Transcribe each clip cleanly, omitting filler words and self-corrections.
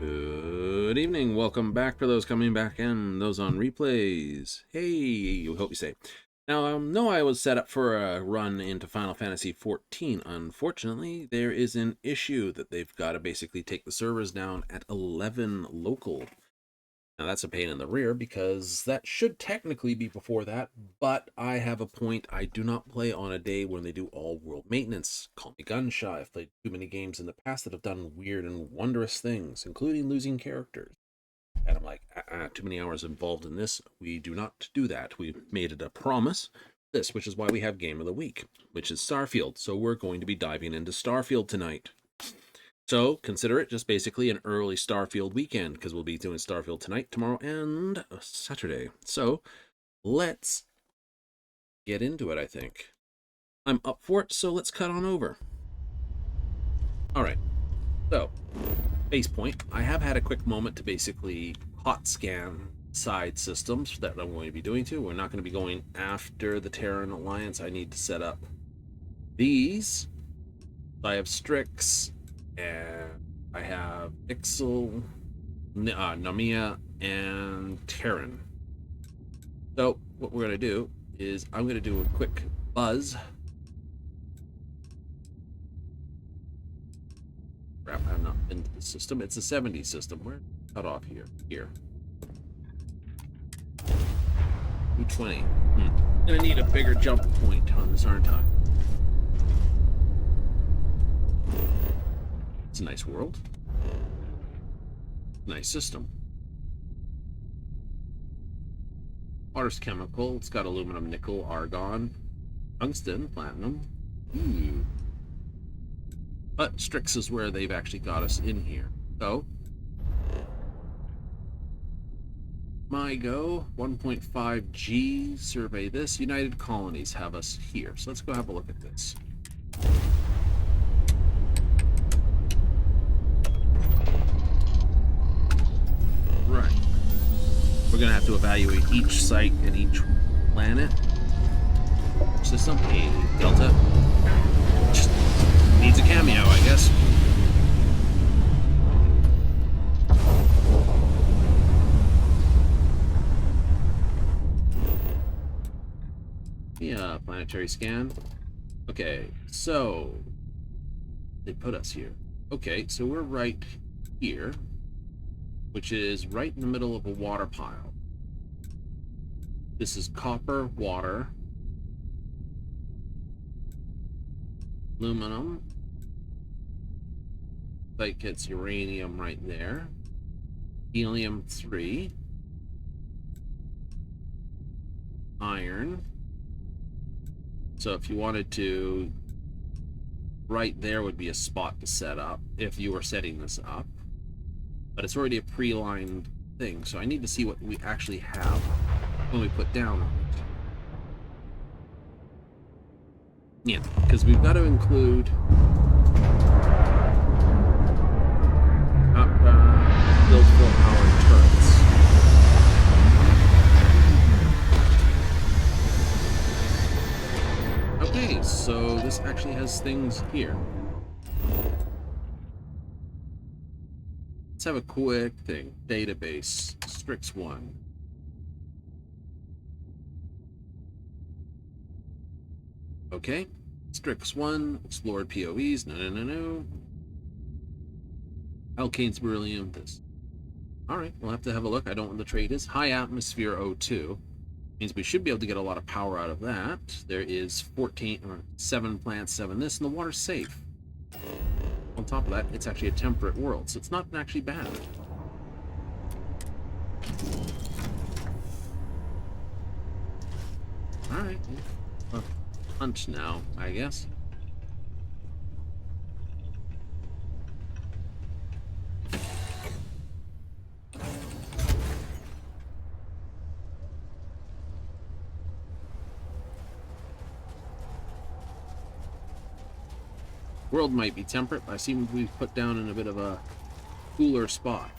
Good evening. Welcome back for those coming back and those on replays. Hey, hope you say. Now, no, I was set up for a run into Final Fantasy XIV. Unfortunately, there is an issue that they've got to basically take the servers down at 11 local. Now, that's a pain in the rear because that should technically be before that, but I have a point. I do not play on a day when they do all world maintenance. Call me gun shy. I've played too many games in the past that have done weird and wondrous things, including losing characters. And I'm like, too many hours involved in this. We do not do that. We made it a promise. This, which is why we have Game of the Week, which is Starfield. So we're going to be diving into Starfield tonight. So consider it just basically an early Starfield weekend, because we'll be doing Starfield tonight, tomorrow, and Saturday. So let's get into it, I think. I'm up for it, so let's cut on over. All right. So, base point. I have had a quick moment to basically hot scan side systems that I'm going to be doing too. We're not going to be going after the Terran Alliance. I need to set up these. I have Strix, and I have Ixel, Namia, and Terran. So what we're going to do is I'm going to do a quick buzz. Crap, I've not been to the system. It's a 70 system. We're cut off here. Here. 220. Gonna need a bigger jump point on this, aren't I? It's a nice world. Nice system. Water's chemical. It's got aluminum, nickel, argon, tungsten, platinum. Ooh. But Strix is where they've actually got us in here. So, my go, 1.5 G, survey this. United Colonies have us here. So let's go have a look at this. Right. We're going to have to evaluate each site and each planet. System A, Delta. Just needs a cameo, I guess. Yeah, planetary scan. Okay, so they put us here. Okay, so we're right here, which is right in the middle of a water pile. This is copper, water, aluminum. Site gets uranium right there. Helium-3. Iron. So if you wanted to, right there would be a spot to set up if you were setting this up. But it's already a pre-lined thing, so I need to see what we actually have when we put down on it. Yeah, because we've got to include build full-powered turrets. Okay, so this actually has things here. Let's have a quick thing. Database. Strix 1. Okay. Strix 1. Explored POEs. No. Alkane's beryllium. This. Alright, we'll have to have a look. I don't know what the trade is. High atmosphere O2. Means we should be able to get a lot of power out of that. There is 14 or 7 plants, 7 this, and the water's safe. On top of that, it's actually a temperate world, so it's not actually bad. Alright. Hunt now, I guess. World might be temperate, but I seem we've put down in a bit of a cooler spot.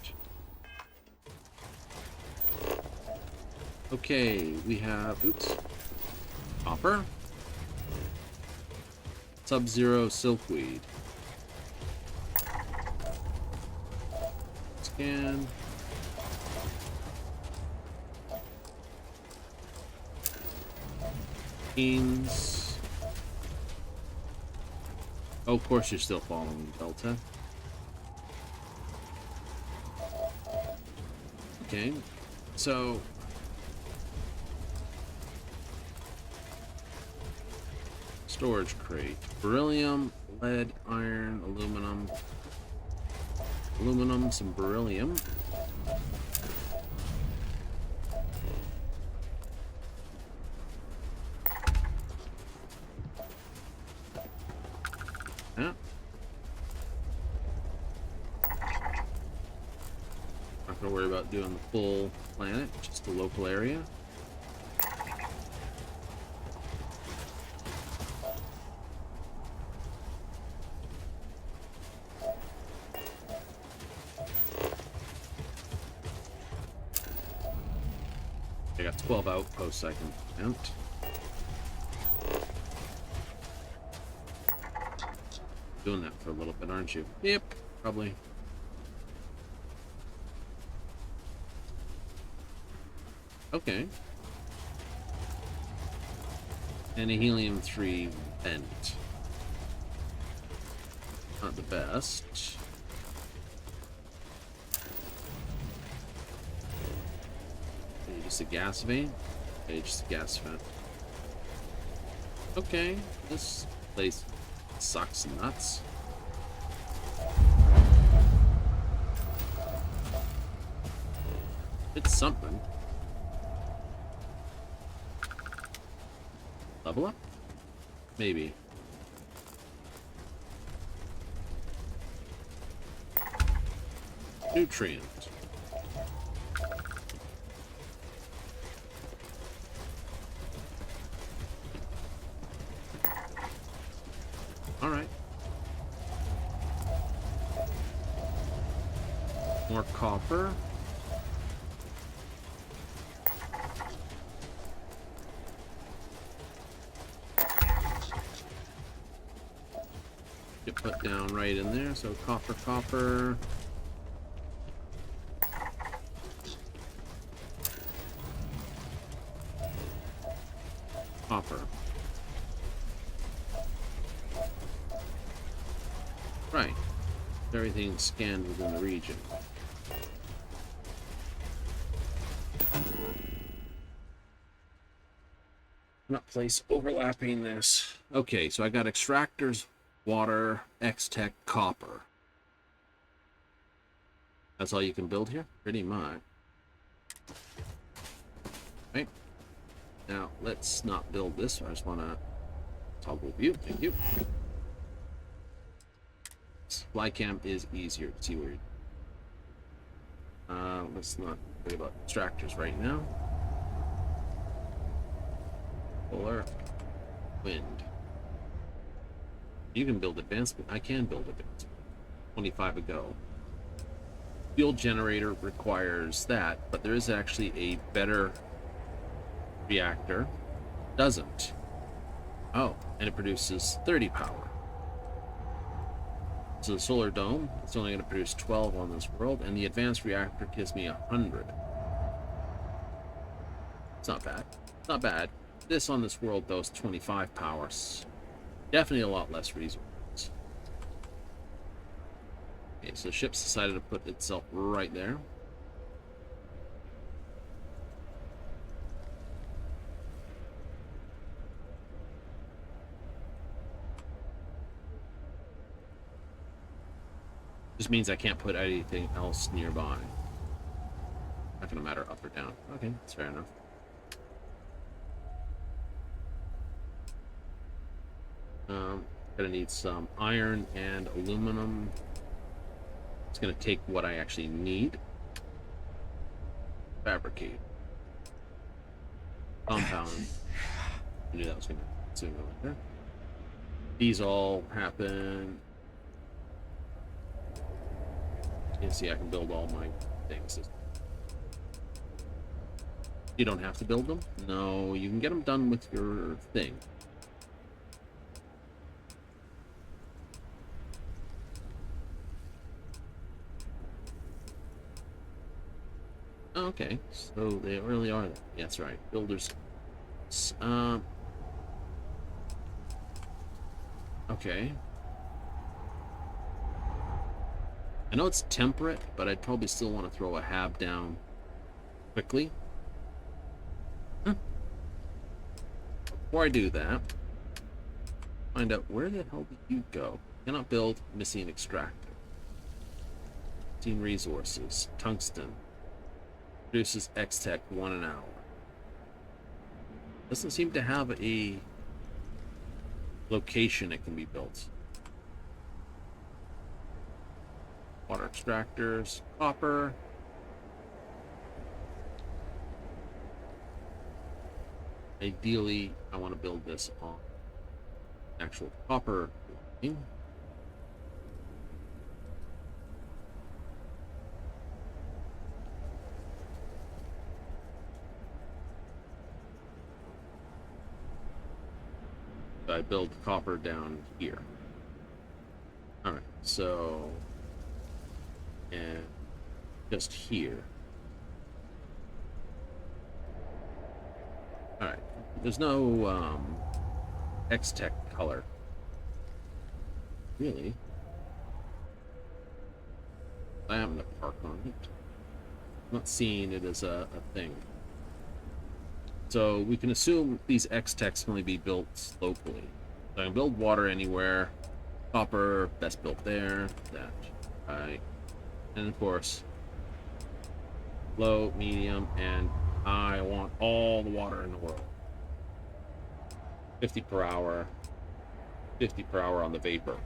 Okay, we have, copper, Sub-Zero silkweed. Let's Scan. Beans. Oh, of course you're still following Delta. Okay, so storage crate. Beryllium, lead, iron, aluminum. Aluminum, some beryllium. Yeah. Not gonna worry about doing the full planet, just the local area. I got 12 outposts I can count. Doing that for a little bit, aren't you? Yep, probably. Okay. And a helium-3 vent. Not the best. Just a gas vein? Okay, just a gas vent. Okay, this place sucks nuts. It's something. Level up? Maybe. Nutrient. Alright. More copper. Get put down right in there, so copper, copper. Copper. Right. Everything's scanned within the region. Not place overlapping this. Okay, so I got extractors, water, X-Tech, copper. That's all you can build here? Pretty much. Right. Now, let's not build this. I just want to toggle view. Thank you. Flycam is easier to see where you're... let's not worry about extractors right now. Polar. Wind. You can build advancement. I can build advancement. 25 ago. Fuel generator requires that, but there is actually a better reactor. Doesn't. Oh, and it produces 30 power. So the solar dome, it's only going to produce 12 on this world, and the advanced reactor gives me 100. It's not bad. It's not bad. This on this world, though, is 25 power. Definitely a lot less resources. Okay, so the ship's decided to put itself right there. Just means I can't put anything else nearby. Not gonna matter up or down. Okay, that's fair enough. Gonna need some iron and aluminum. It's gonna take what I actually need. Fabricate. Compound. I knew that was gonna soon go like that. These all happen. You see, I can build all my things. You don't have to build them. No, you can get them done with your thing. Oh, okay. So they really are. Yeah, that's right. Builders. Okay. I know it's temperate, but I'd probably still want to throw a hab down quickly. Before I do that, find out where the hell did you go? Cannot build, missing extractor. Team resources, tungsten. Produces X-Tech 1 an hour. Doesn't seem to have a location it can be built. Water extractors, copper. Ideally, I want to build this on actual copper line. I build copper down here. Alright, so and just here. Alright. There's no X-Tech color. Really? I happen to park on it. I'm not seeing it as a thing. So we can assume these X-Techs can only be built locally. So I can build water anywhere. Copper, best built there. That. Right. And of course, low, medium, and I want all the water in the world. 50 per hour. 50 per hour on the vapor.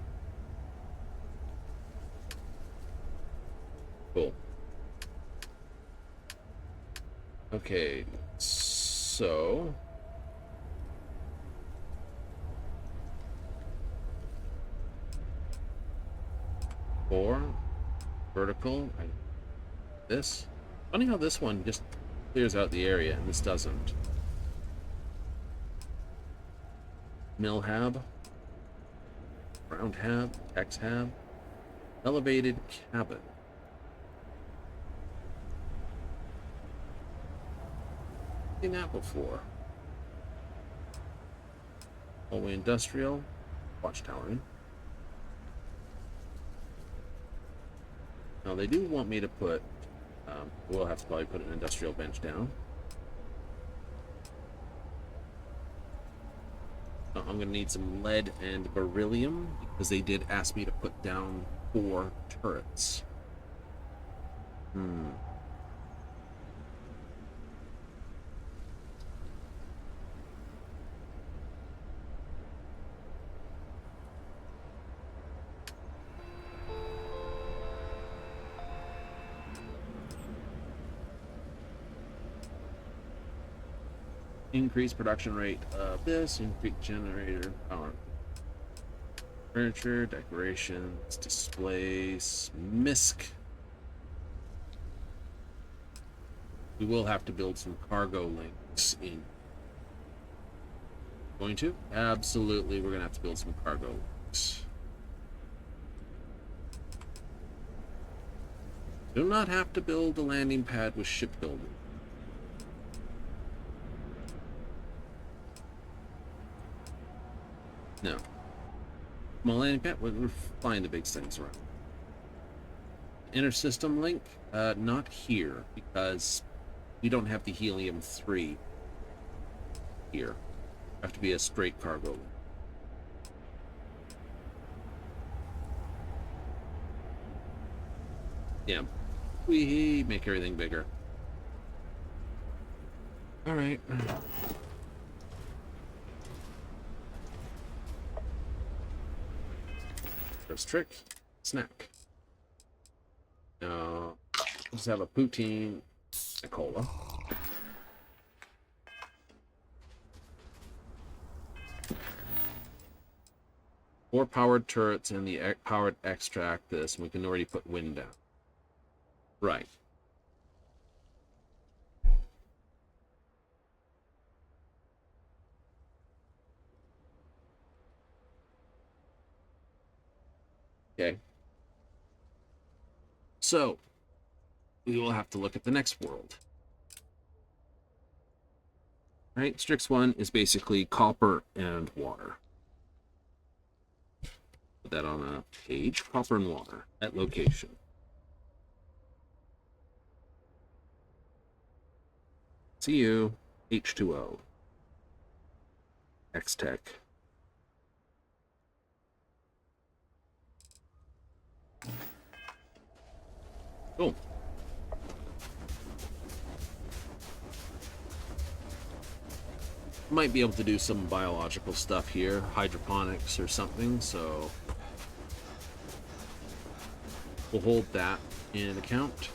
Cool. Okay, so four vertical. This. Funny how this one just clears out the area and this doesn't. Mill hab, round hab, X hab, elevated cabin. Seen that before. Hallway industrial, watchtower. Now they do want me to put. We'll have to probably put an industrial bench down. I'm going to need some lead and beryllium because they did ask me to put down 4 turrets. Increase production rate of this, increase generator power. Furniture, decorations, displays, misc. We will have to build some cargo links in. Going to? Absolutely, we're going to have to build some cargo links. Do not have to build a landing pad with shipbuilding. No. Small landing pad, we're flying the big things around. Inter-system link, not here, because we don't have the helium-3 here. Have to be a straight cargo link. Yeah. We make everything bigger. Alright. First trick, snack. Now, let's have a poutine, a cola. Four powered turrets and the powered extract this, and we can already put wind down. Right. Okay. So, we will have to look at the next world. Right, Strix 1 is basically copper and water. Put that on a page, copper and water at location. See you, H2O. X-Tech. Cool. Might be able to do some biological stuff here, hydroponics or something, so we'll hold that in account.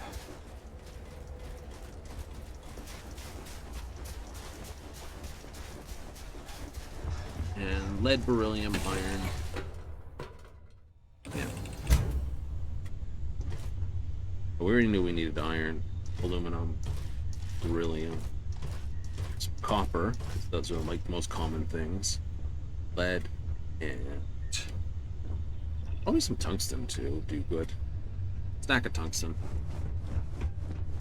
And lead, beryllium, iron. Yeah. We already knew we needed iron, aluminum, beryllium. Copper, those are like the most common things. Lead, and probably some tungsten too, do good. Stack of tungsten.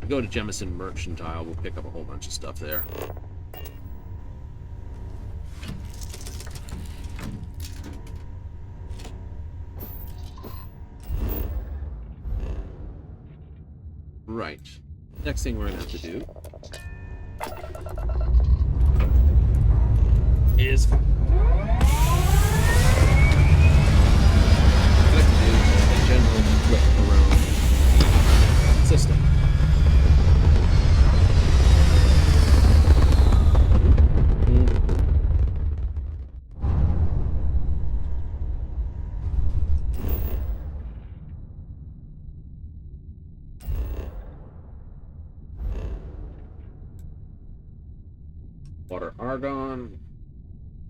Go to Jemison Mercantile, we'll pick up a whole bunch of stuff there. Right. Next thing we're gonna have to do is a general flip around the system. Water, argon,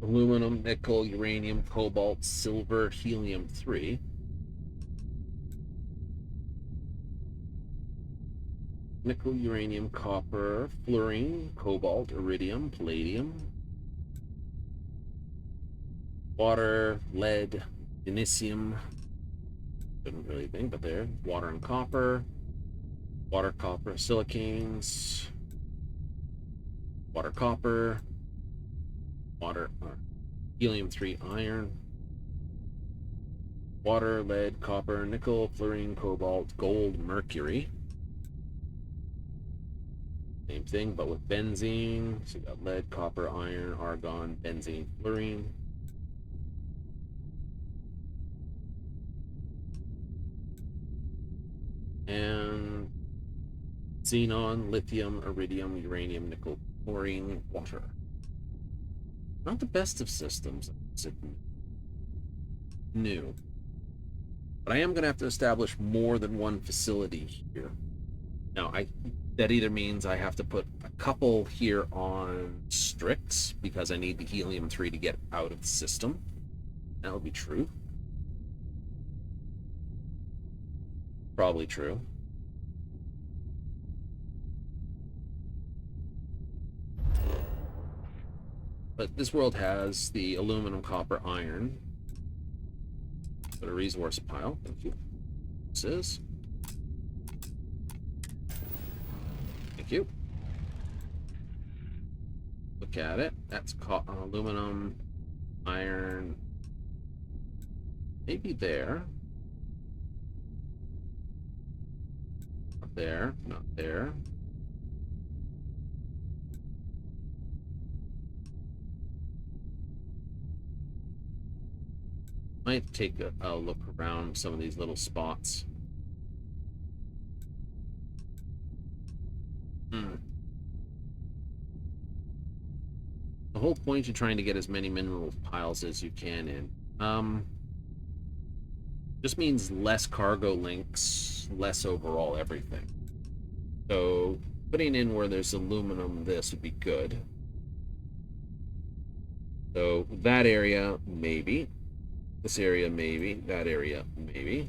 aluminum, nickel, uranium, cobalt, silver, helium-3. Nickel, uranium, copper, fluorine, cobalt, iridium, palladium. Water, lead, denicium. Couldn't really think, but there. Water and copper. Water, copper, silicanes. Water, copper. Water, helium-3, iron. Water, lead, copper, nickel, fluorine, cobalt, gold, mercury. Same thing, but with benzene. So you got lead, copper, iron, argon, benzene, fluorine. And xenon, lithium, iridium, uranium, nickel, chlorine, water. Not the best of systems. New. But I am going to have to establish more than one facility here. Now, that either means I have to put a couple here on Strix because I need the helium-3 to get out of the system. That would be true. Probably true. But this world has the aluminum, copper, iron. Put a resource pile. Thank you. This is. Thank you. Look at it. That's aluminum, iron. Maybe there. Not there. Not there. Might take a look around some of these little spots. The whole point of trying to get as many mineral piles as you can in. Just means less cargo links, less overall everything. So putting in where there's aluminum, this would be good. So that area, maybe. This area, maybe. That area, maybe.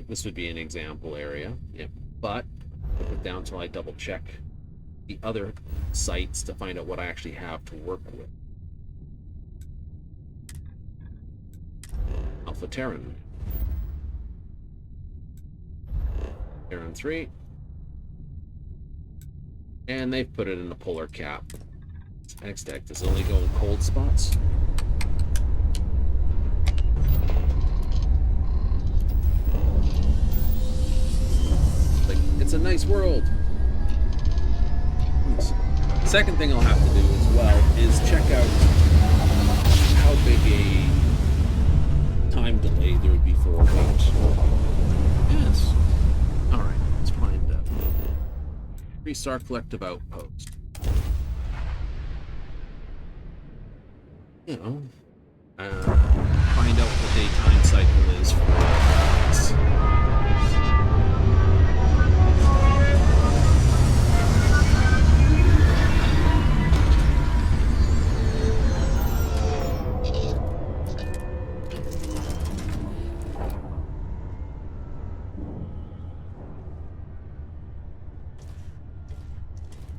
This would be an example area. Yeah. But I'll put it down until I double check the other sites to find out what I actually have to work with. Alpha Terran. Terran 3. And they've put it in a polar cap. X-Deck does only go in cold spots. Like, it's a nice world. Second thing I'll have to do as well is check out how big a time delay there would be for a wait. Yes. Alright, let's find Freestar Collective Outpost. You know, find out what the daytime cycle is for us.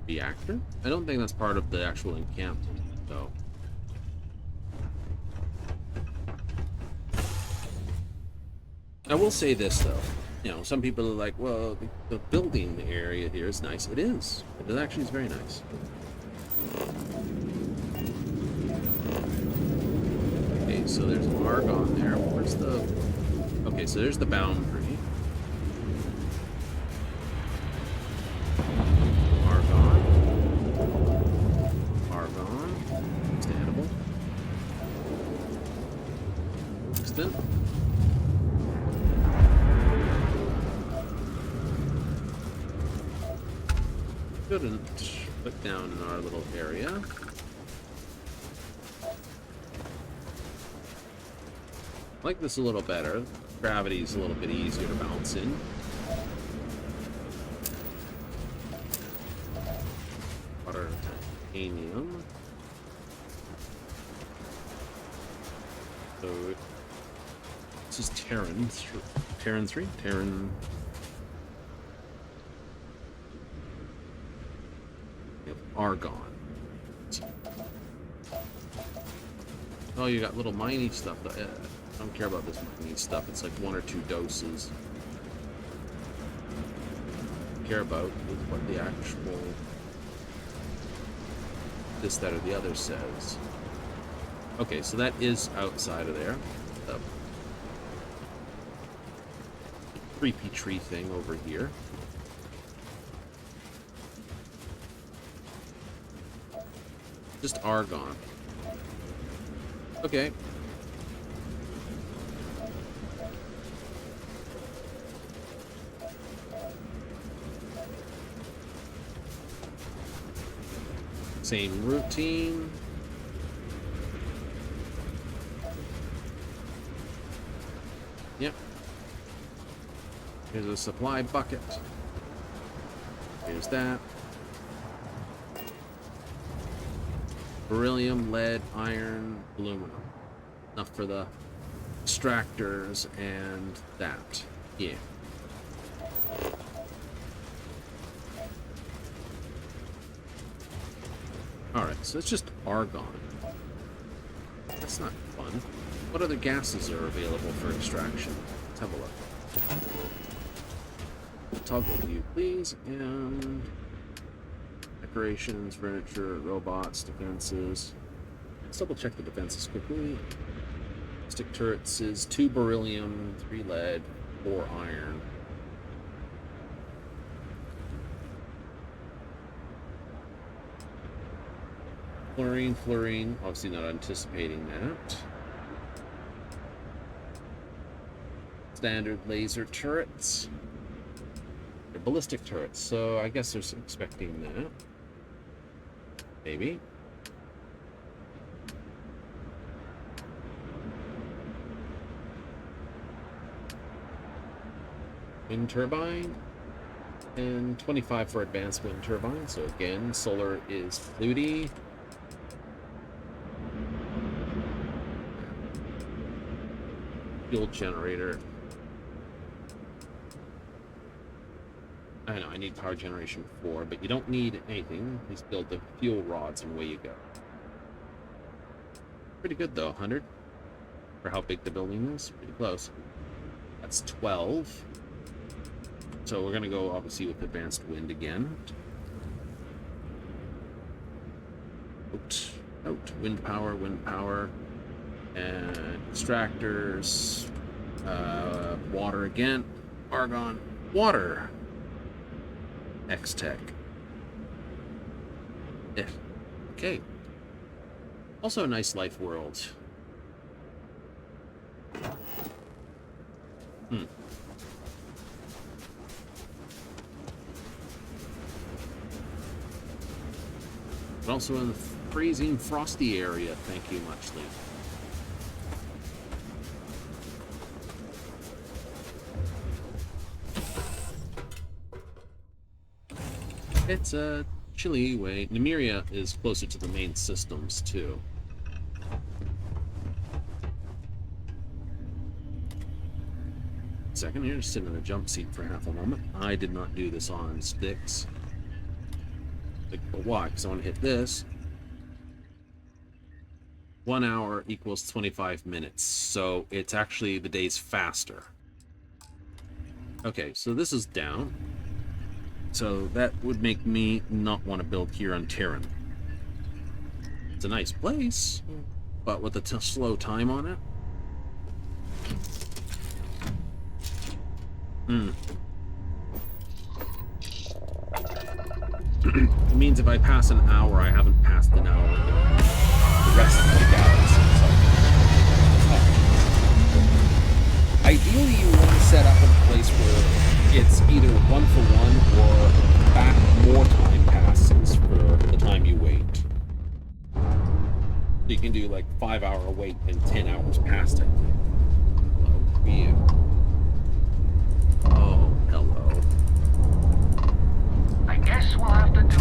Reactor? I don't think that's part of the actual encampment, though. I will say this, though. You know, some people are like, well, the building area here is nice. It is. It actually is very nice. Okay, so there's an Argon there. Where's the... Okay, so there's the boundary. Understandable. Extent. Couldn't put down in our little area. I like this a little better. Gravity's a little bit easier to bounce in. Water titanium. So this is Terran 3. Terran. Argon. Oh, you got little miney stuff. I don't care about this miney stuff. It's like 1 or 2 doses. What I care about is what the actual this, that, or the other says. Okay, so that is outside of there. The creepy tree thing over here. Just Argon. Okay. Same routine. Yep. Here's a supply bucket. Here's that. Beryllium, lead, iron, aluminum. Enough for the extractors and that. Yeah. Alright, so it's just argon. That's not fun. What other gases are available for extraction? Let's have a look. Toggle view, please, and decorations, furniture, robots, defenses. Let's double check the defenses quickly. Stick turrets is 2 beryllium, 3 lead, 4 iron. Fluorine, obviously not anticipating that. Standard laser turrets. They're ballistic turrets, so I guess they're expecting that. Maybe. Wind turbine. And 25 for advanced wind turbine. So again, solar is fluty. Fuel generator. I know, I need power generation 4, but you don't need anything. Just build the fuel rods and away you go. Pretty good though, 100. For how big the building is. Pretty close. That's 12. So we're gonna go obviously with advanced wind again. Out. Wind power, and extractors. Water again. Argon. Water. X-Tech. Yeah. Okay. Also a nice life world. But also in the freezing, frosty area. Thank you muchly. It's a chilly way. Nymeria is closer to the main systems, too. Second here, just sit in a jump seat for half a moment. I did not do this on sticks. Like, but why? Because I want to hit this. 1 hour equals 25 minutes. So it's actually the day's faster. Okay, so this is down. So that would make me not want to build here on Terran. It's a nice place, but with a slow time on it. It means if I pass an hour, I haven't passed an hour the rest of the galaxy. So. Ideally, you want to set up in a place where it's either 1-for-1 or back more time passes for the time you wait. So you can do like 5-hour wait and 10 hours past it. Hello, view. Oh, hello. I guess we'll have to do it.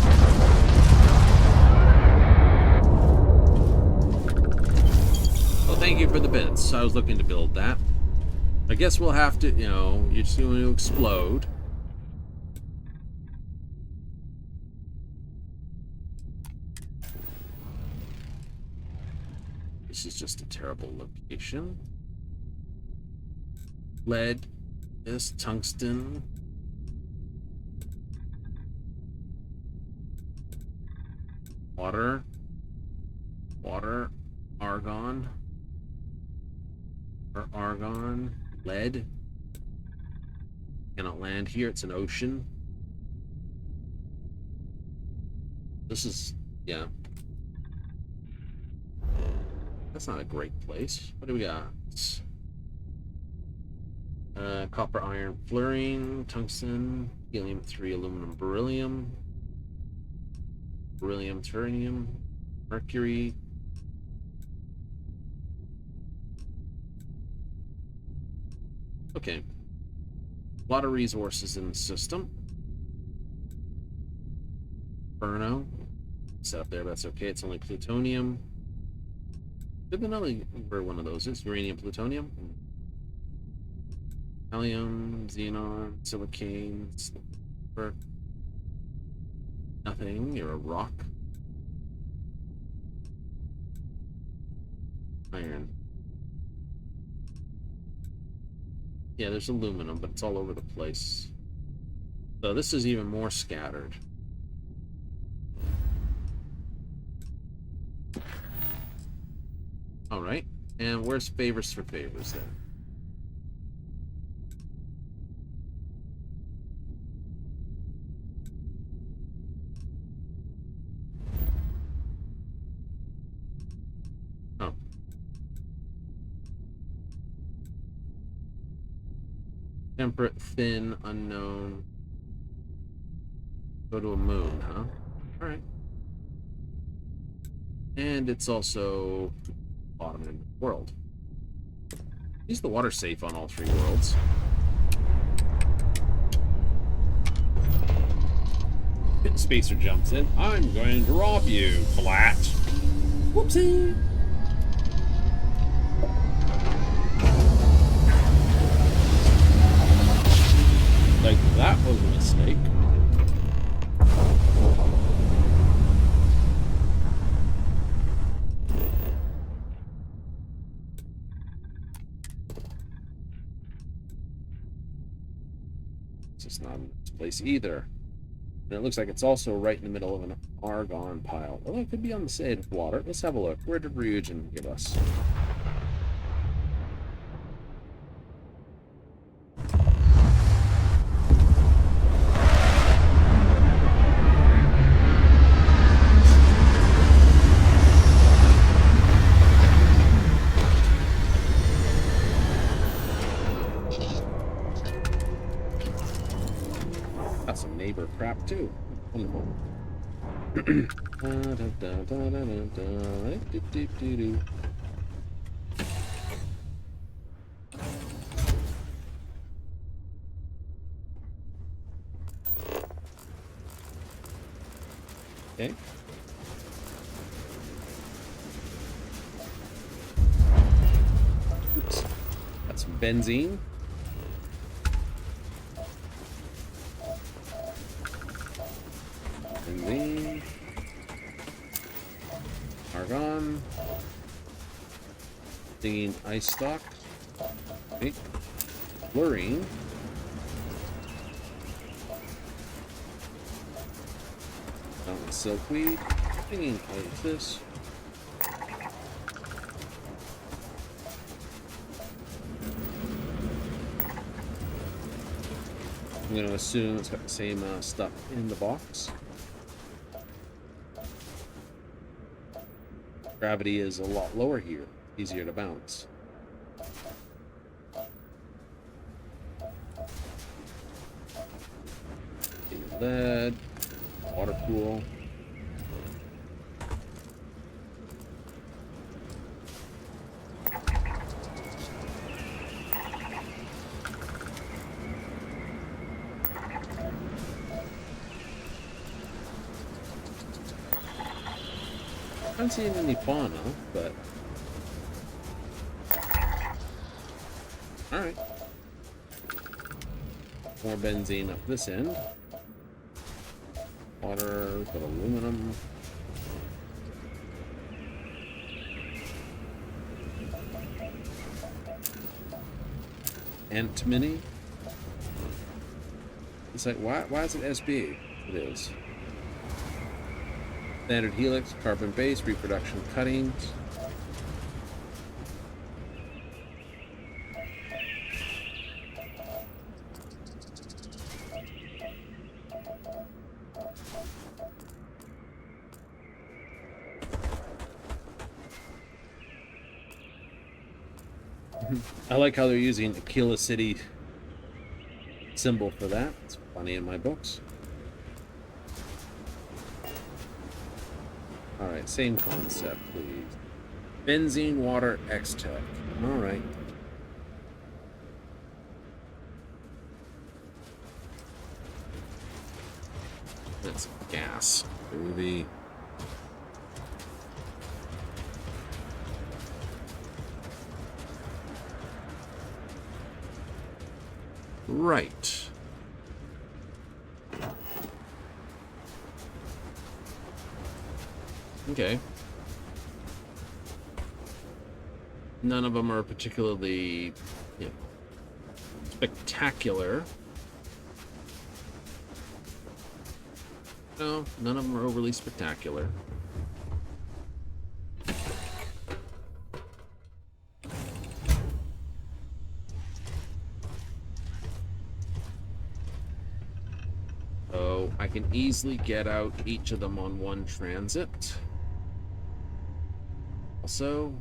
Well, thank you for the bits. I was looking to build that. I guess we'll have to, you're just going to explode. This is just a terrible location. Lead, this, tungsten. Water, argon, lead. Cannot land here, it's an ocean. This is, yeah. That's not a great place. What do we got? Copper, iron, fluorine, tungsten, helium-3, aluminum, beryllium. Beryllium, terranium, mercury. Okay. A lot of resources in the system. Burno. Set up there, but that's okay. It's only plutonium. Good to know where one of those is. Uranium, plutonium. Helium, xenon, silicane, silver. Nothing. You're a rock. Iron. Yeah, there's aluminum, but it's all over the place. So this is even more scattered. All right. And where's favors for favors then? Oh. Temperate, thin, unknown. Go to a moon, huh? All right. And it's also bottom in the world. Is the water safe on all 3 worlds? Spacer jumps in. I'm going to rob you, flat. Whoopsie. Like, that was a mistake. It's just not in this place either. And it looks like it's also right in the middle of an argon pile. Although it could be on the side of water. Let's have a look. Where did Ryujin give us? Got some neighbor crap too. Wonderful. Okay. Oops. Got some benzene. Benzene. Argon. Dinging ice stock. Okay. Fluorine. Mountain silkweed. Dinging this. I'm going to assume it's got the same stuff in the box. Gravity is a lot lower here, easier to bounce. Lead, water pool. I haven't seen any fauna, but alright. More benzene up this end. Water, got aluminum. Antimony. It's like, why is it SB? It is. Standard helix, carbon base, reproduction cuttings. I like how they're using Aquila City symbol for that. It's funny in my books. Alright, same concept, please. Benzene, water, X-Tech. Alright. That's gas. Groovy. Right. Okay. None of them are particularly, spectacular. No, none of them are overly spectacular. So I can easily get out each of them on one transit. Also,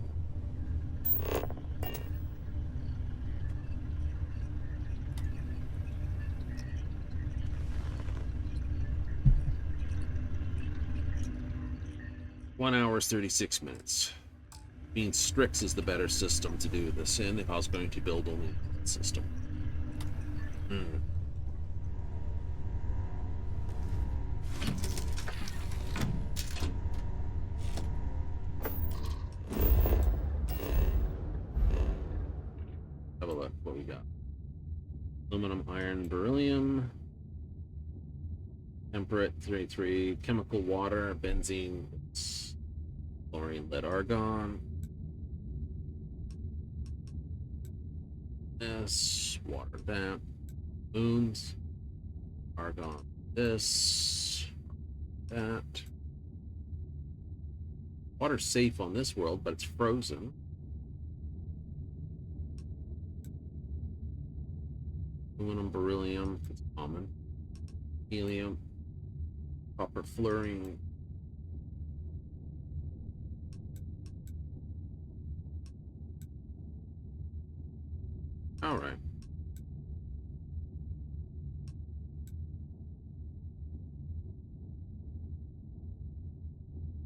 one hour is 36 minutes. Means Strix is the better system to do this in if I was going to build only one system. Have a look what we got. Aluminum, iron, beryllium. Temperate 383, chemical water, benzene, chlorine, lead, argon. This, water, that, moons, argon, this, that. Water's safe on this world, but it's frozen. Aluminum, beryllium, it's common. Helium, copper, fluorine. All right.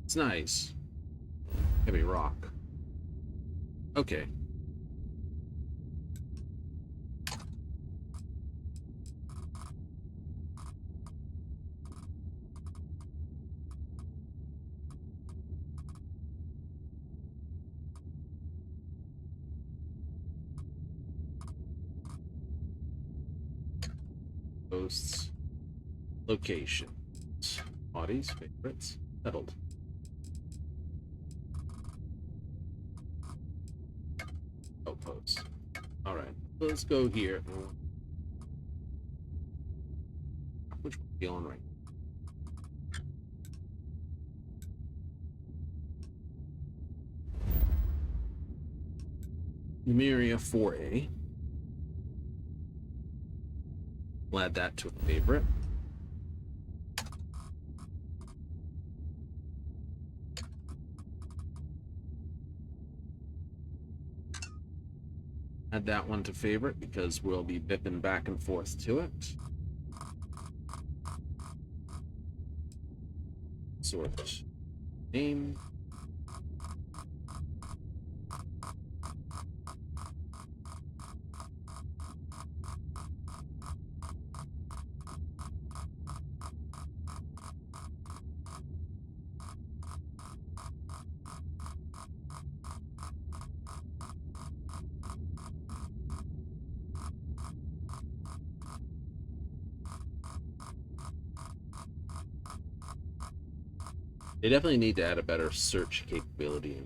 It's nice. Heavy rock. Okay. Posts. Locations. Bodies, favorites. Settled. Outposts. All right. Let's go here. Which one are we on right? Numeria 4A. We'll add that to a favorite. Add that one to favorite because we'll be bipping back and forth to it. Sort. Name. They definitely need to add a better search capability.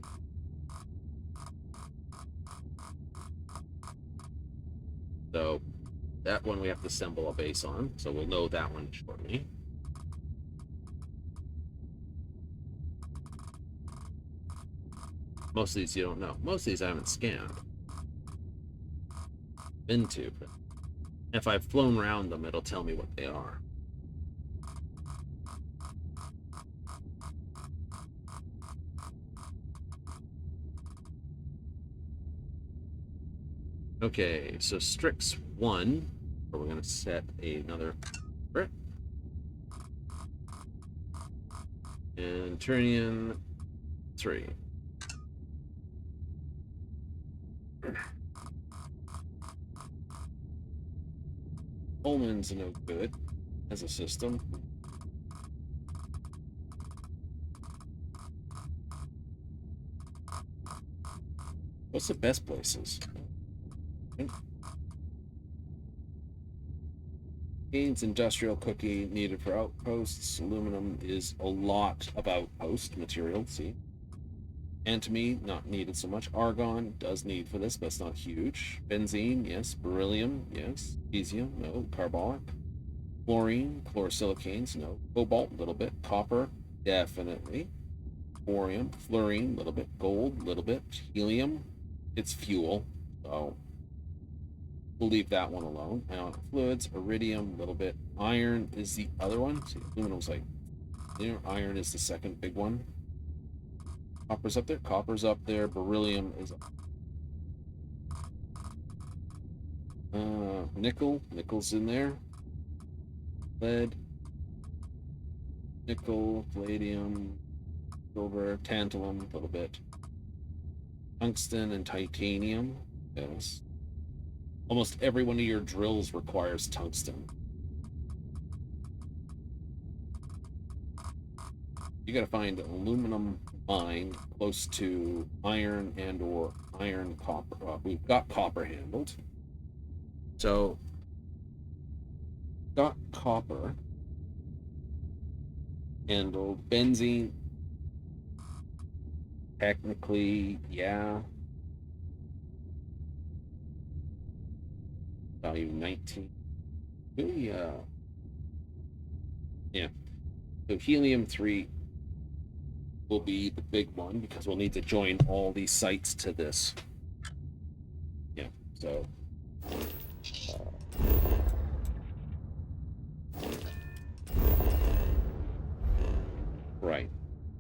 So that one we have to assemble a base on, so we'll know that one shortly. Most of these you don't know. Most of these I haven't scanned. Been to, but if I've flown around them, it'll tell me what they are. Okay, so Strix 1, where we're going to set another brick. And Turnian 3. Ullman's no good as a system. What's the best places? Gaines industrial cookie needed for outposts. Aluminum is a lot of outpost material, see? Antimony, not needed so much. Argon does need for this, but it's not huge. Benzene, yes. Beryllium, yes. Cesium, no. Carbolic. Fluorine, chlorosilicanes, no. Cobalt, a little bit. Copper, definitely. Thorium, fluorine, a little bit. Gold, a little bit. Helium, it's fuel, so we'll leave that one alone. Ionic fluids, iridium, a little bit. Iron is the other one. See, aluminum's like, iron is the second big one. Copper's up there. Copper's up there. Beryllium is up. Nickel. Nickel's in there. Lead. Nickel. Palladium. Silver. Tantalum. A little bit. Tungsten and titanium. Yes. Almost every one of your drills requires tungsten. You gotta find an aluminum mine close to iron and or iron copper. We've got copper handled. So, got copper handled. Benzene, technically, yeah. Value 19. Really, Yeah. So helium-3 will be the big one because we'll need to join all these sites to this. Yeah. So. Right.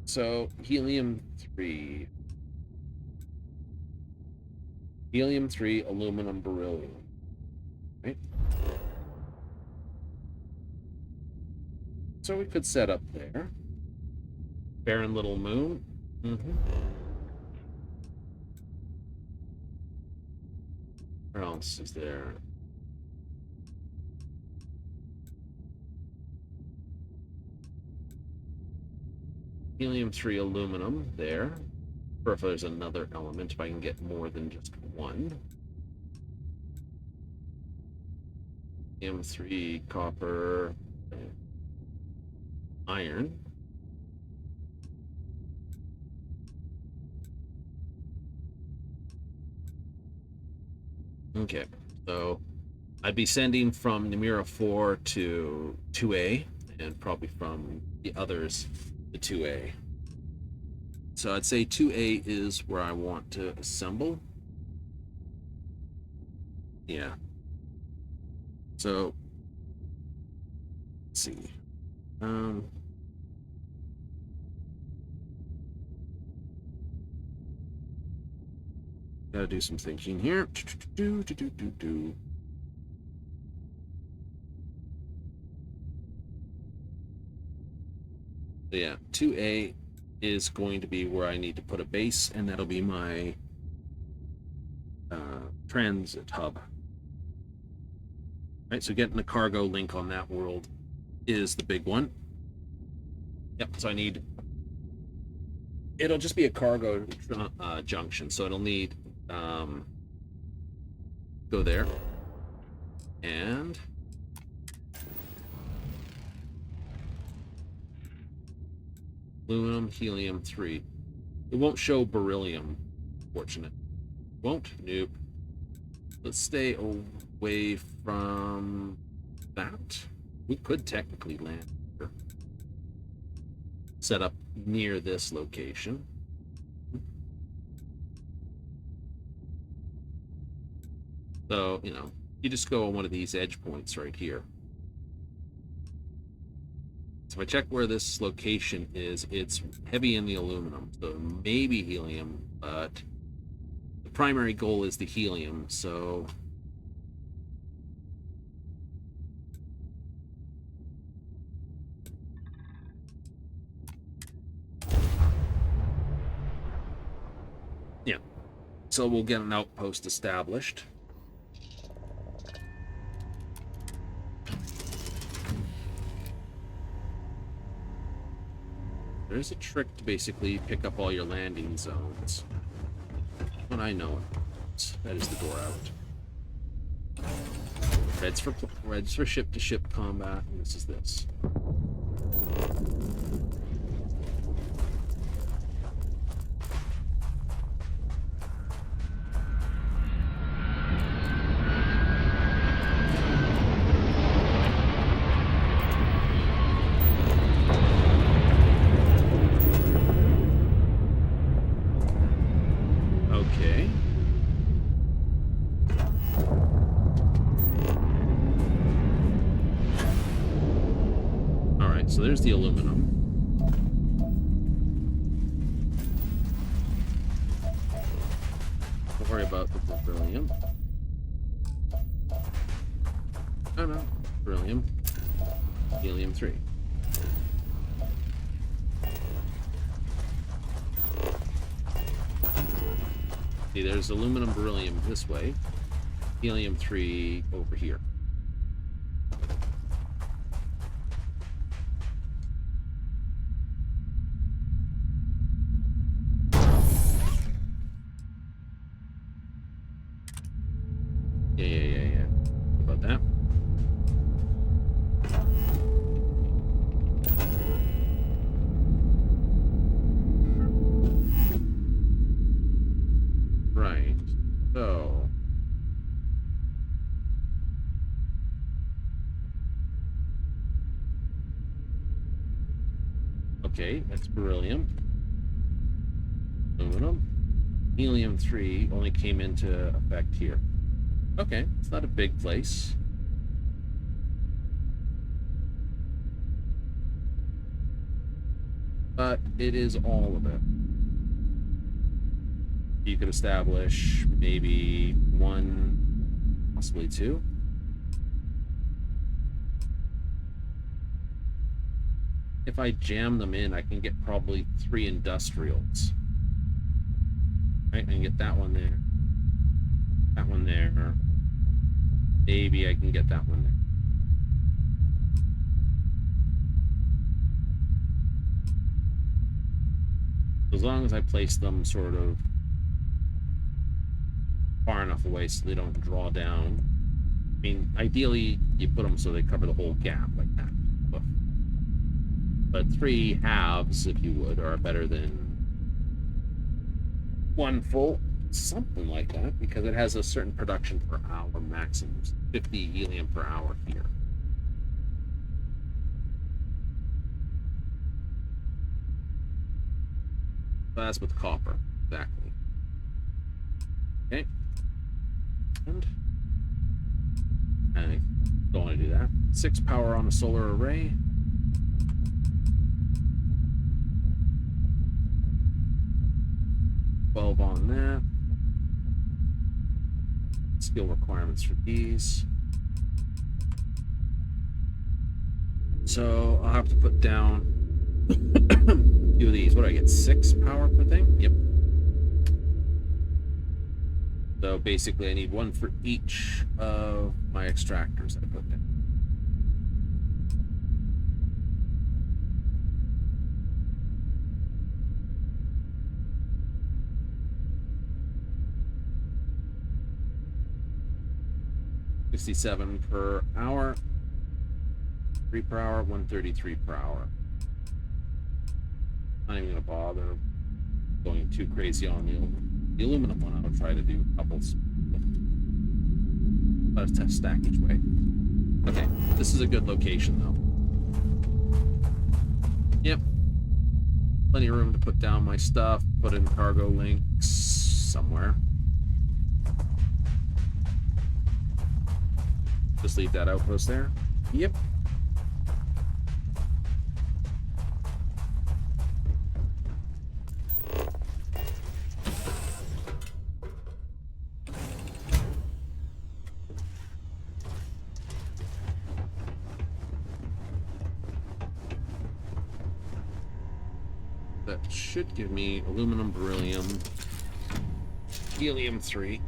So helium-3. Helium-3, aluminum, beryllium. Right? So we could set up there. Barren little moon. Where else is there? Helium-3, aluminum there. Or if there's another element, if I can get more than just one. Helium-3, copper, iron. Okay, so I'd be sending from Namira 4 to 2A, and probably from the others to 2A. So I'd say 2A is where I want to assemble. Yeah. So, let's see. Gotta do some thinking here. So yeah, 2A is going to be where I need to put a base, and that'll be my transit hub. Right, so getting the cargo link on that world is the big one. Yep, so I need... It'll just be a cargo junction, so it'll need... go there. And... aluminum, helium-3. It won't show beryllium, fortunate. Won't? Nope. Let's stay away from that. We could technically land here. Set up near this location. So, you know, you just go on one of these edge points right here. So if I check where this location is, it's heavy in the aluminum, so maybe helium, but the primary goal is the helium, so... yeah. So we'll get an outpost established. There's a trick to basically pick up all your landing zones. When I know it. That is the door out. Reds for ship-to-ship combat, and this is this. So there's the aluminum. Don't worry about the beryllium. Oh no, beryllium. Helium-3. See, there's aluminum, beryllium this way. Helium-3 over here. Yeah. About that. Right. So. Okay, that's beryllium. Aluminum. Helium-3 only came into effect here. Okay, it's not a big place. But it is all of it. You could establish maybe 1, possibly 2. If I jam them in, I can get probably 3 industrials. Right, I can get that one there. That one there. Maybe I can get that one there. As long as I place them sort of far enough away so they don't draw down. I mean, ideally, you put them so they cover the whole gap like that. But 3 halves, if you would, are better than 1 full. Something like that, because it has a certain production per hour maximum. 50 helium per hour here. So that's with copper, exactly. Okay. And I don't want to do that. 6 power on a solar array. $12 on that. Skill requirements for these. So I'll have to put down a few of these. What do I get? 6 power per thing? Yep. So basically I need 1 for each of my extractors that I put down. $67 per hour, 3 per hour, 133 per hour. Not even gonna bother going too crazy on the aluminum one. I'll try to do couples. Let us test stack each way. Okay, this is a good location though. Yep. Plenty of room to put down my stuff, put in cargo links somewhere. Just leave that outpost there. Yep. That should give me aluminum, beryllium, helium-3.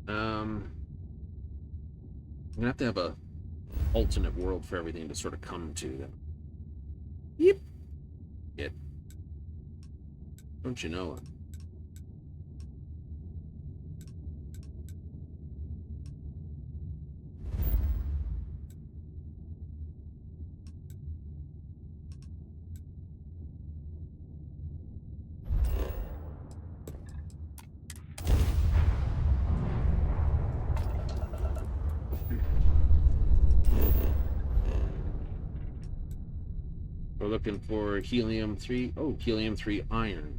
I'm gonna have to have a alternate world for everything to sort of come to them. Yep. It. Don't you know it? We're looking for helium-3. Oh, helium-3 iron.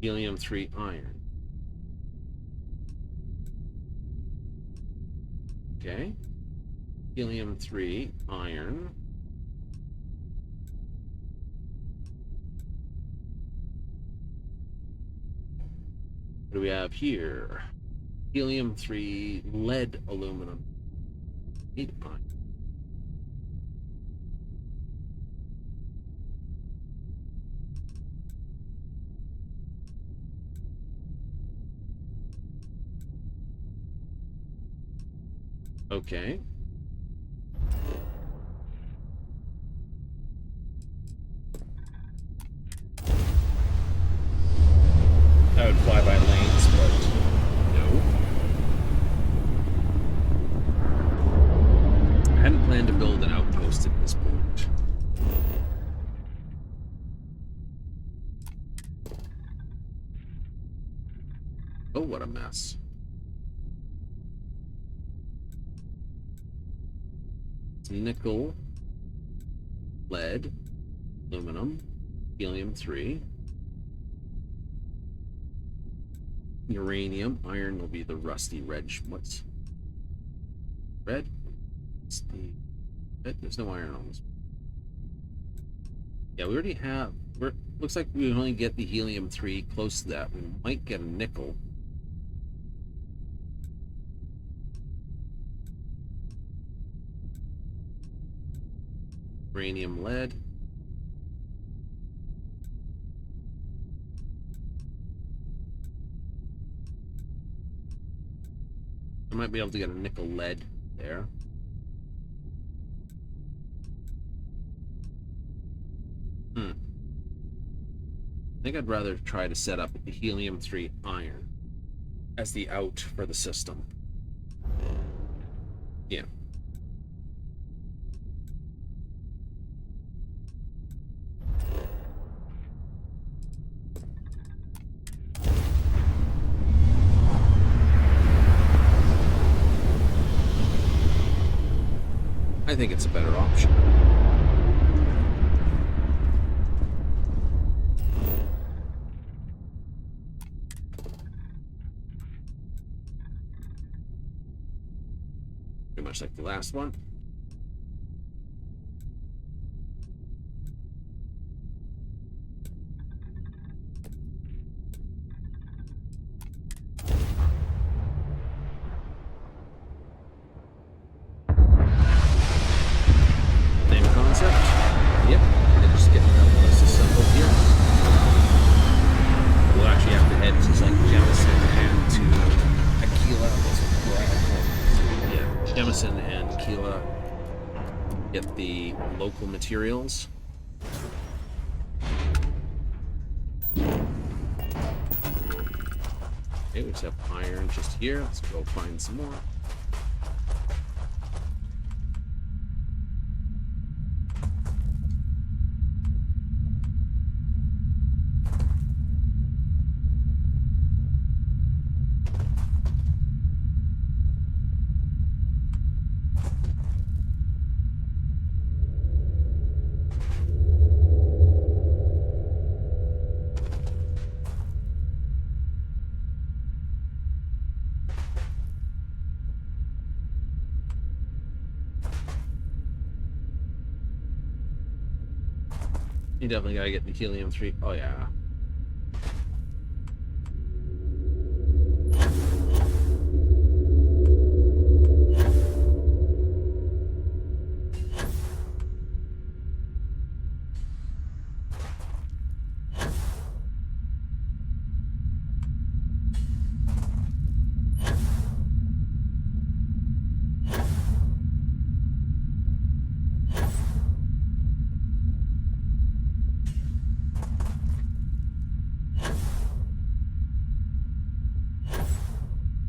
Helium-3 iron. Okay. Helium-3 iron. What do we have here? Helium-3 lead aluminum. 8 iron. Okay. I would fly by lanes. Oh, what a mess. It's nickel, lead, aluminum, helium-3, uranium. Iron will be the rusty red. What's red? It's the red. There's no iron on this. Yeah, we already have. Looks like we only get the helium-3 close to that. We might get a nickel. Uranium, lead. I might be able to get a nickel lead there. I think I'd rather try to set up the helium-3 iron as the out for the system. Yeah. I think it's a better option. Pretty much like the last one. Same concept. Yep. And just get this assembled here. We'll actually have to head to like Jemison and to Aquila. Yeah, Jemison and Aquila. Get the local materials. Okay, we just have iron just here. Let's go find some more. You definitely gotta get the helium-3. Oh yeah.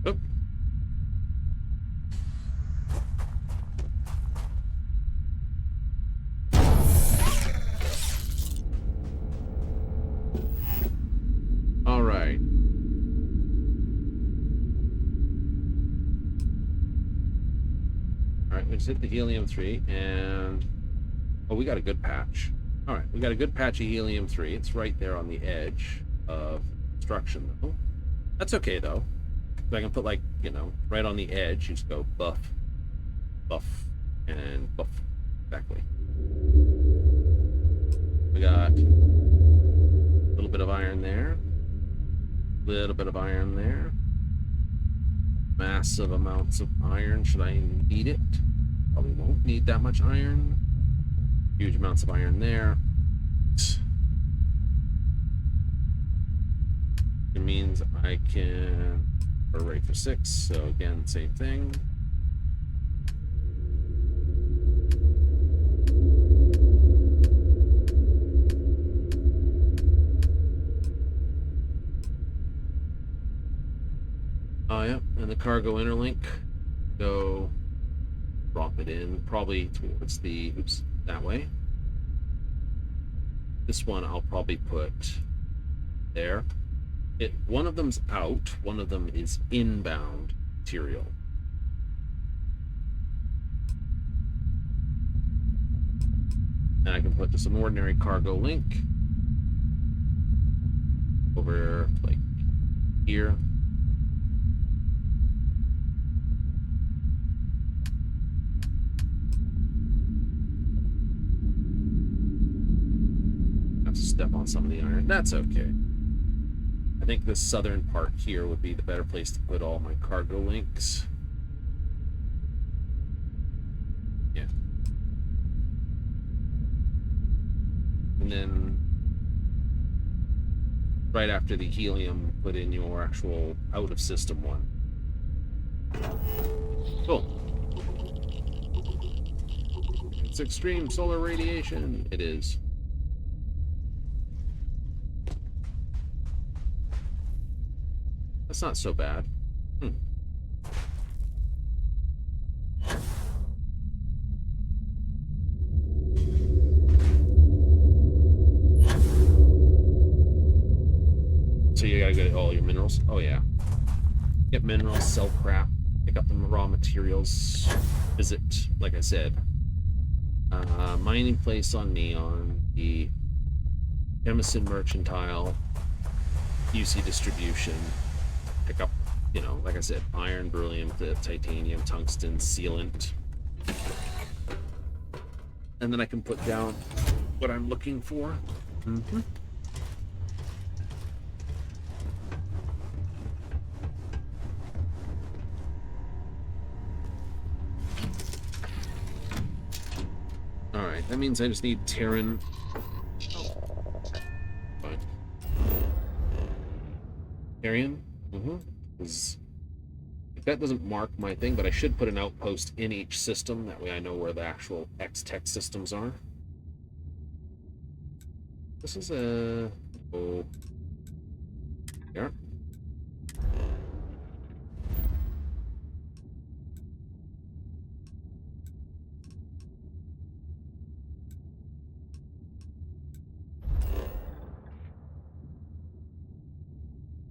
Oop. All right. All right, we just hit the helium-3 and oh, we got a good patch. All right, we got a good patch of helium-3. It's right there on the edge of construction, though. That's okay, though. So I can put, like, you know, right on the edge. You just go buff, buff, and buff. Exactly. We got a little bit of iron there. A little bit of iron there. Massive amounts of iron. Should I need it? Probably won't need that much iron. Huge amounts of iron there. It means I can array for 6, so again, same thing. Oh yeah, and the cargo interlink, go drop it in, probably towards the, oops, that way. This one I'll probably put there. One of them's out, one of them is inbound material. And I can put just an ordinary cargo link over like here. Have to step on some of the iron. That's okay. I think this southern part here would be the better place to put all my cargo links. Yeah. And then right after the helium, put in your actual out of system one. Cool. It's extreme solar radiation. It is. That's not so bad. So you gotta get all your minerals. Oh yeah. Get minerals, sell crap, pick up the raw materials, visit, like I said, mining place on Neon, the Emerson Mercantile, UC distribution, pick up, you know, like I said, iron, beryllium, titanium, tungsten, sealant. And then I can put down what I'm looking for. Alright, that means I just need Terran. Fine. Terran? If that doesn't mark my thing, but I should put an outpost in each system. That way I know where the actual X-Tech systems are. This is a... Oh. Yeah.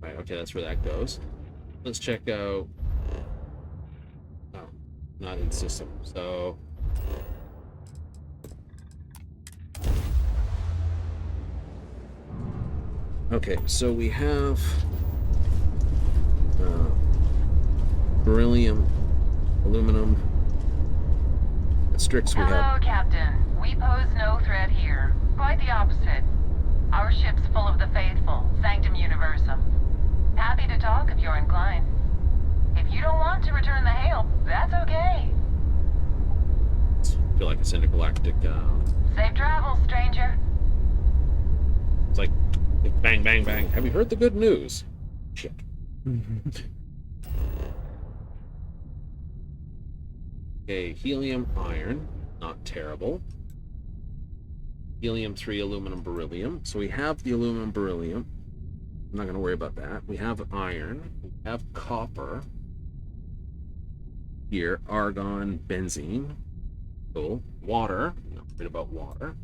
Right, okay, that's where that goes. Let's check out... Oh, not in system. So... Okay, so we have... beryllium, aluminum. At Strix we have... Hello, Captain. We pose no threat here. Quite the opposite. Our ship's full of the faithful, Sanctum Universum. Happy to talk if you're inclined. If you don't want to return the hail, that's okay. I feel like it's intergalactic. Safe travels, stranger. It's like bang, bang, bang. Have you heard the good news? Shit. Okay, helium, iron, not terrible. Helium-3, aluminum, beryllium. So we have the aluminum, beryllium. I'm not going to worry about that. We have iron. We have copper. Here, argon, benzene. Cool. Water. Not worried about water.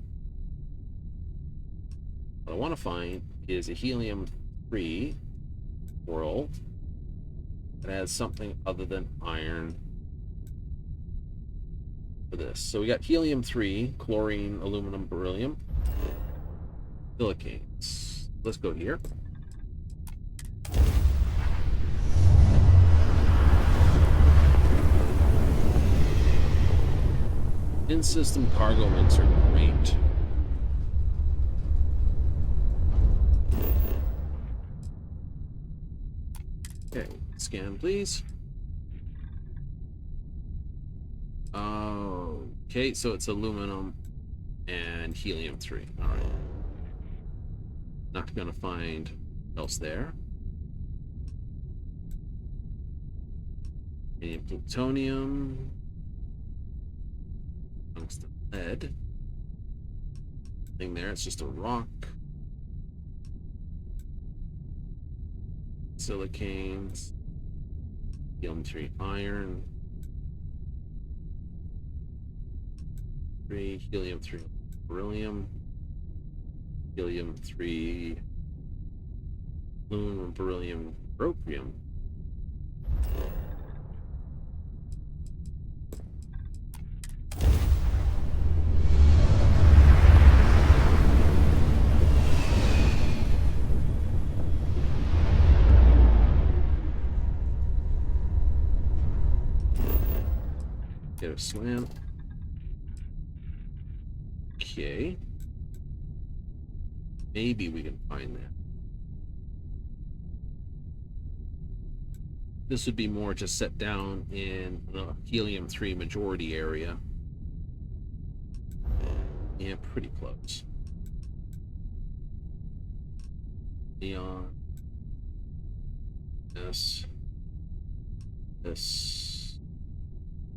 What I want to find is a helium-3 world that has something other than iron for this. So we got helium-3, chlorine, aluminum, beryllium, silicates. Let's go here. In-system cargo links are great. Okay, scan please. Okay, so it's aluminum and helium-3. All right. Not gonna find else there. Any plutonium. Tungsten, lead. Thing there, it's just a rock. Silicanes. Helium-3 iron. Helium-3 beryllium. Helium-3 Aluminum, beryllium, europium. Get a slam. Okay. Maybe we can find that. This would be more just set down in the helium-3 majority area. Yeah, pretty close. Neon. This.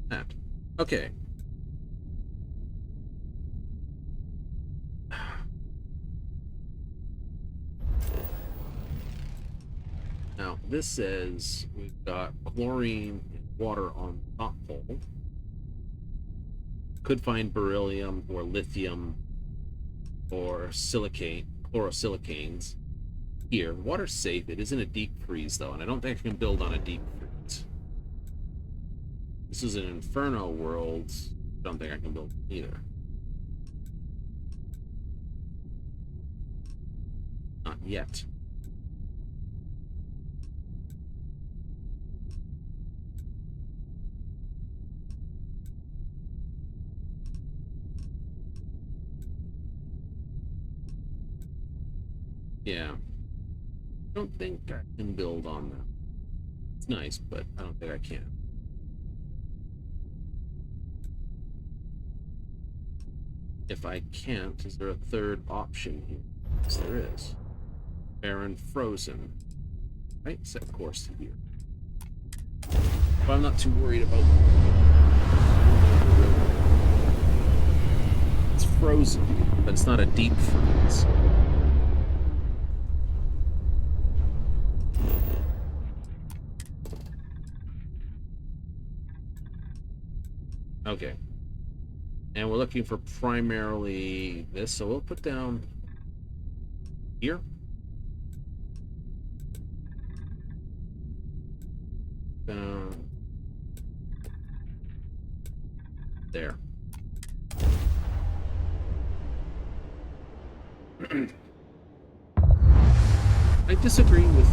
That. Okay. Now, this says we've got chlorine and water on the top pole. Could find beryllium or lithium or silicate, chlorosilicanes here. Water's safe. It isn't a deep freeze, though, and I don't think I can build on a deep freeze. This is an Inferno world. I don't think I can build either. Not yet. Yeah. I don't think I can build on that. It's nice, but I don't think I can. If I can't, is there a third option here? Yes, there is. Terran frozen. Right, set course to here. But I'm not too worried about. It's frozen, but it's not a deep freeze. Okay. And we're looking for primarily this, so we'll put down here. Down there. I disagree with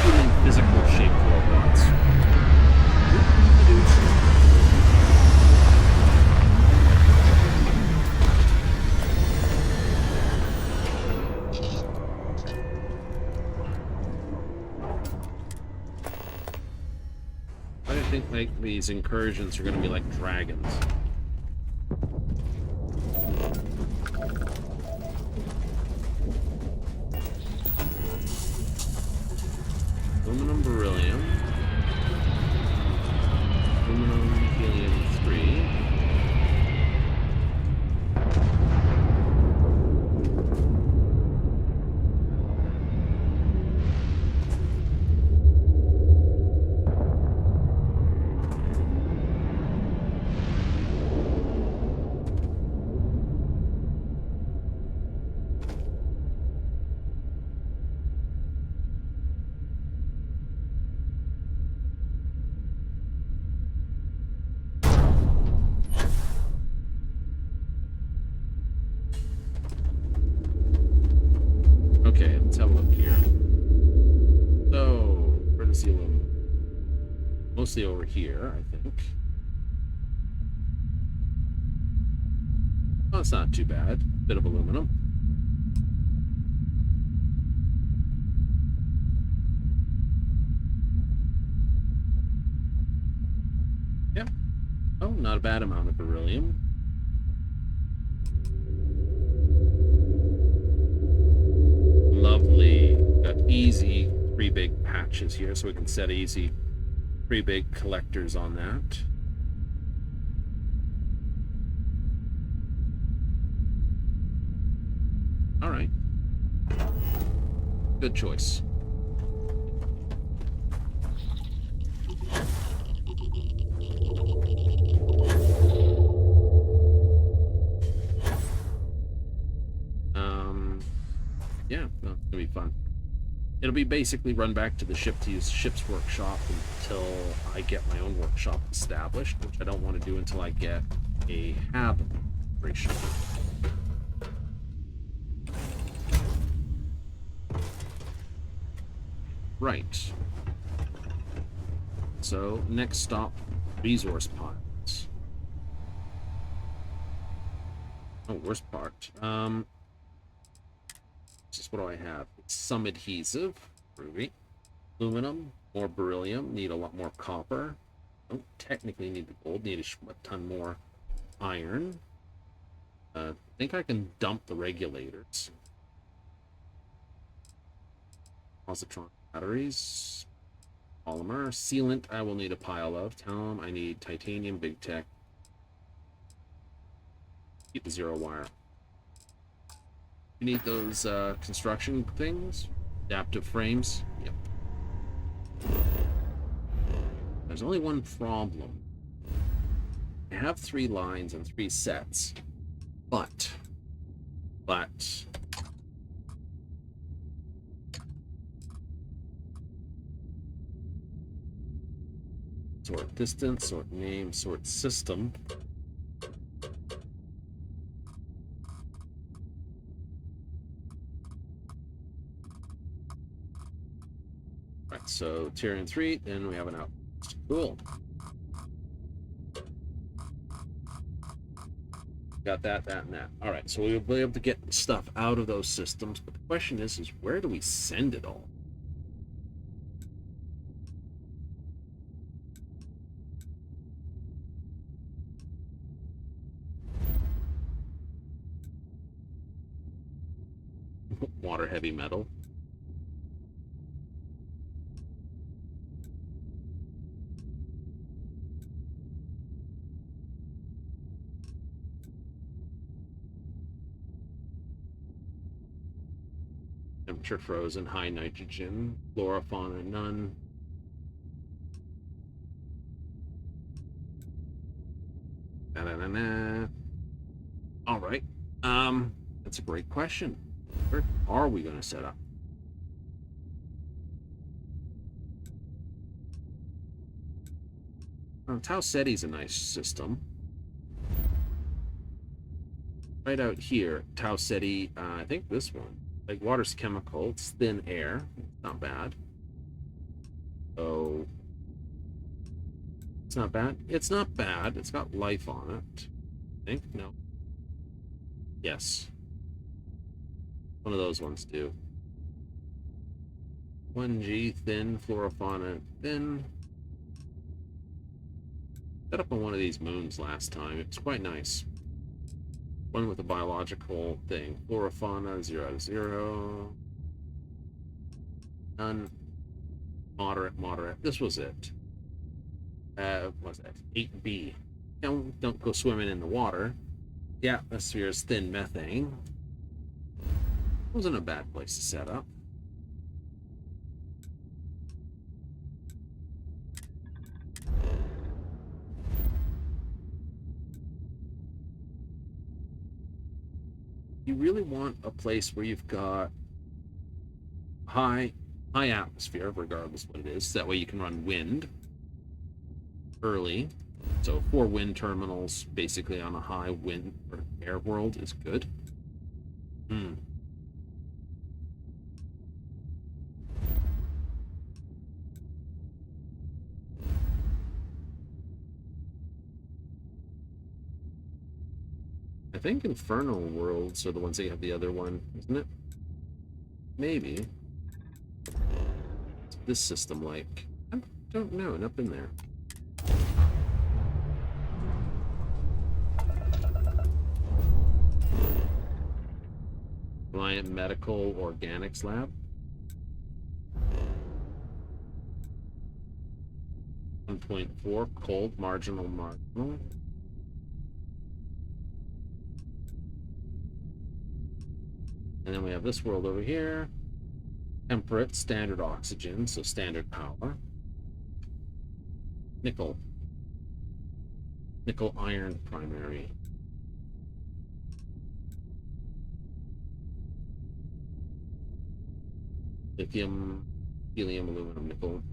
human physical shape robots. I think like these incursions are going to be like dragons. Aluminum, beryllium. Aluminum, helium-3. Okay, let's have a look here. So, where does the aluminum? Mostly over here, I think. Oh, it's not too bad. Bit of aluminum. Yep. Oh, not a bad amount of beryllium. Lovely. Got easy 3 big patches here, so we can set easy 3 big collectors on that. All right. Good choice. Yeah, no, it's gonna be fun. it'll be basically run back to the ship to use ship's workshop until I get my own workshop established, which I don't want to do until I get a hab operation. Right. So, next stop, resource piles. Oh, worst part. Just what do I have? Some adhesive, ruby, aluminum, more beryllium, need a lot more copper. Don't technically need the gold, need a ton more iron. I think I can dump the regulators. Positron batteries, polymer, sealant. I will need a pile of. Talum. I need titanium, big tech. Keep the zero wire. You need those construction things, adaptive frames. Yep. There's only one problem. I have 3 lines and 3 sets, but sort distance, sort name, sort system. Right, so Terran 3, then we have an out. Cool. Got that, and that. All right, so we'll be able to get stuff out of those systems, but the question is where do we send it all? Water heavy metal. Temperature frozen, high nitrogen, flora, fauna, none. Da-da-da-da. All right. That's a great question. Where are we going to set up? Tau Ceti's a nice system. Right out here, Tau Ceti, I think this one. Like water's chemical, it's thin air. Not bad. So it's not bad. It's not bad. It's got life on it. I think. No. Yes. One of those ones do. 1G, thin, flora, fauna, thin. Set up on one of these moons last time. It's quite nice. One with a biological thing. Flora, fauna, 0 out of 0. None. Moderate, moderate. This was it. What's that? 8B. Don't go swimming in the water. The atmosphere is thin methane. Wasn't a bad place to set up. You really want a place where you've got high atmosphere, regardless of what it is. That way you can run wind early. So 4 wind terminals, basically on a high wind or air world, is good. I think infernal worlds are the ones that have the other one, isn't it? Maybe. What's this system like? I don't know. Up in there. Reliant Medical Organics Lab. 1.4 cold marginal. And then we have this world over here. Temperate, standard oxygen, so standard power. Nickel. Nickel iron primary. Lithium, helium, aluminum, nickel.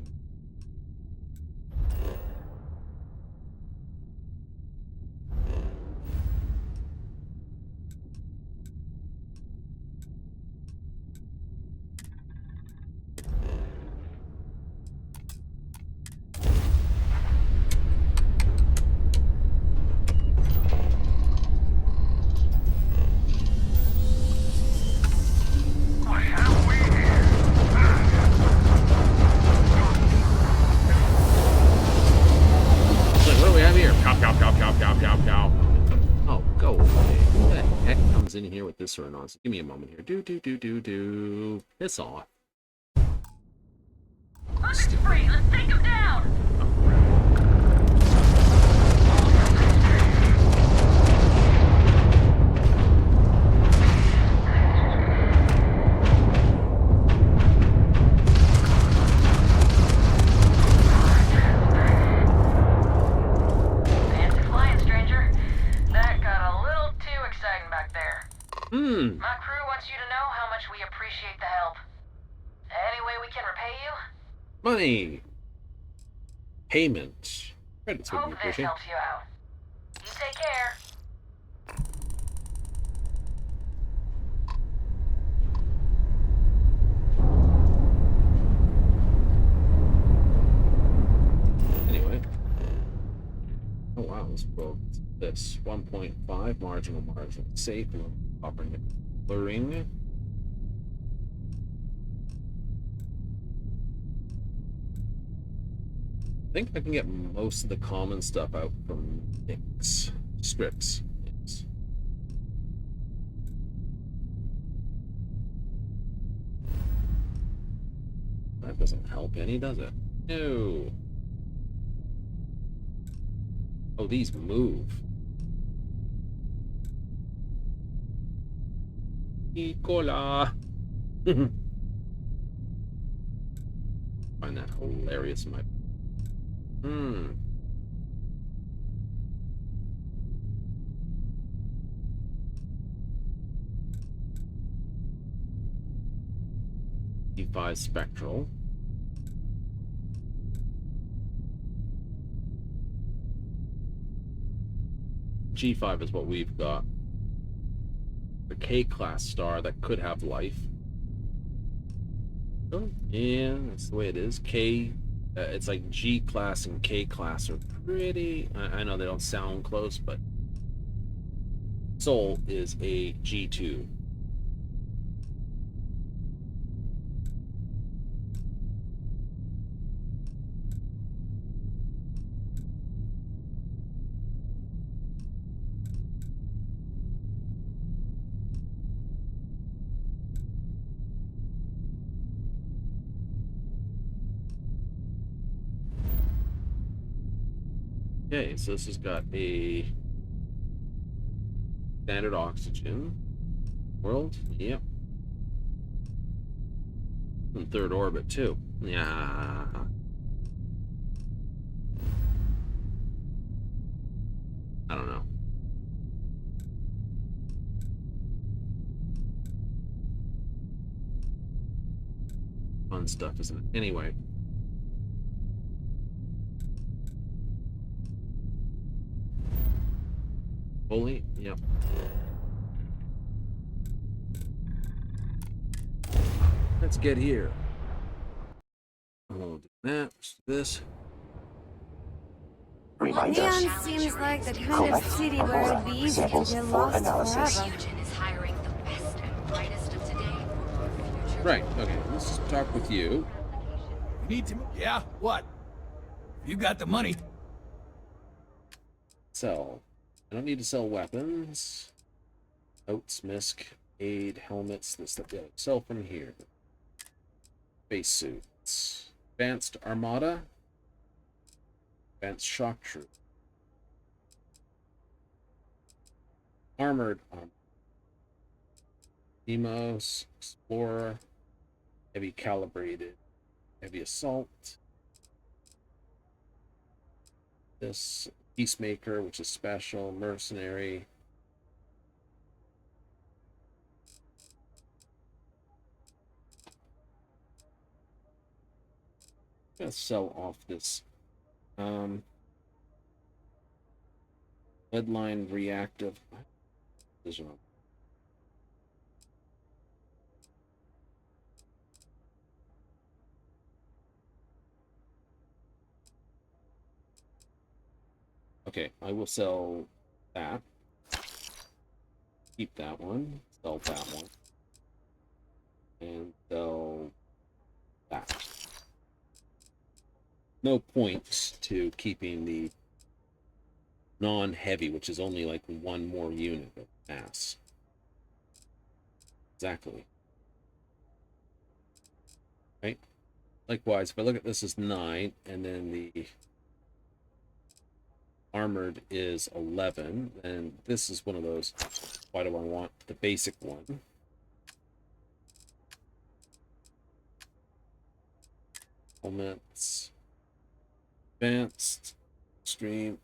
What have we here? Like, what do we have here? Cow, cow, cow, cow, cow, cow, cow. Oh, go away. Who the heck comes in here with this sort of nonsense? Give me a moment here. Do. Piss off. EST Fri, let's take him down! Fancy flying, stranger. That got a little too exciting back there. My crew wants you to know how much we appreciate the help. Any way we can repay you? Money. Payment. Credits would be Hope this appreciated. helps you out. You take care. Anyway. Oh wow, this 1.5 marginal safe, offering blurring. I think I can get most of the common stuff out from Nick's scripts. Yes. That doesn't help any, does it? No. Oh, these move. Nicola. Find that hilarious in my. D5 spectral. G5 is what we've got. The K-class star that could have life. Oh, yeah, that's the way it is. K, it's like G-class and K-class are pretty... I know they don't sound close, but... Sol is a G2. Okay, so this has got a standard oxygen world. Yep. And third orbit too. Yeah. I don't know. Fun stuff, isn't it? Anyway. Fully? Yep. Let's get here. Oh, that, this. Neon seems like the kind of city where it'd be easy to get lost forever. Is hiring the best and brightest of today for future. Right, okay, let's just talk with you. You need to... Yeah? What? You got the money. Sell. I don't need to sell weapons. Oats, misc, aid, helmets, this stuff. Yeah, sell from here. Base suits. Advanced armada. Advanced shock troop. Armored armor. Demios, explorer, heavy calibrated, heavy assault. This peacemaker, which is special, mercenary. gonna sell off this leadline reactive. This one. Okay, I will sell that. Keep that one. Sell that one. And sell that. No points to keeping the non-heavy, which is only like one more unit of mass. Exactly. Right? Likewise, if I look at this as 9, and then the armored is 11, then this is one of those. Why do I want the basic one? Helmets. Advanced. Extreme.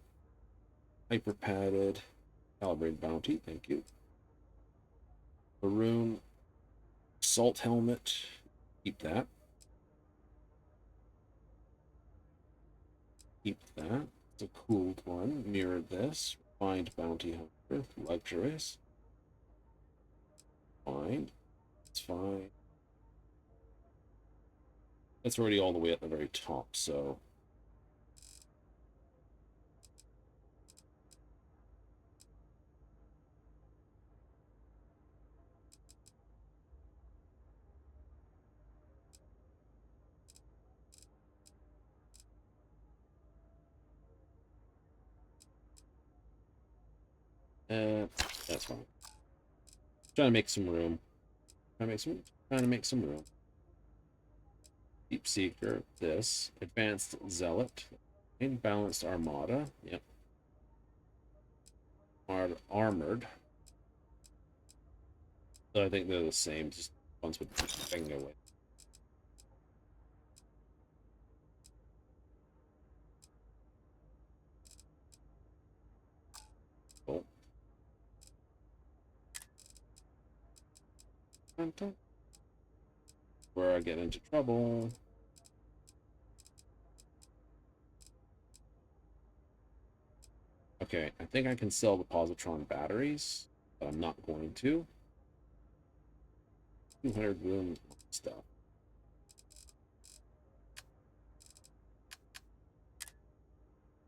Hyper padded. Calibrated bounty. Thank you. Maroon. Assault helmet. Keep that. Keep that. It's a cooled one. Mirrored this. Refined bounty hunter. Luxurious. Fine. It's fine. It's already all the way at the very top, so. That's fine. Trying to make some room. Trying to make some room. Deep Seeker, this. Advanced Zealot. Imbalanced Armada. Yep. Armored. So I think they're the same, just ones with the finger away. Cool. Where I get into trouble. Okay, I think I can sell the positron batteries, but I'm not going to. 200 room stuff.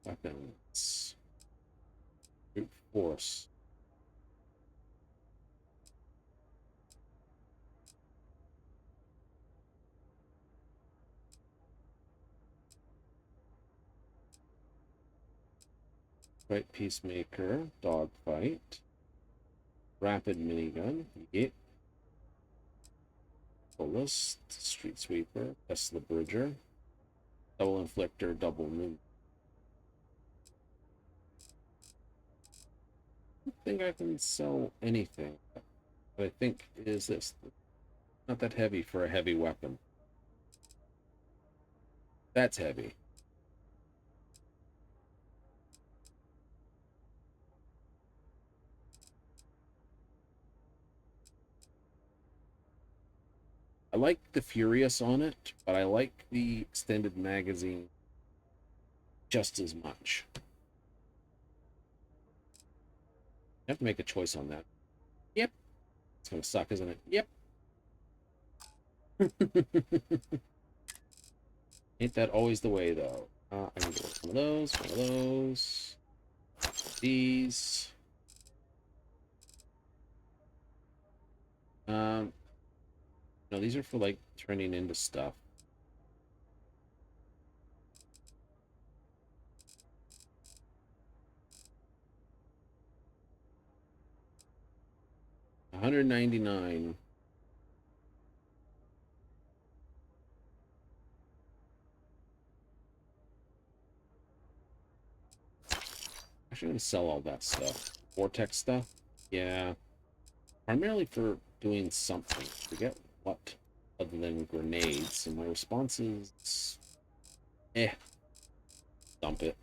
Weapons. Brute force. Right, Peacemaker, Dogfight, Rapid Minigun, Yeet, Fullest, Street Sweeper, Tesla Bridger, Double Inflictor, Double Moon. I don't think I can sell anything. What I think is this. Not that heavy for a heavy weapon. That's heavy. I like the Furious on it, but I like the extended magazine just as much. I have to make a choice on that. Yep. It's gonna suck, isn't it? Yep. Ain't that always the way, though? I can get one of those, one of those. These. No, these are for, like, turning into stuff. $199. Actually, I'm gonna sell all that stuff. Vortex stuff? Yeah. Primarily for doing something. Forget what other than grenades. And my response is... Dump it.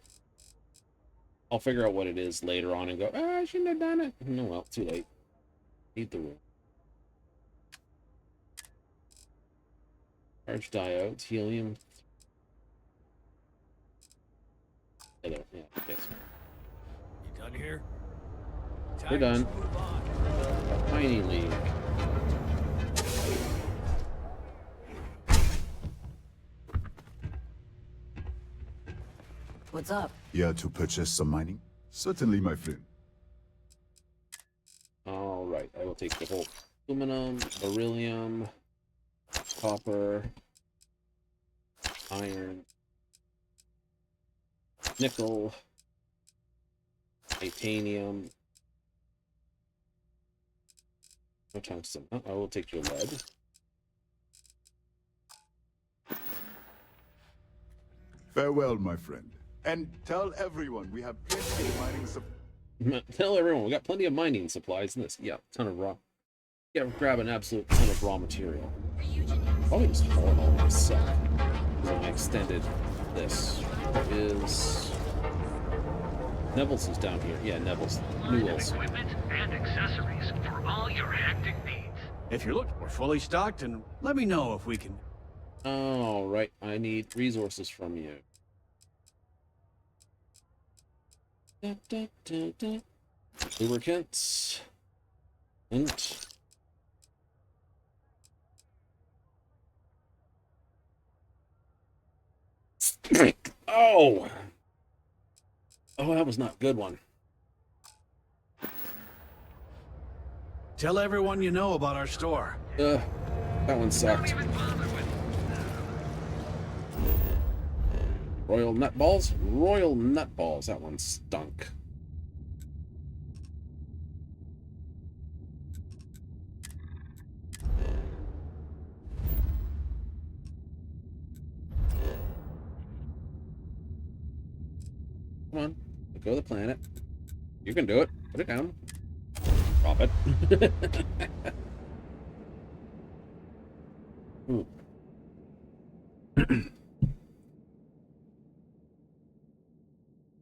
I'll figure out what it is later on and go, I shouldn't have done it. No, well, too late. Need the room. Charge diodes, helium. We're done. Tiny league. What's up? Here to purchase some mining? Certainly, my friend. All right, I will take the whole aluminum, beryllium, copper, iron, nickel, titanium. No tungsten. Oh, I will take your lead. Farewell, my friend. And tell everyone we have plenty of mining supplies. Tell everyone we got plenty of mining supplies in this. Yeah, ton of raw. Yeah, grab an absolute ton of raw material. Probably just hauling all myself. So I extended this. Is Neville's is down here. Yeah, Neville's. Newell's. Equipment and accessories for all your hectic needs. If you're looking, we're fully stocked, and let me know if we can. All right, I need resources from you. Da, da, da, da. Lubricants. And oh, that was not a good one. Tell everyone you know about our store. That one sucked. Royal nutballs? Royal nutballs. That one stunk. Come on. Let go of the planet. You can do it. Put it down. Drop it. Ooh.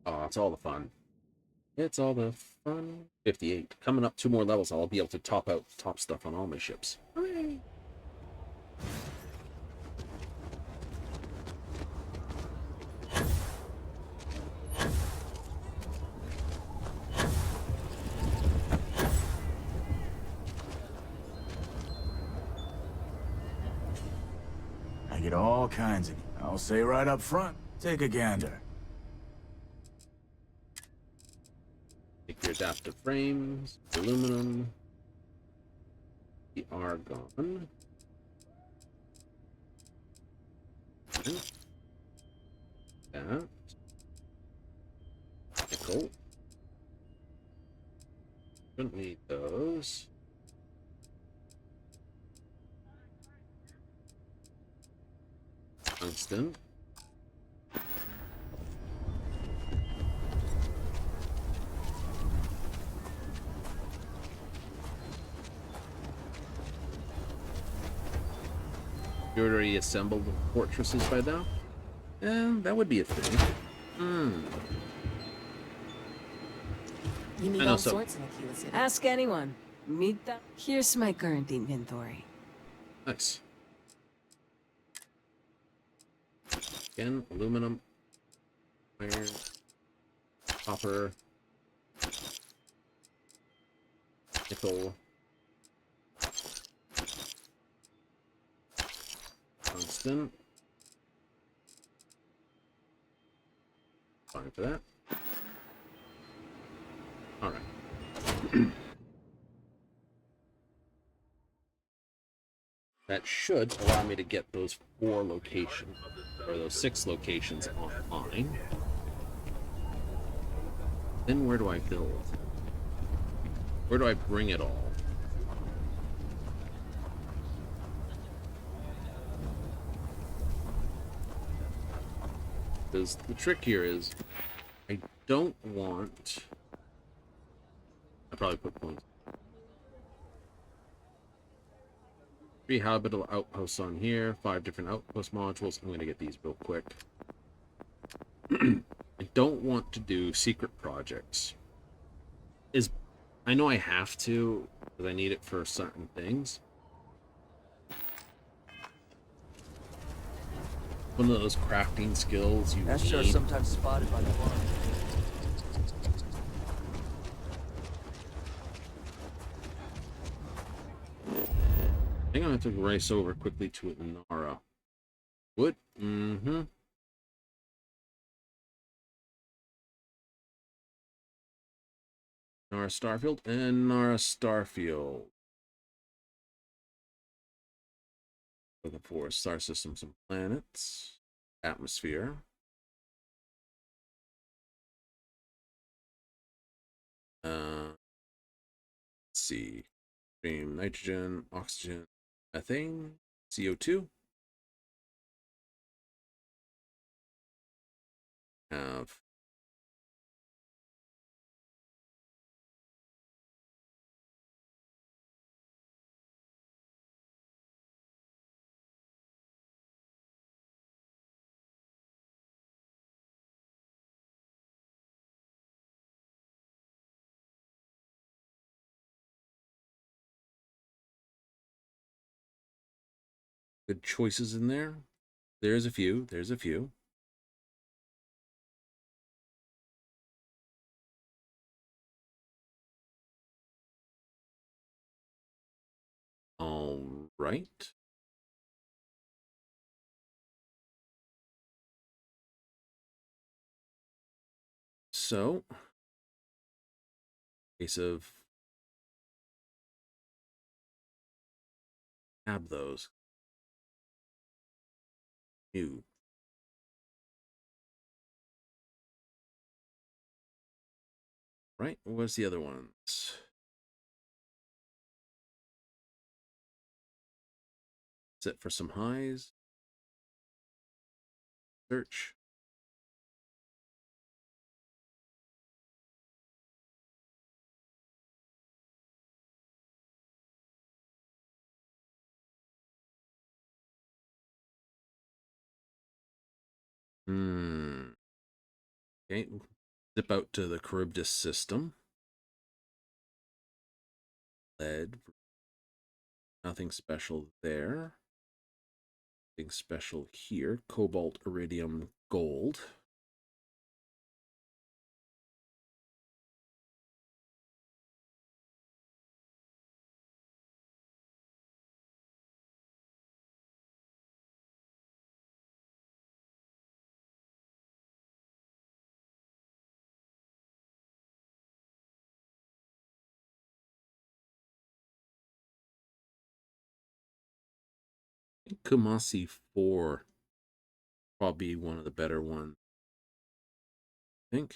Oh, it's all the fun. It's all the fun. 58. Coming up 2 more levels, I'll be able to top stuff on all my ships. Hooray. I get all kinds of. I'll say right up front. Take a gander. Take your adaptive frames, aluminum, the argon, that, nickel. Don't need those. Tungsten. You already assembled the fortresses by now? And that would be a thing. You need I know all some. sorts in Aquila City. Ask anyone. Meet them. Here's my current inventory. Nice. Again, aluminum, iron, copper, nickel, tungsten. Fine for that. All right. That should allow me to get those 4 locations, or those 6 locations online. Then where do I build? Where do I bring it all? Because the trick here is, I don't want... I probably put points. 3 habitable outposts on here, 5 different outpost modules. I'm going to get these real quick. I don't want to do secret projects. I know I have to, because I need it for certain things. One of those crafting skills you That's need. sure sometimes spotted by the farm. have to race over quickly to Nara. Wood? Mm-hmm. Nara Starfield and Nara Starfield. Looking for star systems and planets. Atmosphere. Let's see. Stream nitrogen, oxygen, methane, CO2. Have good choices in there. There's a few. There's a few. All right. So, case of tab those. New. Right. What's the other ones? Set for some highs. Search. Okay. Zip out to the Charybdis system. Lead. Nothing special there. Nothing special here. Cobalt, iridium, gold. Kumasi 4 probably one of the better ones, I think.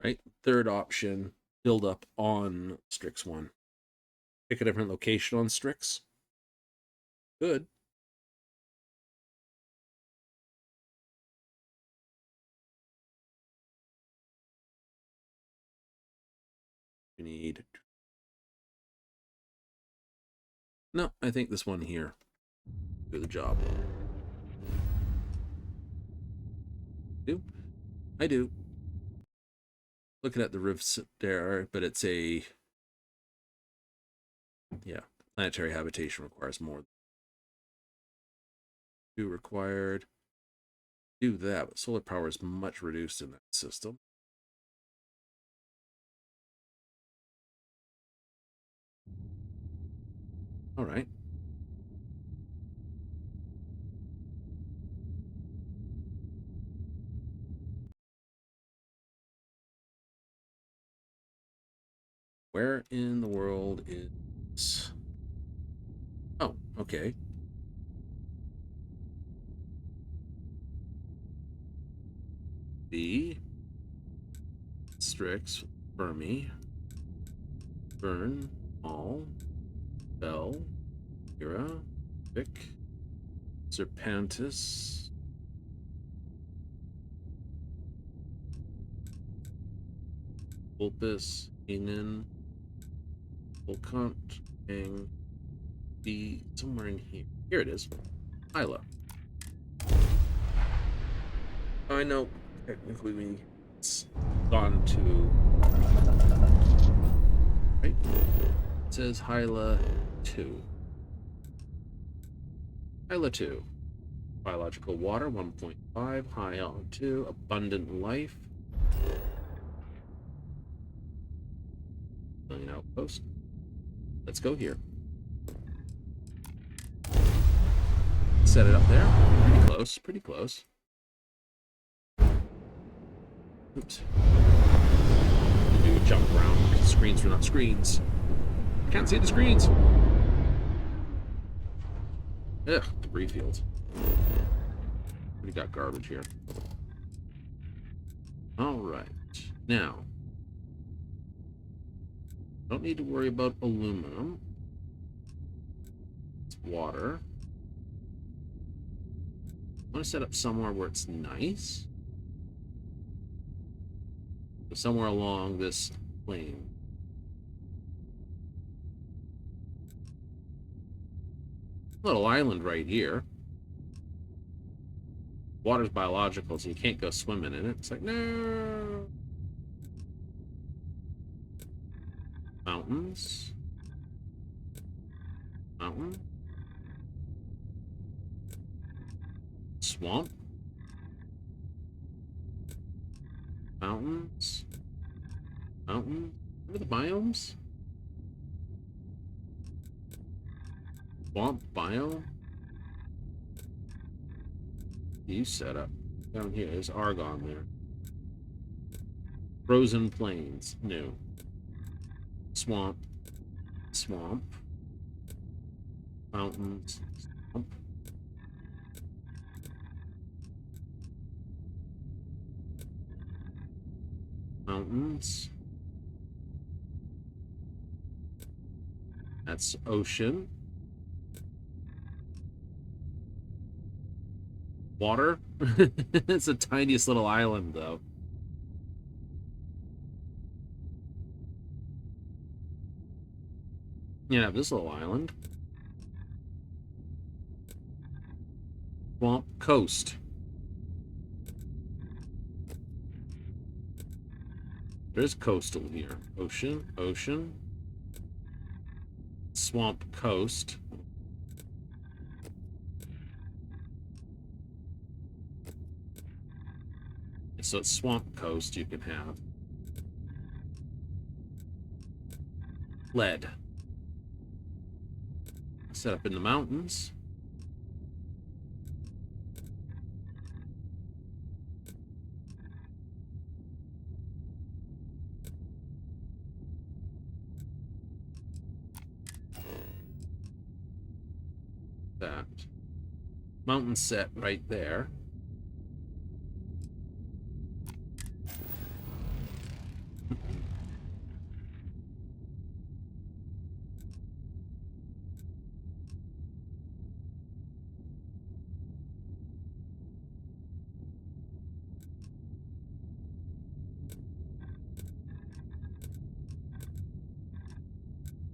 Right, third option, build up on Strix 1. Pick a different location on Strix. Good. We need... No, I think this one here. Do the job. Do? I do. Looking at the rifts there, but it's a... Yeah, planetary habitation requires more. 2 required. Do that, but solar power is much reduced in that system. All right. Where in the world is... Oh, okay. B. Strix, Fermi, Burn, All, Bell, Hera, Vic, Serpentis, Vulpus, Enan, Volcant, and be somewhere in here. Here it is. Isla. I know technically it's gone to right. It says Hyla 2. Hyla 2. Biological water 1.5. High altitude. Abundant life. Civilian outpost. Let's go here. Set it up there. Pretty close. Pretty close. Oops. Do a jump around because screens are not screens. Can't see the screens. Ugh, debris fields. We got garbage here. Alright. Now. Don't need to worry about aluminum. It's water. I want to set up somewhere where it's nice. So somewhere along this plane. Little island right here. Water's biological, so you can't go swimming in it. It's like, no. Mountains. Mountain. Swamp. Mountains. Mountain. What are the biomes? Swamp biome. You set up down here. There's argon there. Frozen plains. New. Swamp. Swamp. Mountains. Swamp. Mountains. That's ocean. Water. It's the tiniest little island, though. You have this little island. Swamp coast. There's coastal here. Ocean, ocean. Swamp coast. So it's swamp coast you can have. Lead. Set up in the mountains. That. Mountain set right there.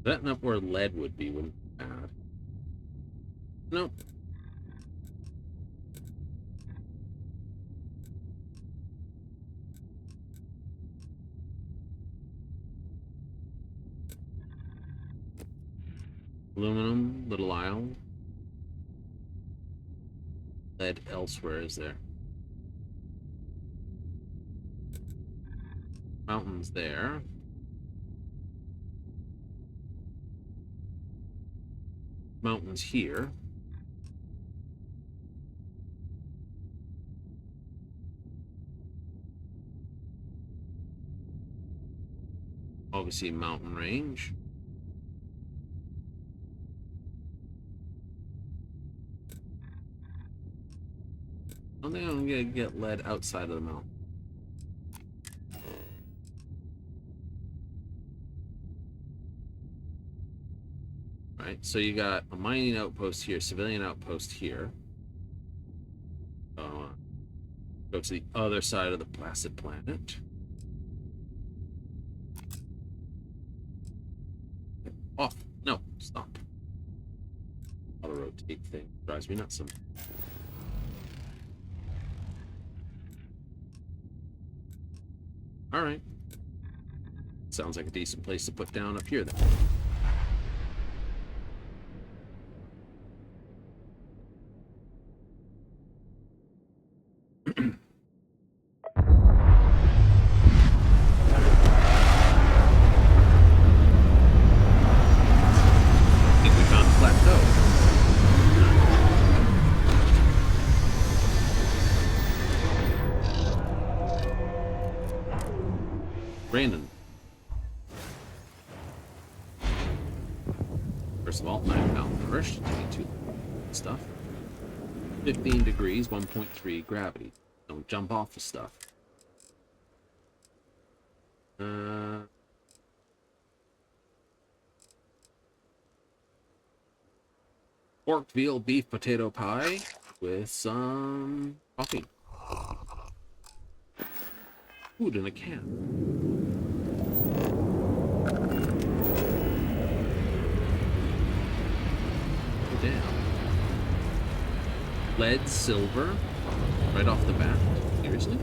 That's not where lead would be, wouldn't be bad. Nope. Aluminum, little isle. Lead elsewhere is there. Mountains there. Mountains here. Obviously mountain range. I think I'm gonna get lead outside of the mountain. Right, so you got a mining outpost here, civilian outpost here. Go to the other side of the placid planet. Off. No, stop. Auto rotate thing drives me nuts. All right. Sounds like a decent place to put down up here then. First of all, I'm malnourished. Taking too stuff. 15 degrees, 1.3 gravity. Don't jump off the stuff. Pork, veal, beef, potato pie with some coffee. Food in a can. Oh, damn. Lead, silver, right off the bat. Seriously?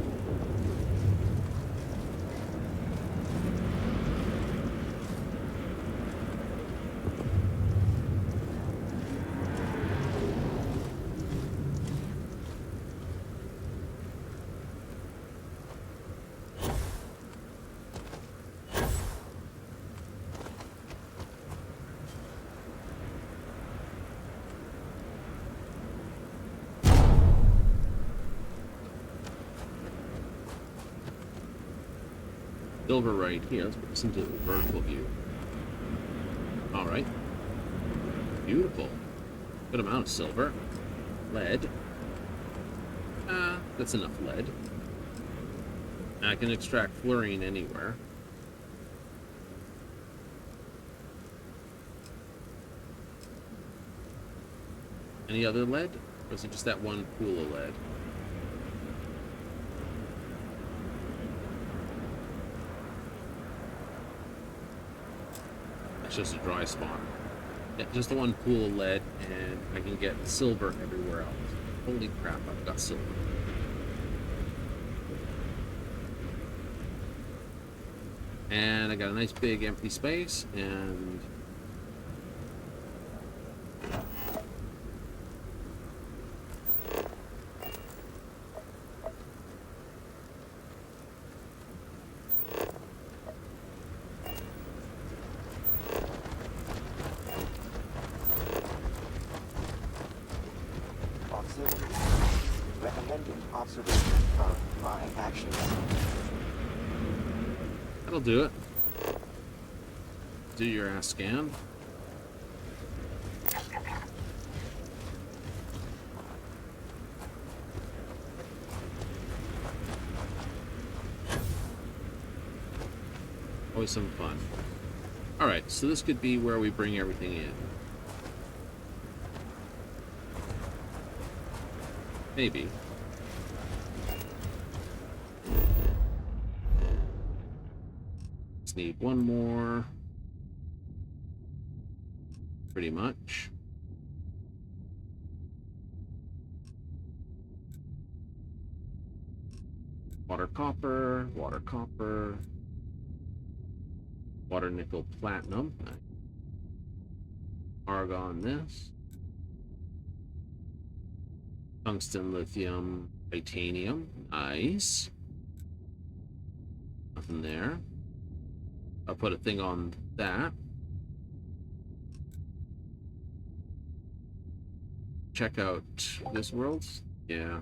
Silver right here. Let's put this into the vertical view. Alright. Beautiful. Good amount of silver. Lead. That's enough lead. I can extract fluorine anywhere. Any other lead? Or is it just that one pool of lead? Just a dry spot. Yeah, just the one pool of lead, and I can get silver everywhere else. Holy crap, I've got silver. And I got a nice big empty space, and that'll do it. Do your ass scan. Always some fun. Alright, so this could be where we bring everything in. Maybe. Just need one more. Pretty much. Water copper, water copper. Water nickel platinum. Argon this. Tungsten lithium titanium. Nice. Nothing there. I'll put a thing on that. Check out this world. Yeah.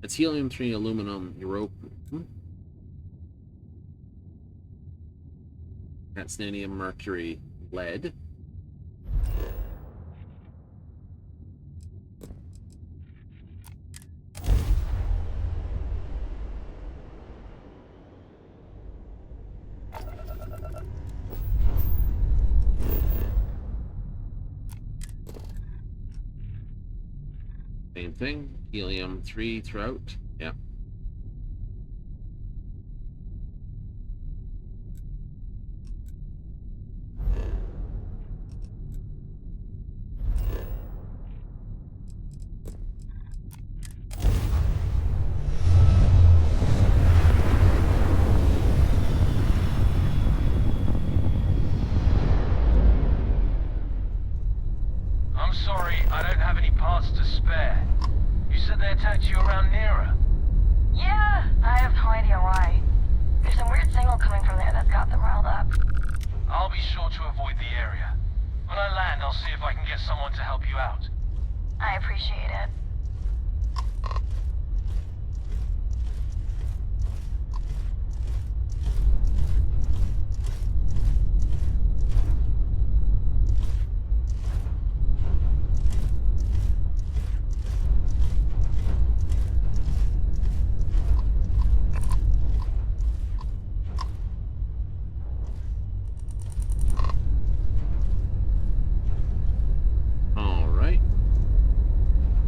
It's helium-3, aluminum, europium. Titanium, mercury, lead. Same thing, helium-3 throughout. Yeah. I'm sorry, I don't have any parts to spare. You said they attacked you around Terra. Yeah, I have no idea why. There's some weird signal coming from there that's got them riled up. I'll be sure to avoid the area. When I land, I'll see if I can get someone to help you out. I appreciate it.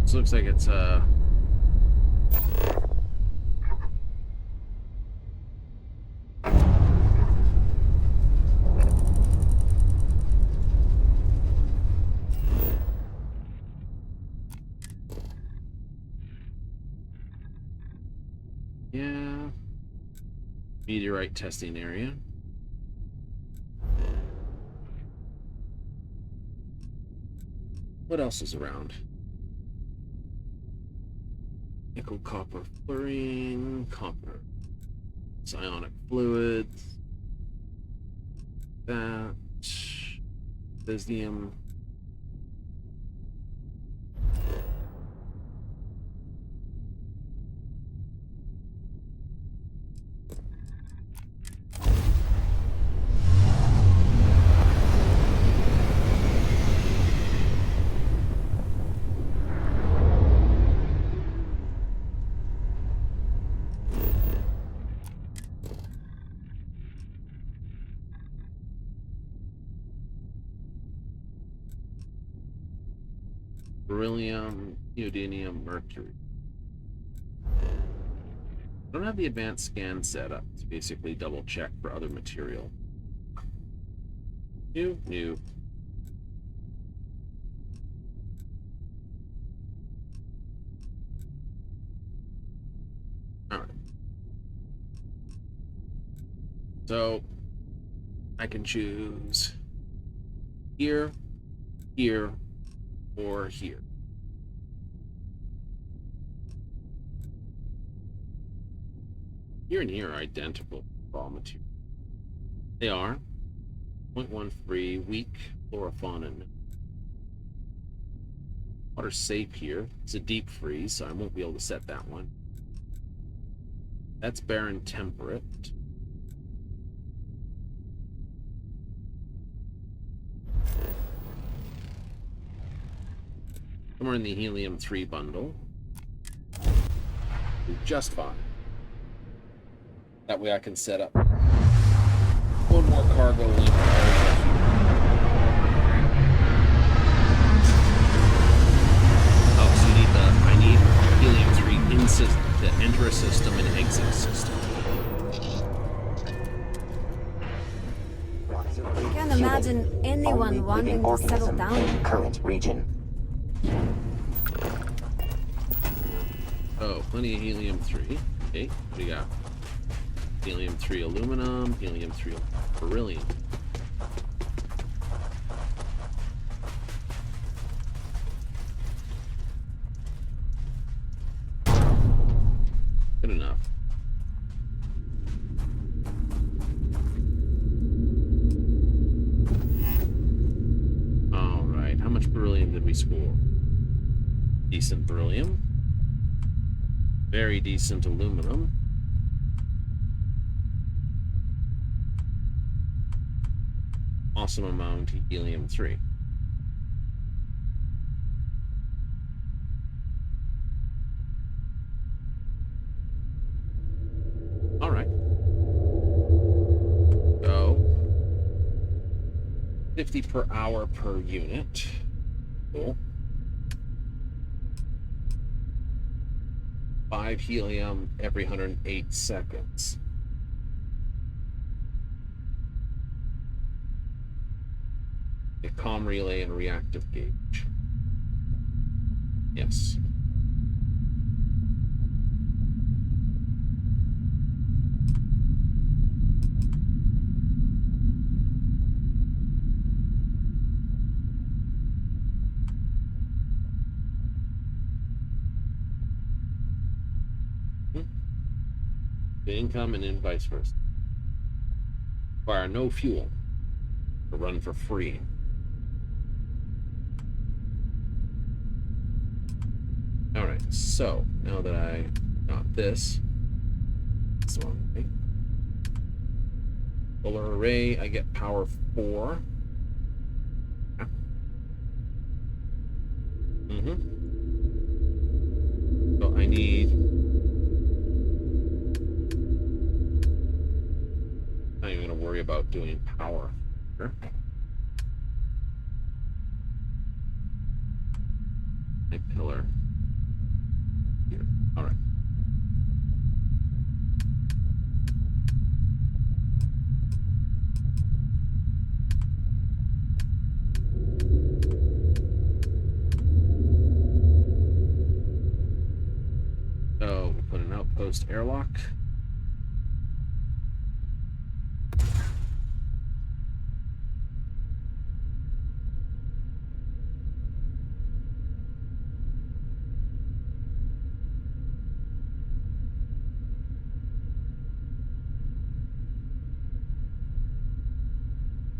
This looks like it's yeah, meteorite testing area. What else is around? Nickel, copper, fluorine, copper, psionic fluids, that, lithium. Beryllium, neodymium, mercury. I don't have the advanced scan set up to basically double check for other material. New. Alright. So I can choose here, here, or here. Here and here are identical raw material. They are 0.1 free, weak, fluorophon, and water safe here. It's a deep freeze, so I won't be able to set that one. That's barren temperate. Somewhere in the helium-3 bundle. Just fine. That way I can set up one more cargo link. Oh, so you need I need helium-3 to enter a system and exit a system. I can't imagine anyone wanting to settle down. Current region. Oh, plenty of helium-3. Okay, what do you got? Helium-3 aluminum, helium-3 beryllium. Good enough. Alright, how much beryllium did we score? Decent beryllium. Very decent aluminum. Awesome amount of helium-3. All right. So 50 per hour per unit. Cool. 5 helium every 108 seconds. A comm relay and reactive gauge. Yes. The income and then vice versa. Require no fuel to run for free. Alright, so now that I got this one, right? Solar array, I get power 4. So I need not even going to worry about doing power. Sure. My pillar. All right. So we'll put an outpost airlock.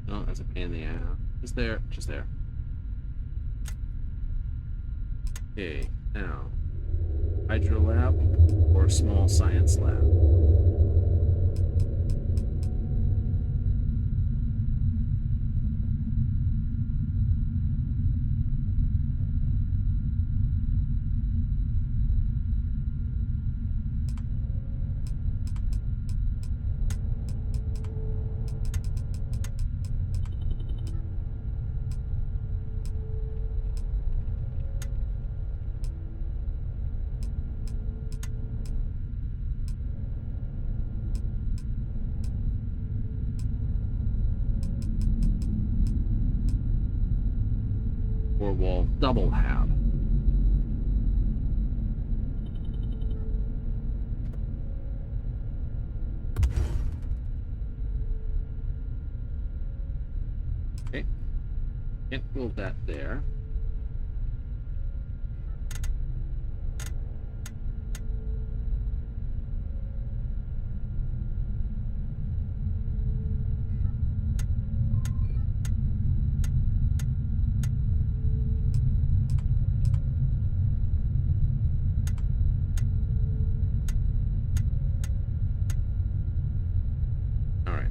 Oh, that's a pain in the ass. Just there, just there. Okay, now hydro lab or small science lab. Or wall double hab. Okay. Can't build that there.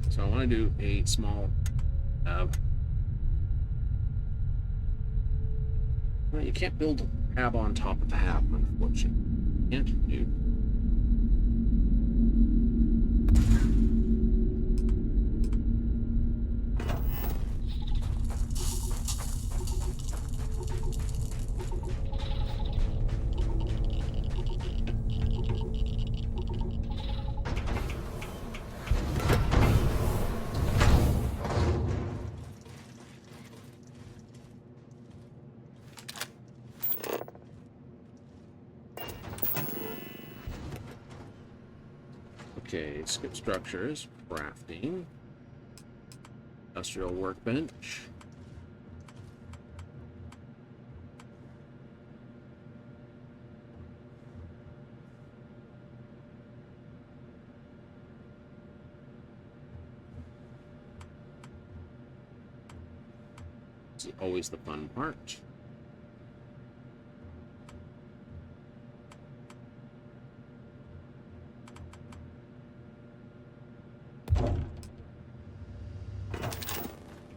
So I want to do a small well, you can't build hab on top of hab, unfortunately. Can't do. Okay, skip structures, crafting, industrial workbench. This is always the fun part.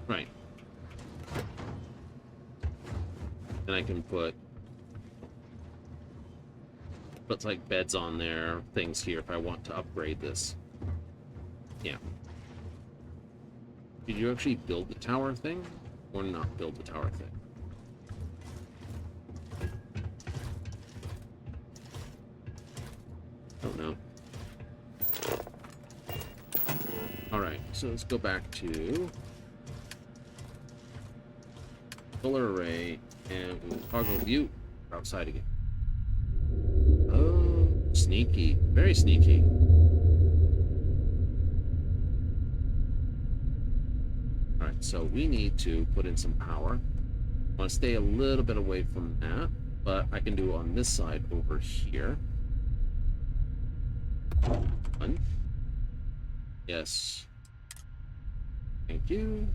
Right. Then I can put like beds on there, things here if I want to upgrade this. Yeah. Did you actually build the tower thing or not build the tower thing? Don't know. Alright, so let's go back to solar array and we'll toggle view outside again. Oh, sneaky. Very sneaky. Alright, so we need to put in some power. I want to stay a little bit away from that, but I can do on this side over here. One. Yes. Thank you.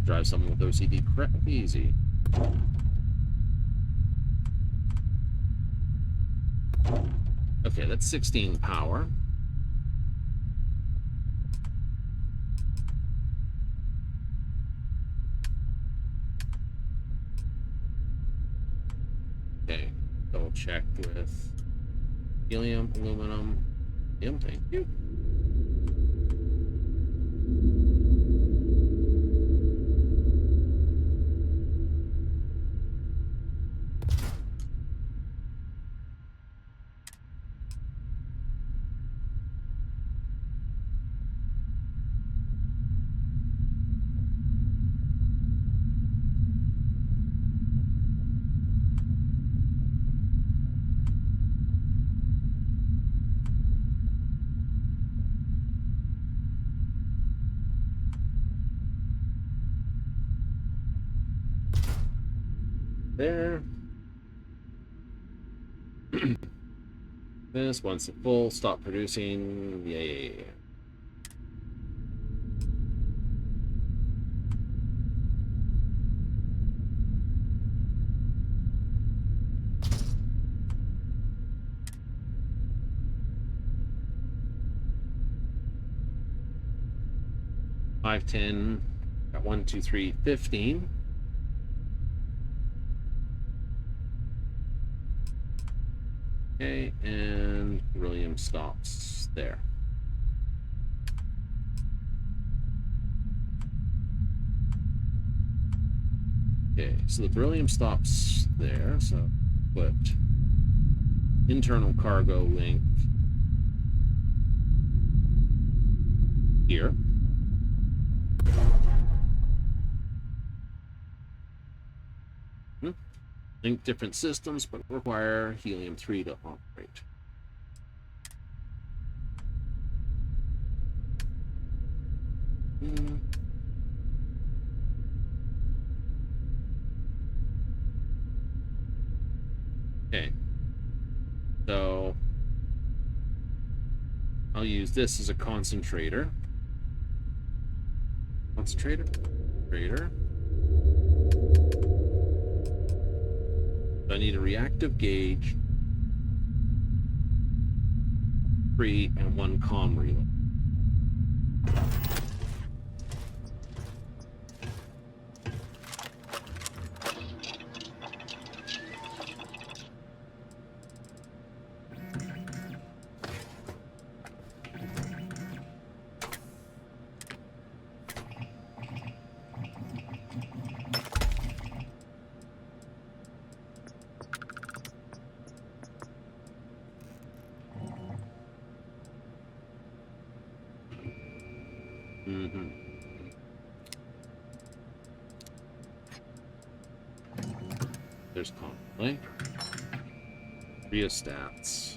Drive someone with OCD crap easy. Okay, that's 16 power. Okay, double check with Helium, aluminum. Thank you. There. This once it's full, stop producing. Yeah. Five, 10, got 1, 2, 3, 15. Okay, and beryllium stops there. Okay, so the beryllium stops there, so put internal cargo link here. Link different systems, but require helium-3 to operate. Okay. So I'll use this as a concentrator. Concentrator. I need a reactive gauge, 3, and 1 comm relay. There's conflict. Rheostats.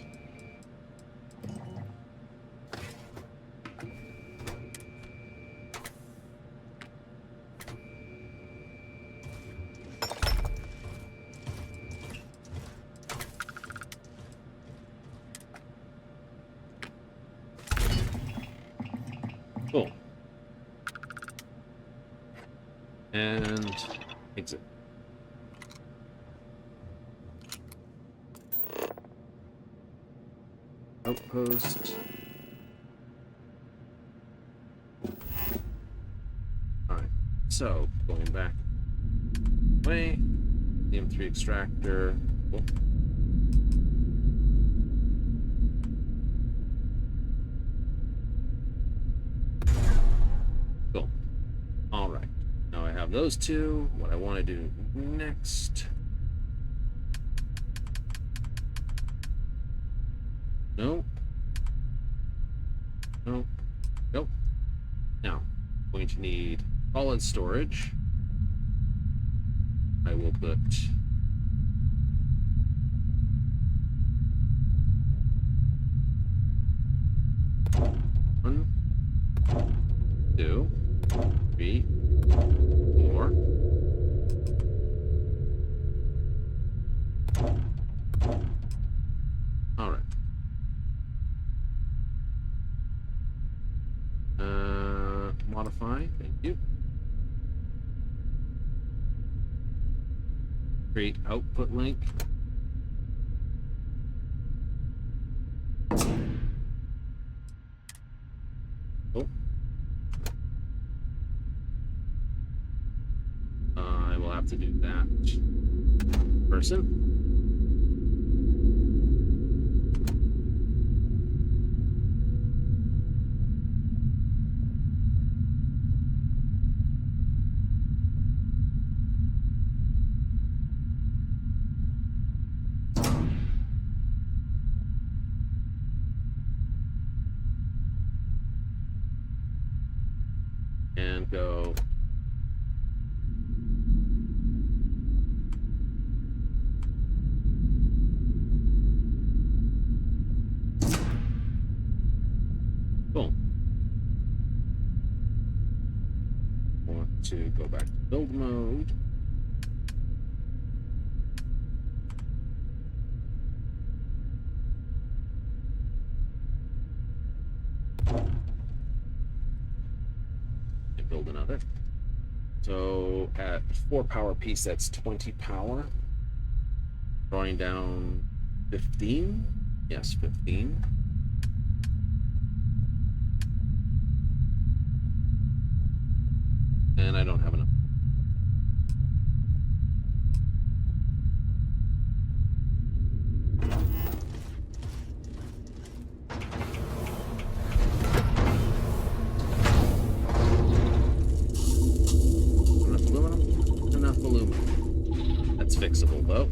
Cool. And exit. Outpost. Alright, so going back way, DM3 extractor. Cool. Cool. Alright, now I have those two. What I want to do next. No. Go. Now, I'm going to need solid storage. I will put one, 2, 3, 4. All right. Modify, thank you. Create output link. Cool. I will have to do that. Person. go. Cool. Want to go back to build mode. And build another. So at 4 power piece, that's 20 power. Drawing down 15. Yes, 15. And I don't have enough. Enough aluminum? Enough aluminum. That's fixable, though.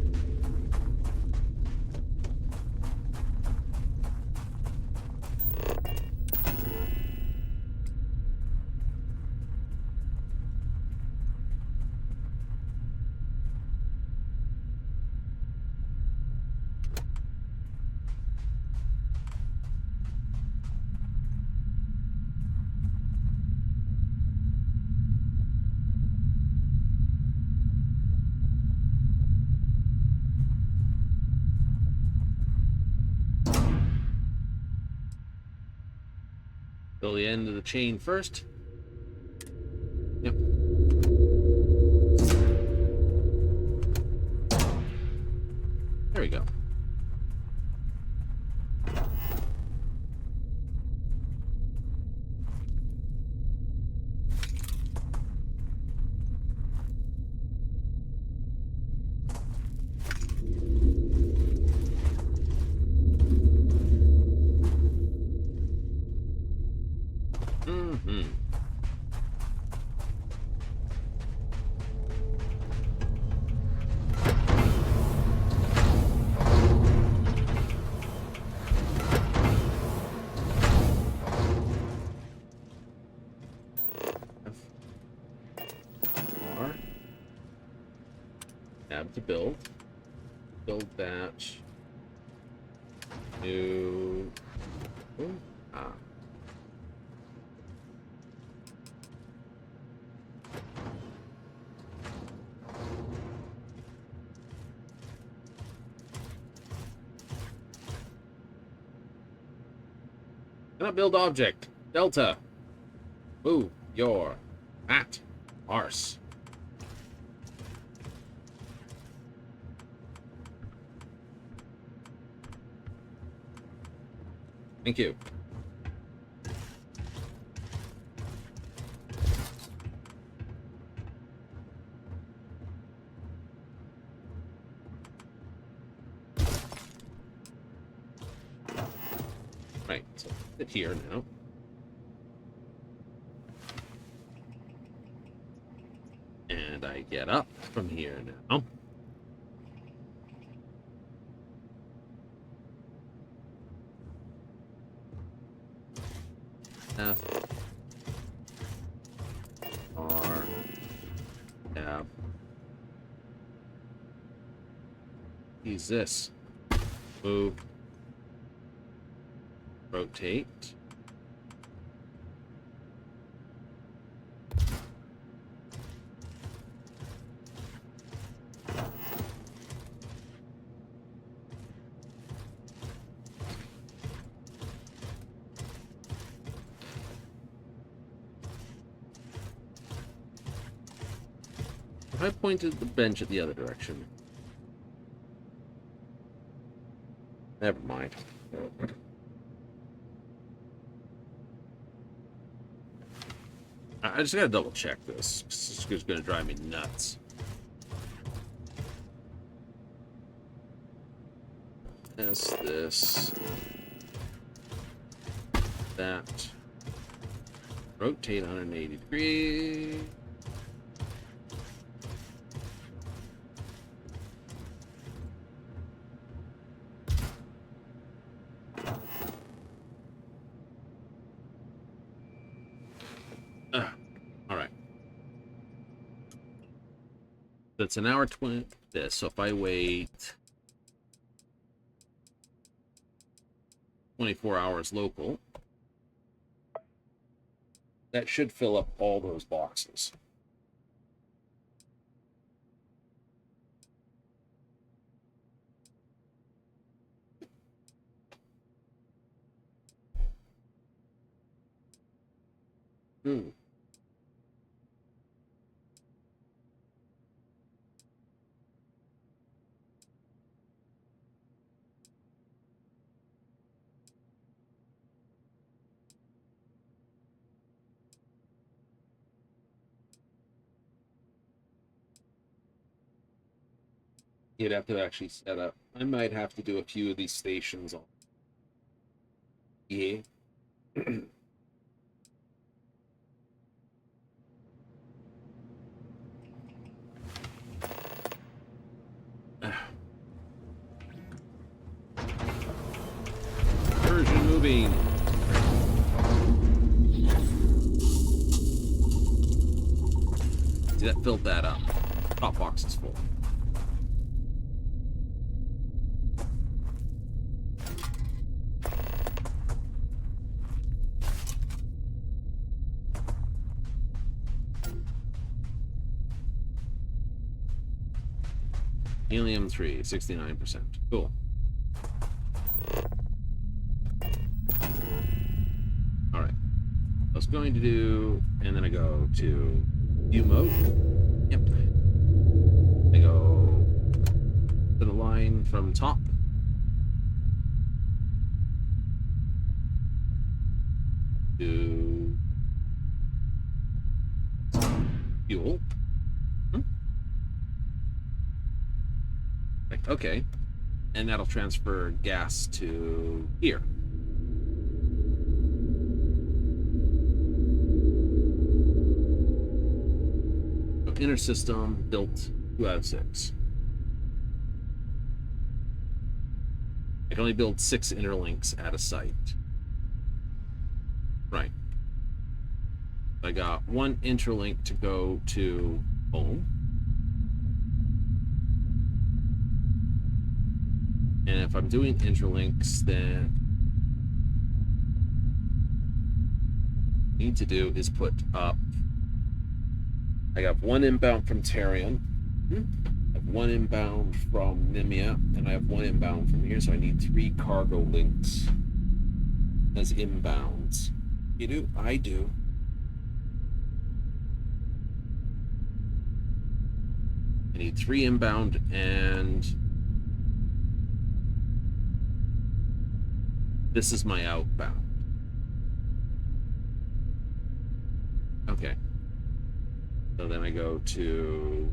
Build the end of the chain first. Yep. There we go. Tab to build. Build batch. New. Ooh, ah. Cannot build object. Delta. Move your at arse. Thank you. Right, so sit here now. And I get up from here now. F R tab. Use this. Move. Rotate. I pointed the bench at the other direction. Never mind. I just gotta double check this. This is gonna drive me nuts. This. That. Rotate 180 degrees. All right. it's an hour 20 this, so if I wait 24 hours local, that should fill up all those boxes. You'd have to actually set up. I might have to do a few of these stations on. Yeah. Version moving. See, that filled that up. Top box is full. Helium-3, 69%. Cool. Alright. I was going to do, and then I go to view mode. Yep. I go to the line from top. To fuel. Okay, and that'll transfer gas to here. So inner system built 2 out of 6. I can only build 6 interlinks at a site. Right. I got 1 interlink to go to home. And if I'm doing interlinks, then what I need to do is put up. I got 1 inbound from Terran, I have 1 inbound from Demios, and I have 1 inbound from here, so I need 3 cargo links as inbounds. You do? I do. I need 3 inbound and this is my outbound. Okay. So then I go to,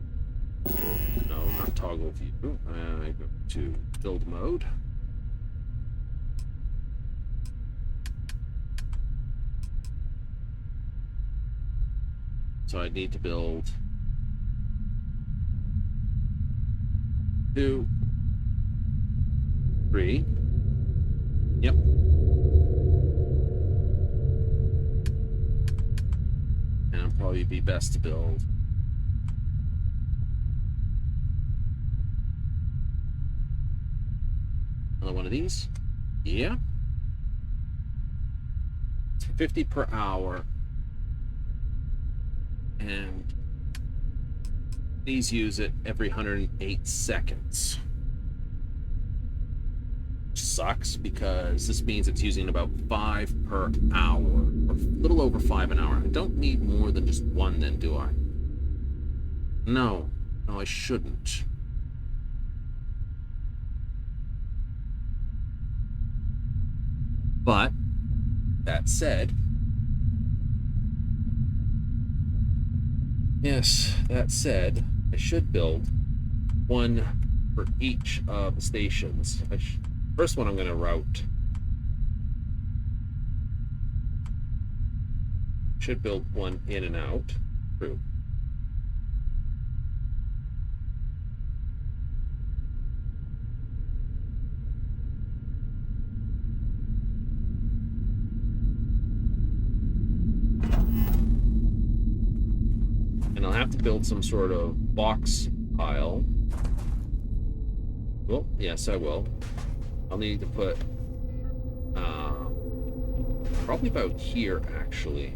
no, not toggle view. I go to build mode. So I need to build 2, 3. Yep. And it'll probably be best to build another one of these. Yeah. It's 50 per hour. And these use it every 108 seconds. Sucks because this means it's using about 5 per hour, or a little over 5 an hour. I don't need more than just 1 then, do I? No, I shouldn't. But that said, I should build 1 for each of the stations. First one I'm going to route. Should build 1 in and out. True. And I'll have to build some sort of box pile. Well, yes, I will. I'll need to put probably about here, actually,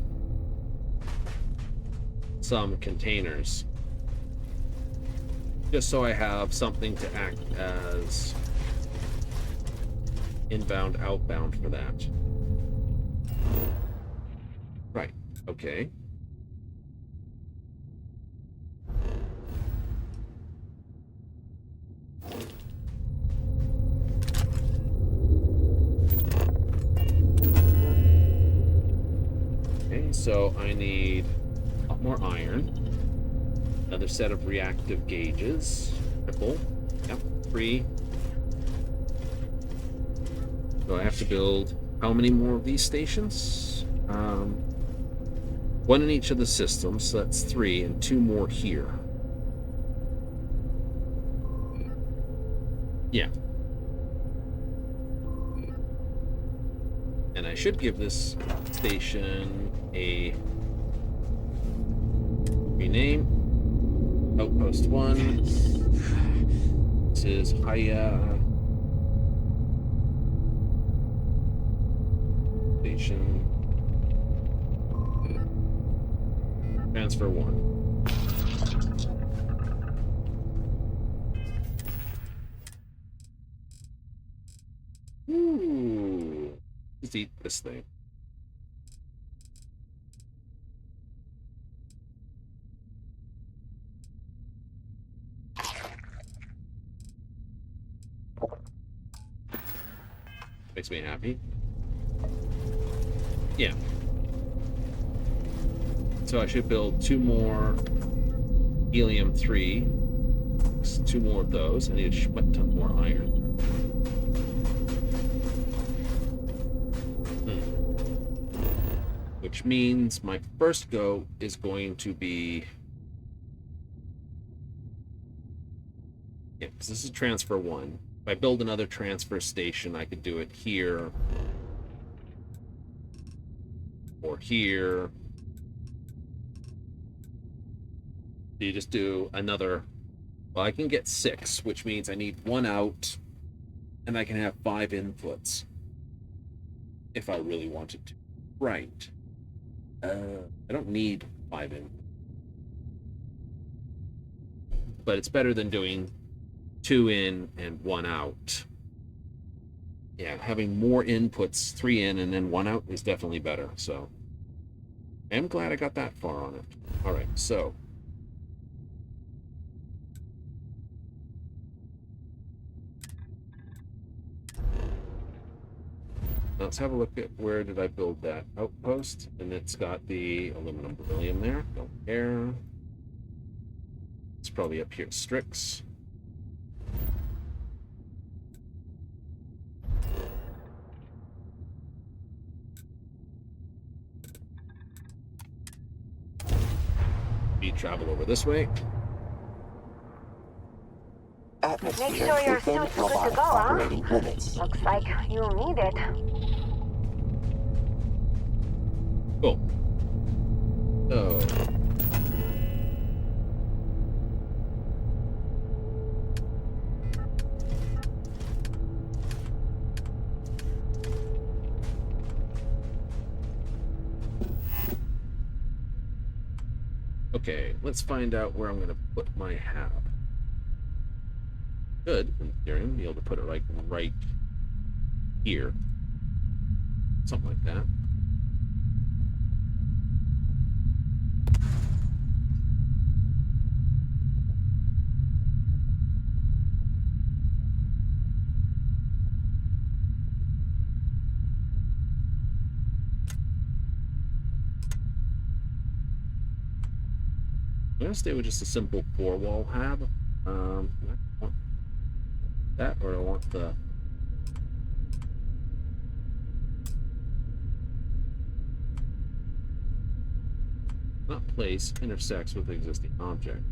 some containers, just so I have something to act as inbound, outbound for that. Right. Okay. So I need a lot more iron, another set of reactive gauges, triple, yep, 3. So I have to build how many more of these stations? 1 in each of the systems, so that's 3, and 2 more here. Yeah. And I should give this station a rename. Outpost 1. This is Haya Station. Transfer 1. Ooh. Let's eat this thing. Makes me happy. Yeah. So I should build 2 more helium-3. 2 more of those. I need a ton more iron. Which means my first go is going to be... Yeah, because this is transfer 1. If I build another transfer station, I could do it here. Or here. So you just do another... Well, I can get 6, which means I need 1 out. And I can have 5 inputs. If I really wanted to. Right. I don't need 5 inputs. But it's better than doing 2 in and 1 out. Yeah, having more inputs, 3 in and then 1 out, is definitely better. So I'm glad I got that far on it. All right, so let's have a look at where did I build that outpost, and it's got the aluminum beryllium there. Don't care. It's probably up here at Strix. Travel over this way. Make sure your suit's good to go, huh? Looks like you'll need it. Cool. So... Okay, let's find out where I'm going to put my hab. Good, in theory, be able to put it right here. Something like that. I'm going to stay with just a simple 4-wall hab. I want that, or I want the... Not place, intersects with the existing object.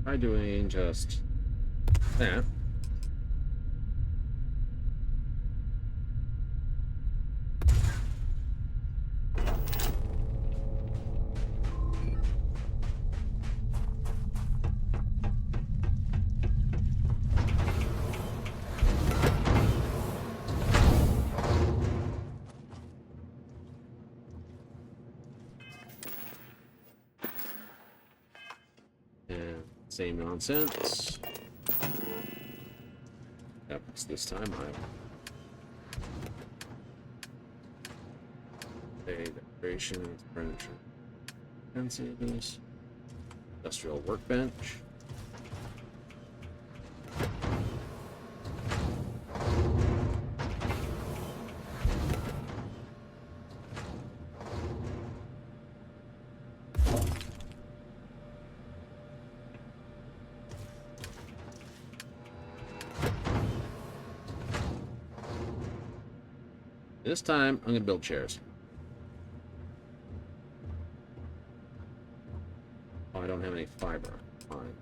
Try doing just that. And same nonsense. Yep, it's this time decoration, furniture, fences, industrial workbench. This time, I'm going to build chairs. Oh, I don't have any fiber. Fine.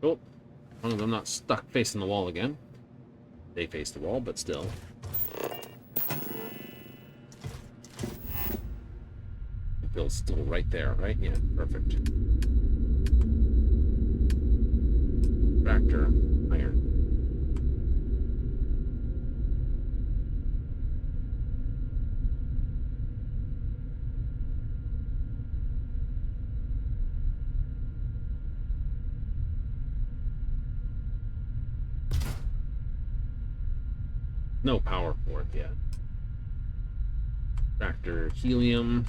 Cool. As long as I'm not stuck facing the wall again. They face the wall, but still. The build's still right there, right? Yeah, perfect. Tractor, iron. No power for it yet. Tractor, helium.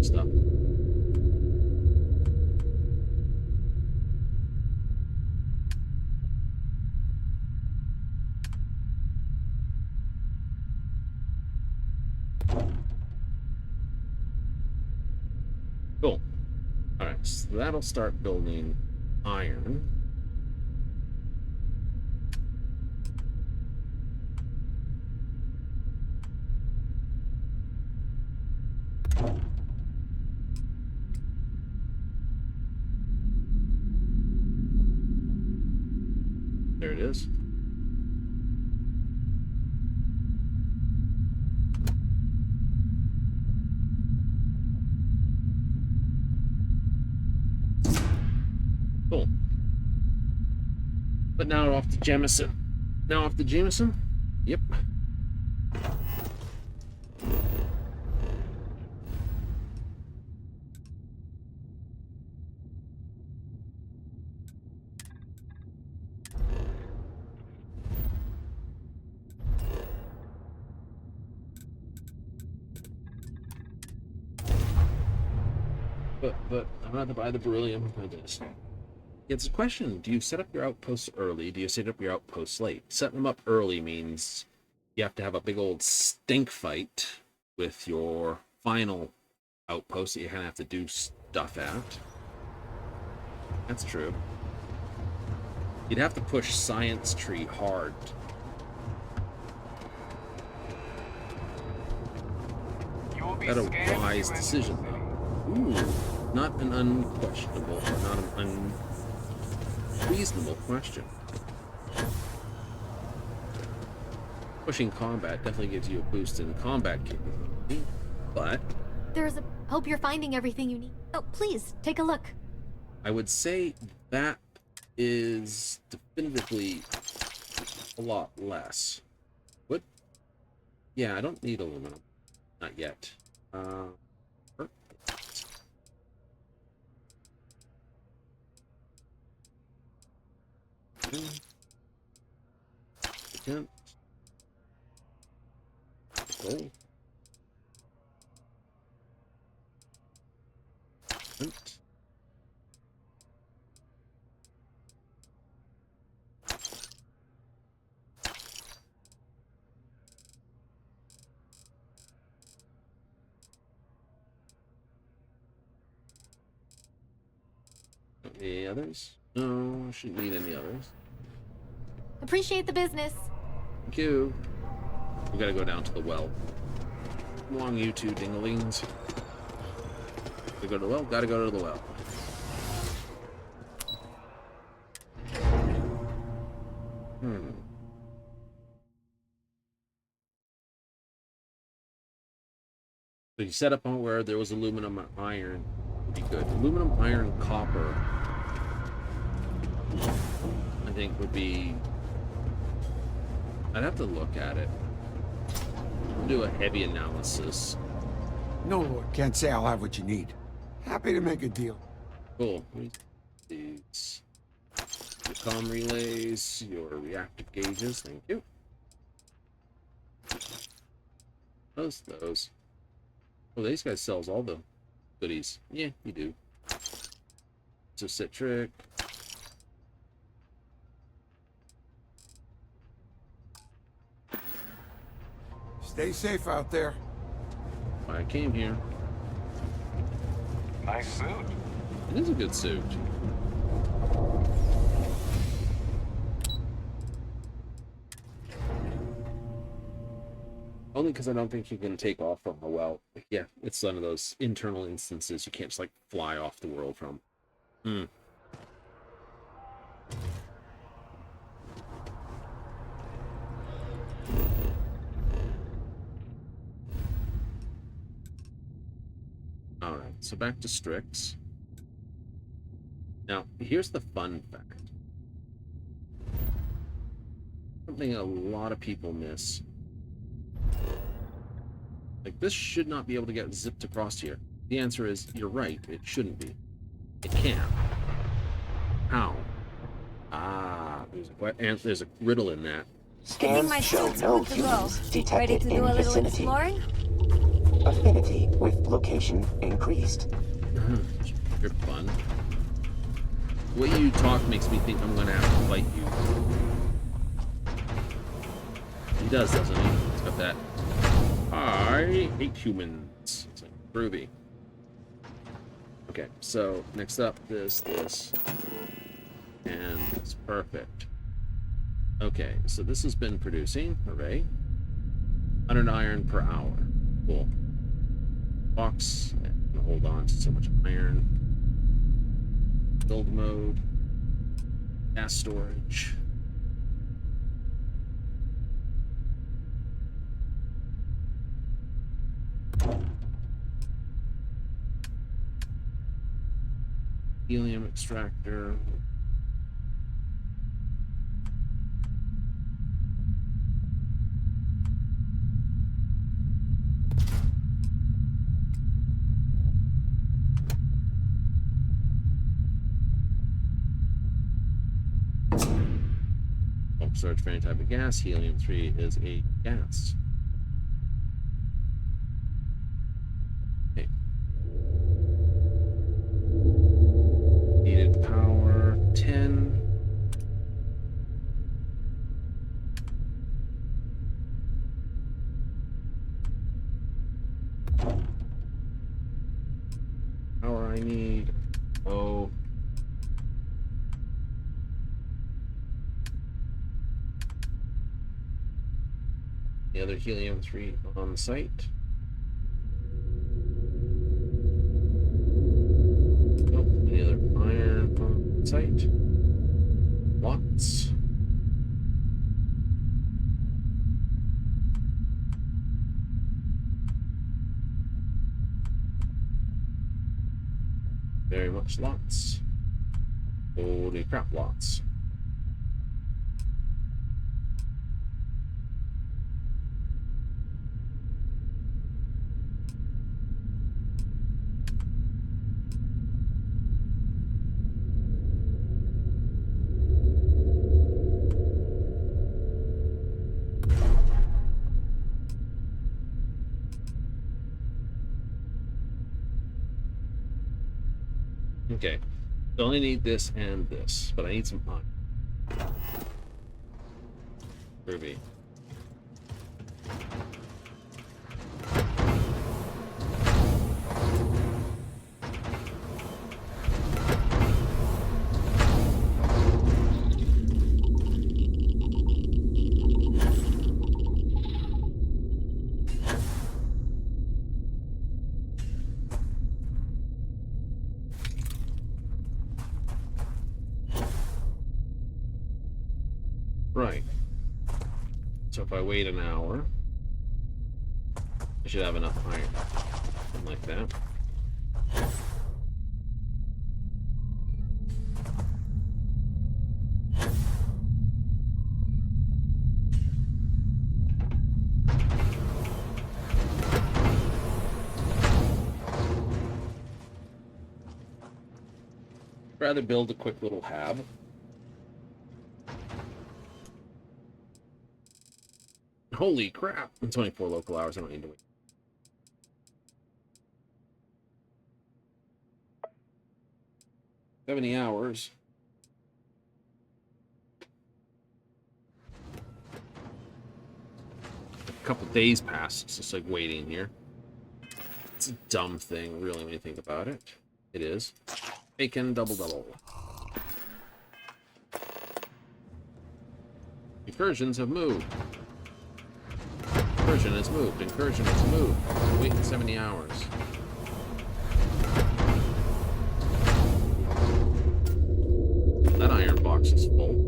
Stuff. Cool. Alright, so that'll start building iron. There it is. Cool. But now off to Jemison. Now off to Jameson? Yep. But I'm not to buy the beryllium for this. It's a question. Do you set up your outposts early? Do you set up your outposts late? Setting them up early means you have to have a big old stink fight with your final outpost that you kind of have to do stuff at. That's true. You'd have to push Science Tree hard. That's a wise decision, though. Ooh, not an unquestionable, or not an unreasonable question. Pushing combat definitely gives you a boost in combat capability, but hope you're finding everything you need. Oh, please, take a look. I would say that is definitively a lot less. What? Yeah, I don't need aluminum. Not yet. Gold. equipment. Any others? No, shouldn't need any others. Appreciate the business. Thank you. We gotta go down to the well. Come along, you two dinglings. Gotta go to the well? Gotta go to the well. So you set up on where there was aluminum and iron. Would be good. Aluminum, iron, copper. I think would be... I'd have to look at it. We'll do a heavy analysis. No, Lord, can't say I'll have what you need. Happy to make a deal. Cool. These. Your comm relays, your reactive gauges, thank you. Those. Oh, these guys sells all the goodies. Yeah, you do. So citric. Stay safe out there. I came here. Nice suit. It is a good suit. Only because I don't think you can take off from a well. Yeah, it's one of those internal instances you can't just like fly off the world from. Alright, so back to Strix. Now, here's the fun fact. Something a lot of people miss. Like, this should not be able to get zipped across here. The answer is, you're right, it shouldn't be. It can. How? Ah, there's a riddle in that. Scans show no humans detected Ready to do in a little vicinity. exploring? Affinity with location increased. You're fun. The way you talk makes me think I'm gonna have to fight you. He does, doesn't he? He's got that. I hate humans. It's like groovy. Okay, so next up, this, and it's perfect. Okay, so this has been producing. Hooray. 100 iron per hour. Cool. Box. And hold on to so much iron. Build mode. Gas storage. Helium extractor. Bulk storage for any type of gas. Helium-3 is a gas. Okay. Needed power 10. Power I need. Oh. The other helium-3 on the site. The other iron on the site. Lots. Very much lots. Holy crap, lots. Okay. So I only need this and this, but I need some iron. Ruby. Right. So if I wait an hour, I should have enough iron. Something like that. Rather build a quick little hab. Holy crap! In 24 local hours, I don't need to wait. $70 hours. A couple days passed. It's just like waiting here. It's a dumb thing, really, when you think about it. It is. Bacon double. Incursions have moved. Incursion has moved. Incursion has moved. I'm waiting 70 hours. That iron box is full.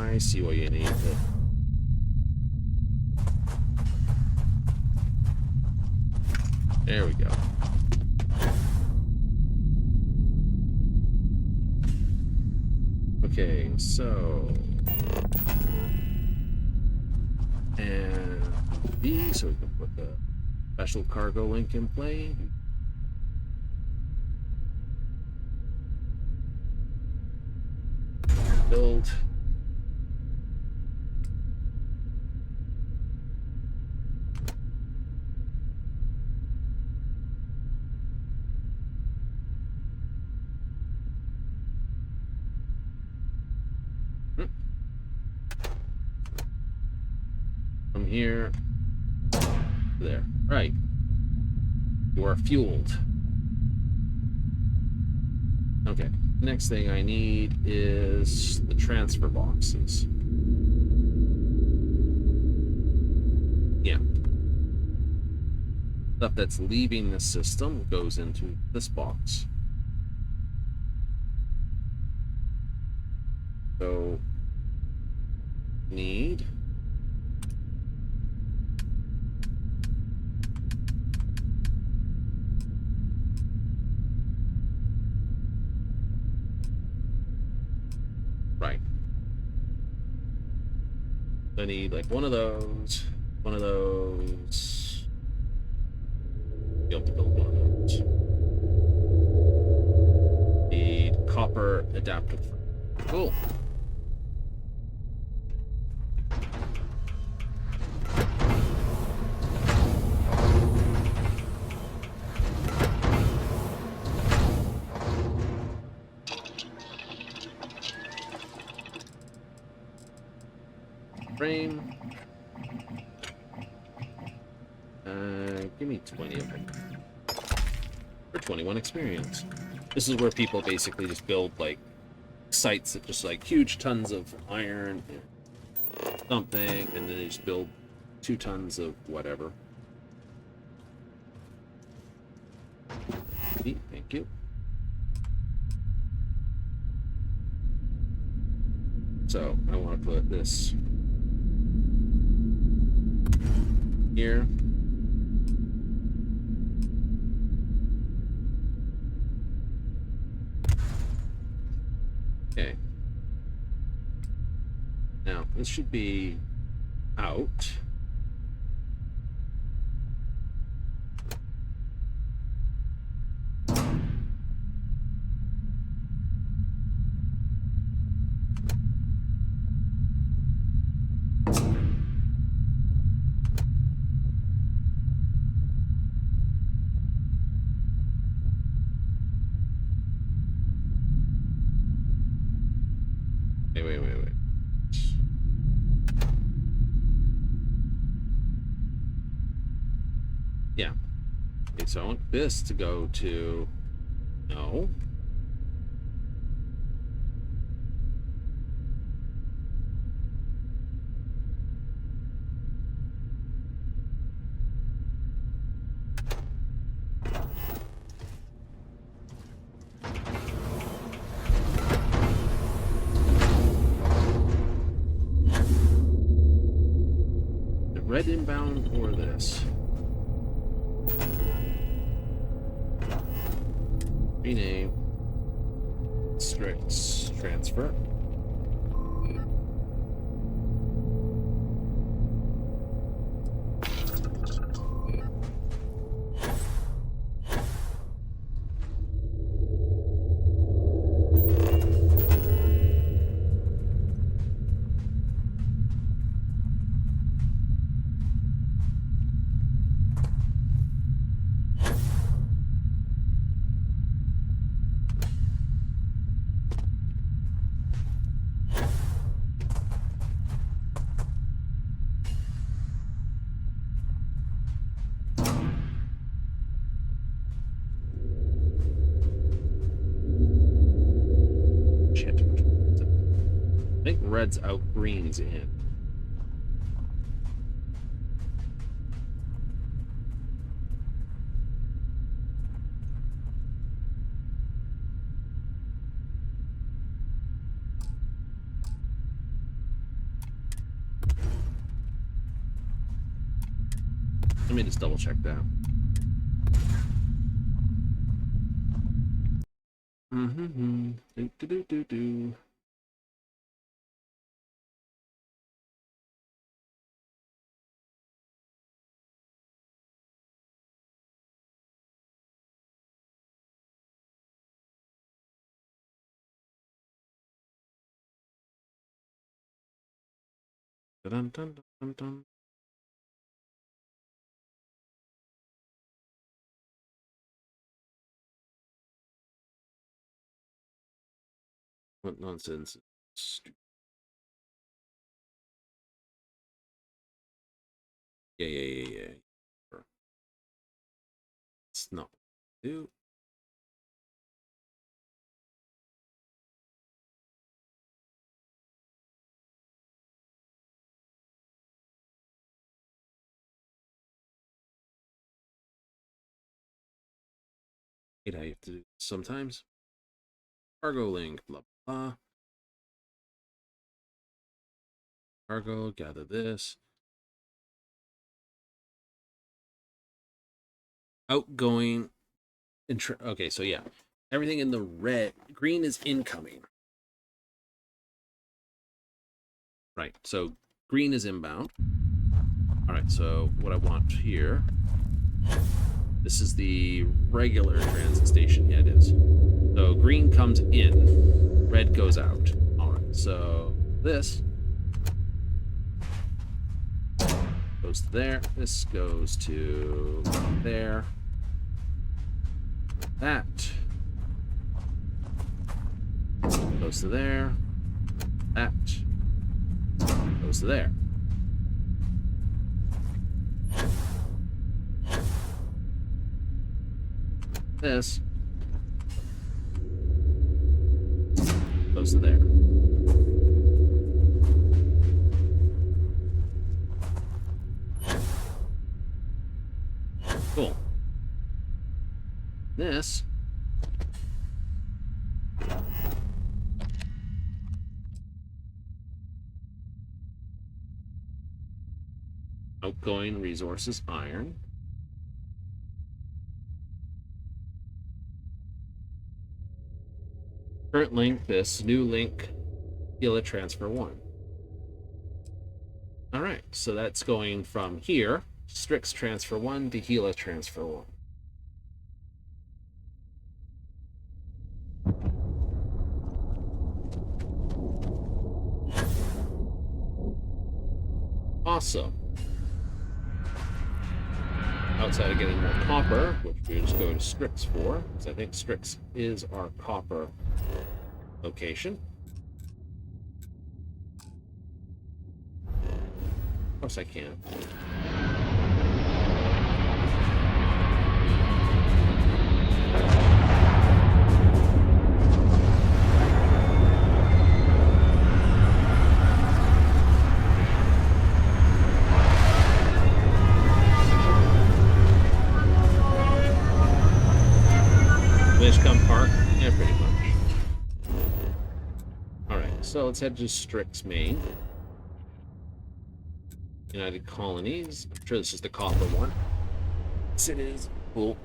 I see what you need. There we go. Okay, so and B, so we can put the special cargo link in play. Build. From here to there. Right. You are fueled. Okay. Next thing I need is the transfer boxes. Yeah. Stuff that's leaving the system goes into this box. So, need right. I need like one of those, be able to build one of those. Need copper adaptive. Cool. Frame. Give me 20 of them. For 21 experience. This is where people basically just build like sites that just like huge tons of iron and something, and then they just build 2 tons of whatever. Thank you. So I want to put this here. Okay. this should be out. Wait. Yeah. Okay, so I want this to go to... No. The red inbound or this? Rename. Strict transfer. Shit. I think red's out, green's in. Let me just double check that. Do. Dun, dun, dun, dun, dun. What nonsense. Yeah. It's not. Do. I have to do sometimes. Cargo link, blah blah. Cargo, gather this. Outgoing. Okay, so yeah. Everything in the red, green is incoming. Right, so green is inbound. All right, so what I want here, this is the regular transit station. Yeah, it is. So green comes in, red goes out. All right, so this goes to there. This goes to there. That goes to there. That goes to there. This goes to there. Cool. This outgoing resources iron. Current link, this new link, Gila transfer 1. All right, so that's going from here, Strix transfer 1 to Gila transfer 1. Awesome. Outside of getting more copper, which we just go to Strix for, because I think Strix is our copper location. Of course I can. Wish come park? Yeah, pretty much. Alright, so let's head to Strix Main. United Colonies. I'm sure this is the copper one. Yes, it is. Cool.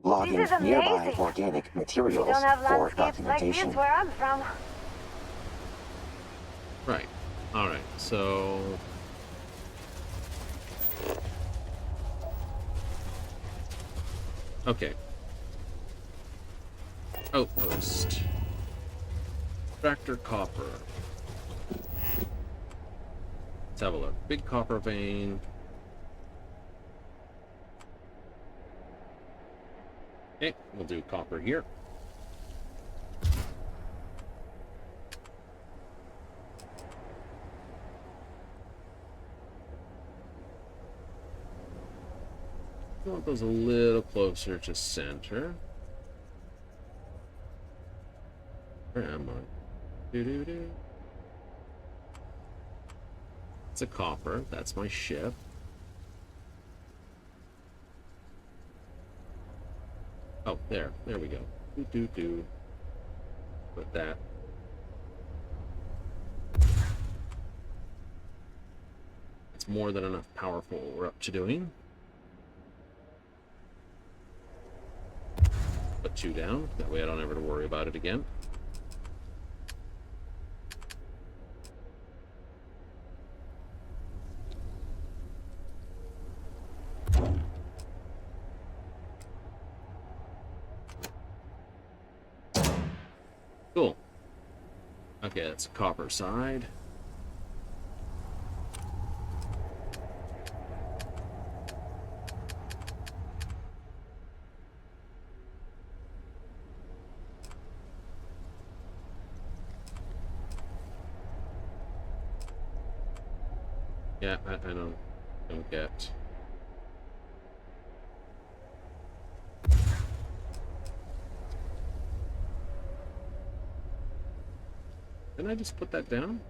Log in This is nearby amazing. organic We materials don't have for landscapes like this documentation. where I'm from. Right. Alright, so... Okay. Outpost. Tractor copper. Let's have a look. Big copper vein. Okay, we'll do copper here. I want those a little closer to center. Where am I? Doo-doo-doo. It's a copper. That's my ship. Oh, there. There we go. Doo-doo-doo. Put that. It's more than enough power for what we're up to doing. Put 2 down. That way I don't ever have to worry about it again. Cool. Okay, that's the copper side. Yeah, I don't get. Didn't I just put that down?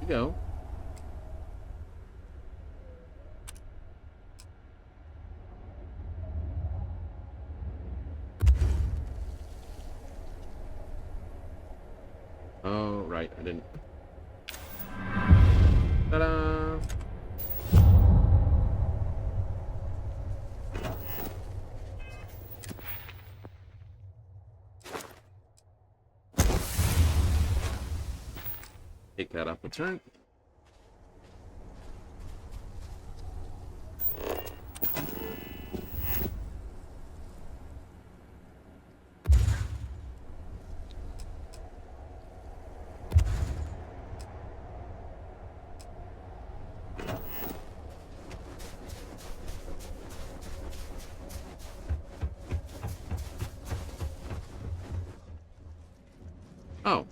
There you go. Oh, right, I didn't. Ta-da! Take that up a turn. Oh.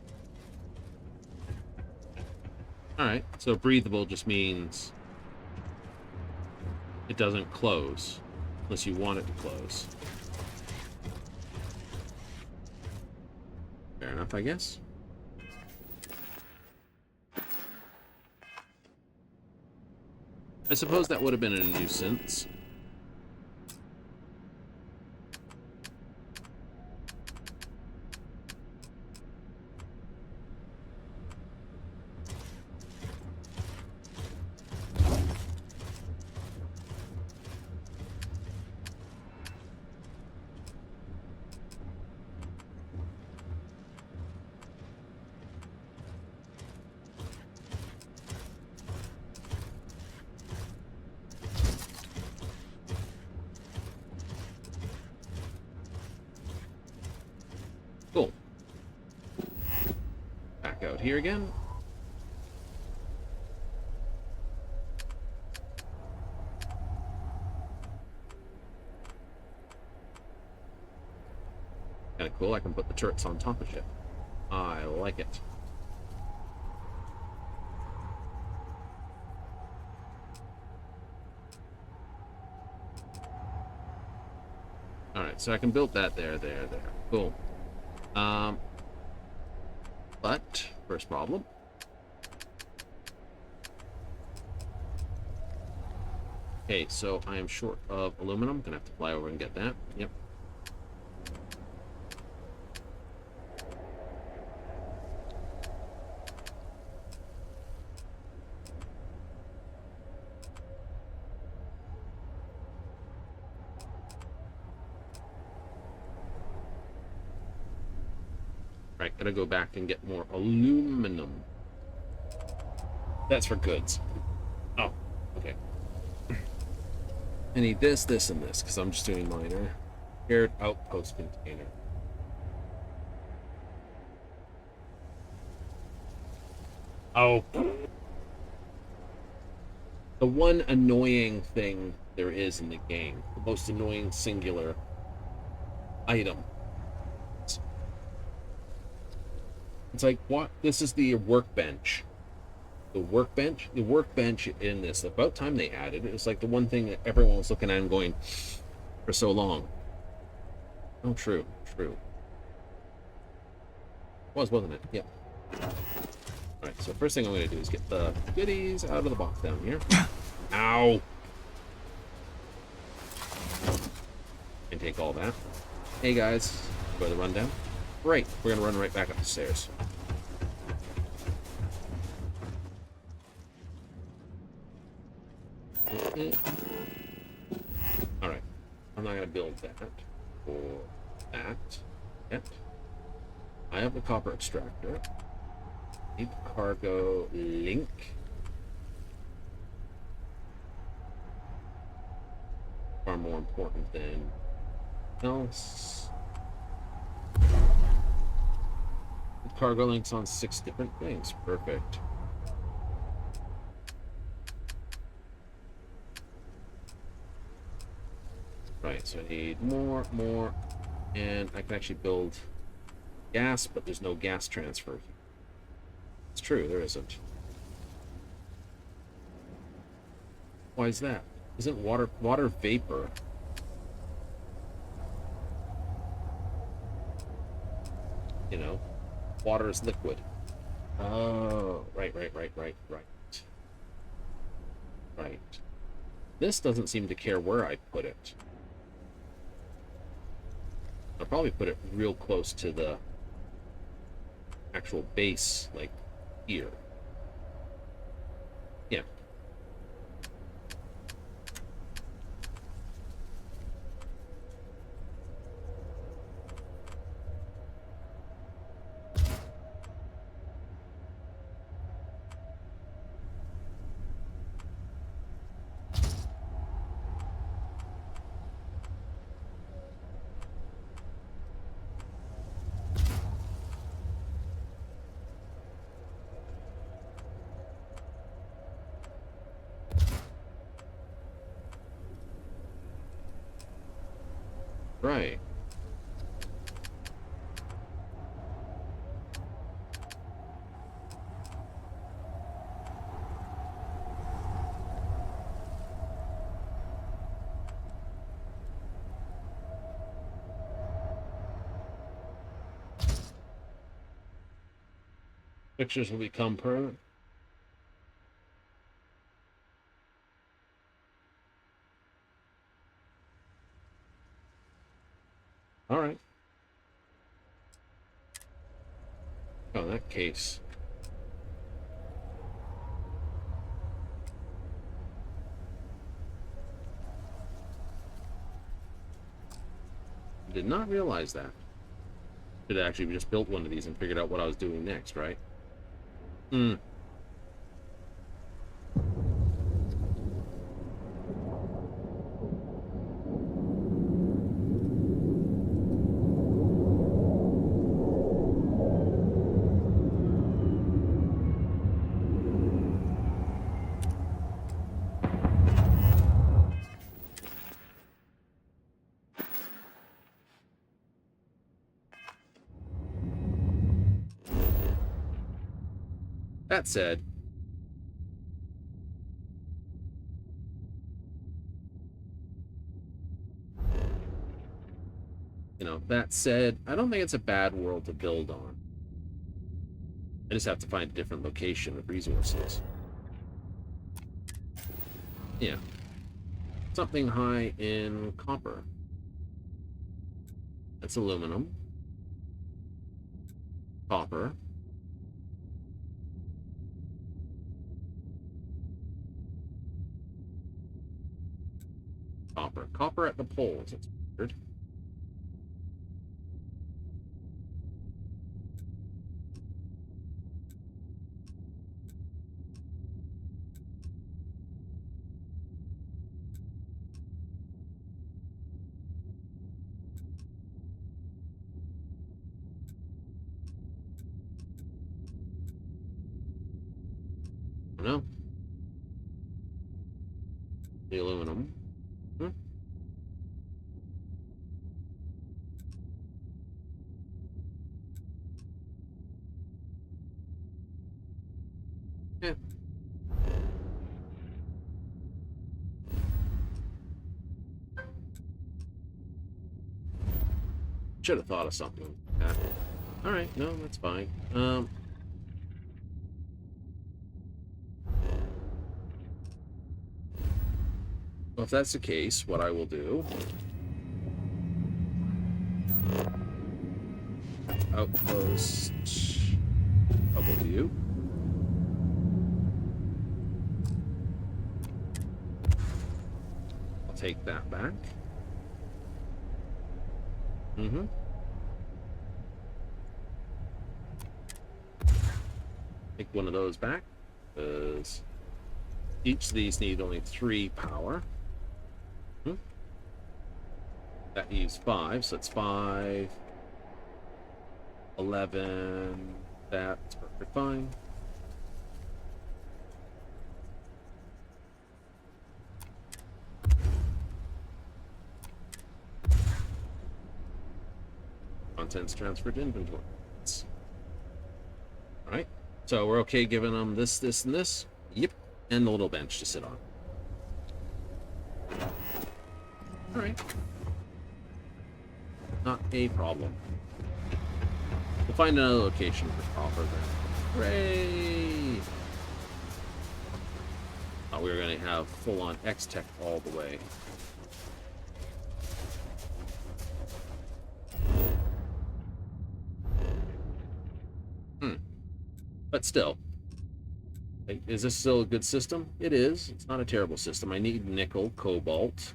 Alright, so breathable just means it doesn't close unless you want it to close. Fair enough, I guess. I suppose that would have been a nuisance. back out here again. Kind of cool. I can put the turrets on top of shit. I like it. Alright, so I can build that there. Cool. But, first problem. Okay, so I am short of aluminum. Gonna have to fly over and get that. Yep. Right, gotta go back and get more aluminum. That's for goods. Oh, okay. I need this, this, and this, because I'm just doing minor. Shared outpost container. Oh. The one annoying thing there is in the game, the most annoying singular item. It's like, what? This is the workbench. The workbench in this, about time they added it. It's like the one thing that everyone was looking at and going for so long. Oh, true. Wasn't it? Yep. Alright, so first thing I'm going to do is get the goodies out of the box down here. Ow! And take all that. Hey guys, go to the rundown. Right, we're going to run right back up the stairs. Alright, I'm not going to build that or that yet. I have the copper extractor. Need the cargo link. Far more important than else. The cargo links on 6 different things. Perfect. Right, so I need more, and I can actually build gas, but there's no gas transfer here. It's true, there isn't. Why is that? Isn't water vapor? You know, water is liquid. Oh, right. This doesn't seem to care where I put it. I'll probably put it real close to the actual base, like here. Yeah. Right. Pictures will become permanent. All right. Oh, in that case. Did not realize that. Should have actually just built one of these and figured out what I was doing next, right? That said, I don't think it's a bad world to build on. I just have to find a different location of resources. Yeah. Something high in copper. That's aluminum. Copper. Copper. Copper at the poles. That's weird. No. The aluminum. Hmm. Yeah. Should have thought of something. Yeah. All right, no, that's fine. Well, if that's the case, what I will do... Outpost... Bubble view. I'll take that back. Mm-hmm. Take one of those back, because each of these need only 3 power. That needs 5, so it's 5, 11, that's perfect fine. Contents transferred to inventory. Alright, so we're okay giving them this, this, and this. Yep, and the little bench to sit on. Alright. Not a problem. We'll find another location for copper then. Hooray! Oh, we're going to have full-on X-Tech all the way. But still. Is this still a good system? It is. It's not a terrible system. I need nickel, cobalt.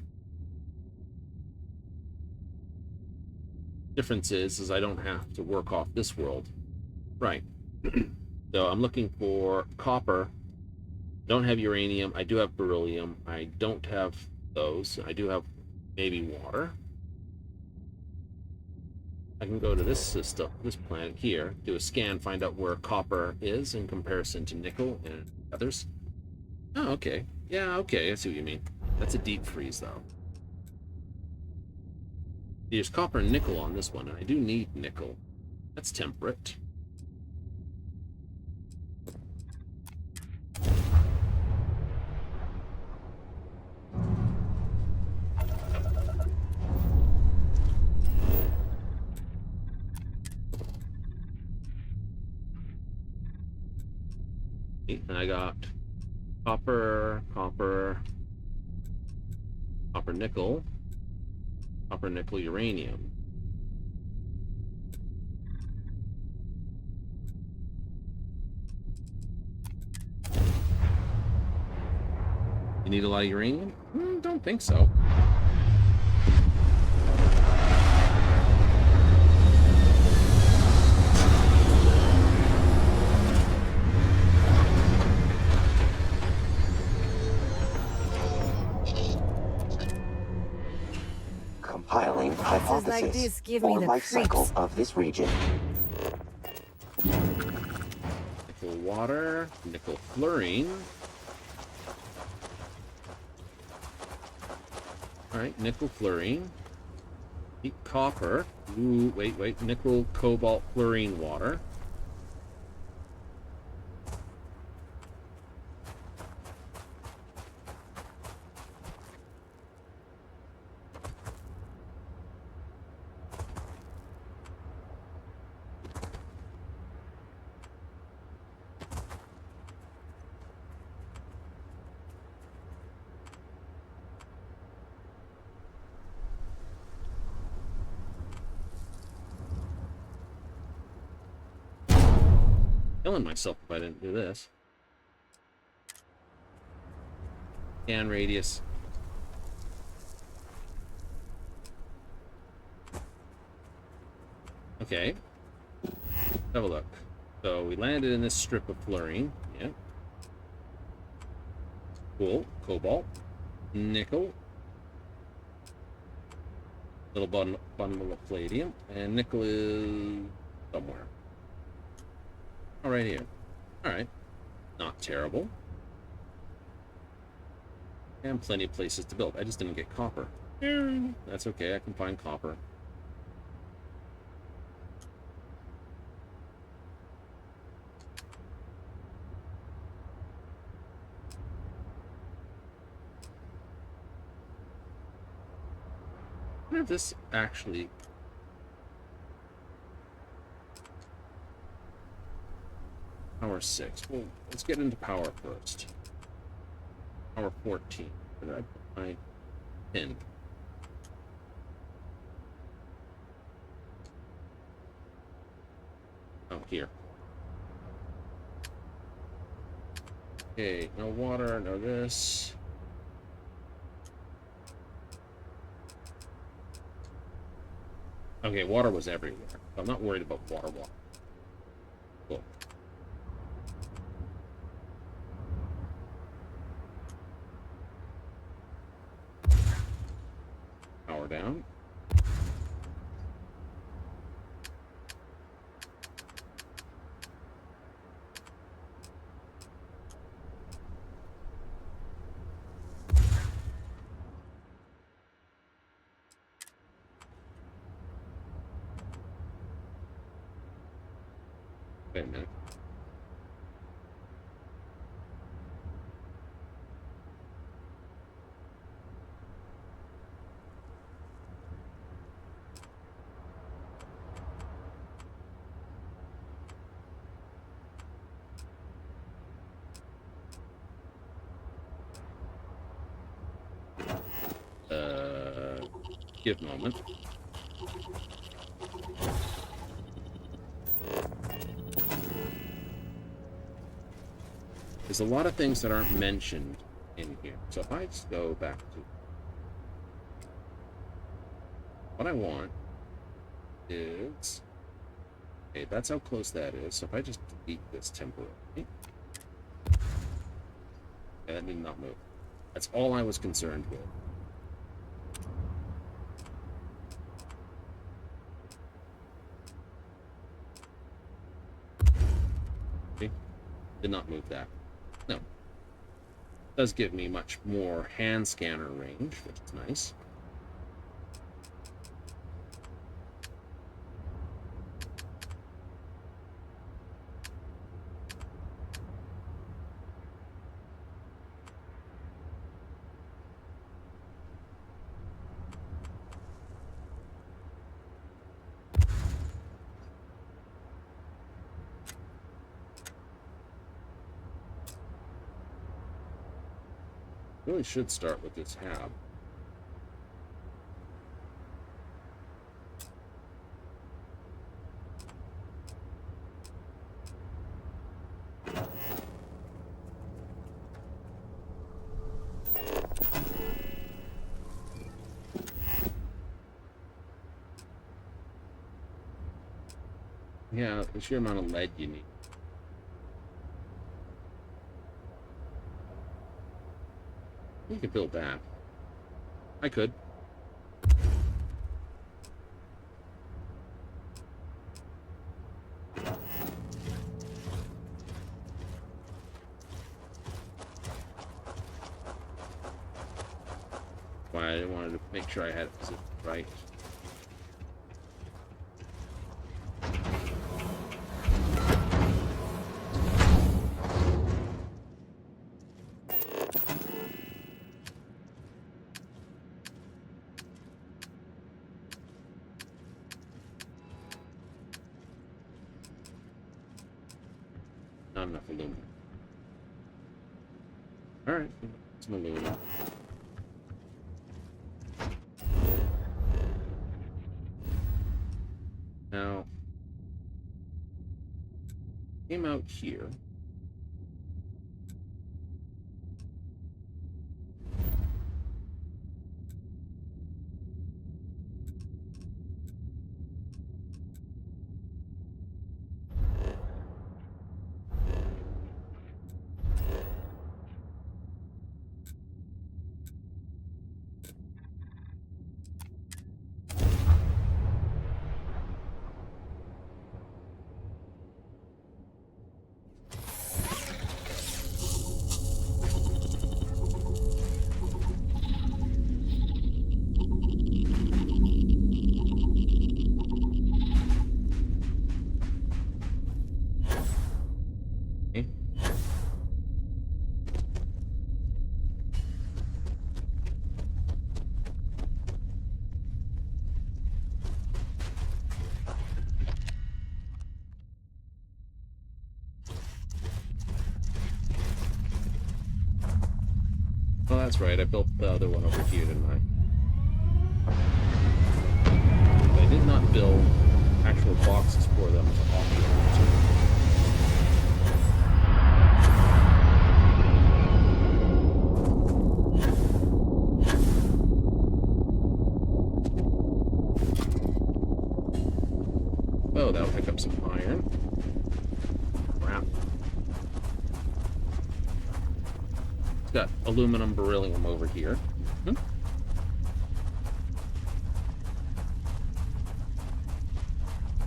Difference is I don't have to work off this world. Right. So I'm looking for copper. Don't have uranium. I do have beryllium. I don't have those. I do have maybe water. I can go to this system, this planet here, do a scan, find out where copper is in comparison to nickel and others. Oh, okay. Yeah, okay, I see what you mean. That's a deep freeze, though. There's copper and nickel on this one, and I do need nickel. That's temperate. And I got copper, nickel, uranium. You need a lot of uranium? Don't think so. Compiling hypothesis like this give or me the life cycle creeps. of this region. Nickel water, nickel fluorine. Alright, nickel fluorine. Copper. Ooh, wait. Nickel, cobalt, fluorine, water. Killing myself if I didn't do this. Scan radius. Okay. Have a look. So we landed in this strip of fluorine. Yeah. Cool. Cobalt. Nickel. Little bundle of palladium. And nickel is somewhere. Oh, right here. Alright. Not terrible. And plenty of places to build. I just didn't get copper. That's okay. I can find copper. I wonder if this actually... Power 6. Well, let's get into power first. Power 14. Where did I put my pin? Oh, here. Okay, no water, no this. Okay, water was everywhere. I'm not worried about water. Cool. Power down. Wait a minute. Give a moment. There's a lot of things that aren't mentioned in here. So if I just go back to what I want is, okay, that's how close that is. So if I just delete this temporarily, okay, that did not move. That's all I was concerned with. Okay, did not move that. No. Does give me much more hand scanner range, which is nice. Really should start with this hab. Yeah, the sheer amount of lead you need. You could build that. I could. Why I wanted to make sure I had it positioned right. Not enough aluminum. Alright, some aluminum. Now, came out here. Oh, that's right. I built the other one over here, didn't I? But I did not build actual boxes for them to auction. Oh, that'll pick up some iron. Crap. Got aluminum beryllium over here.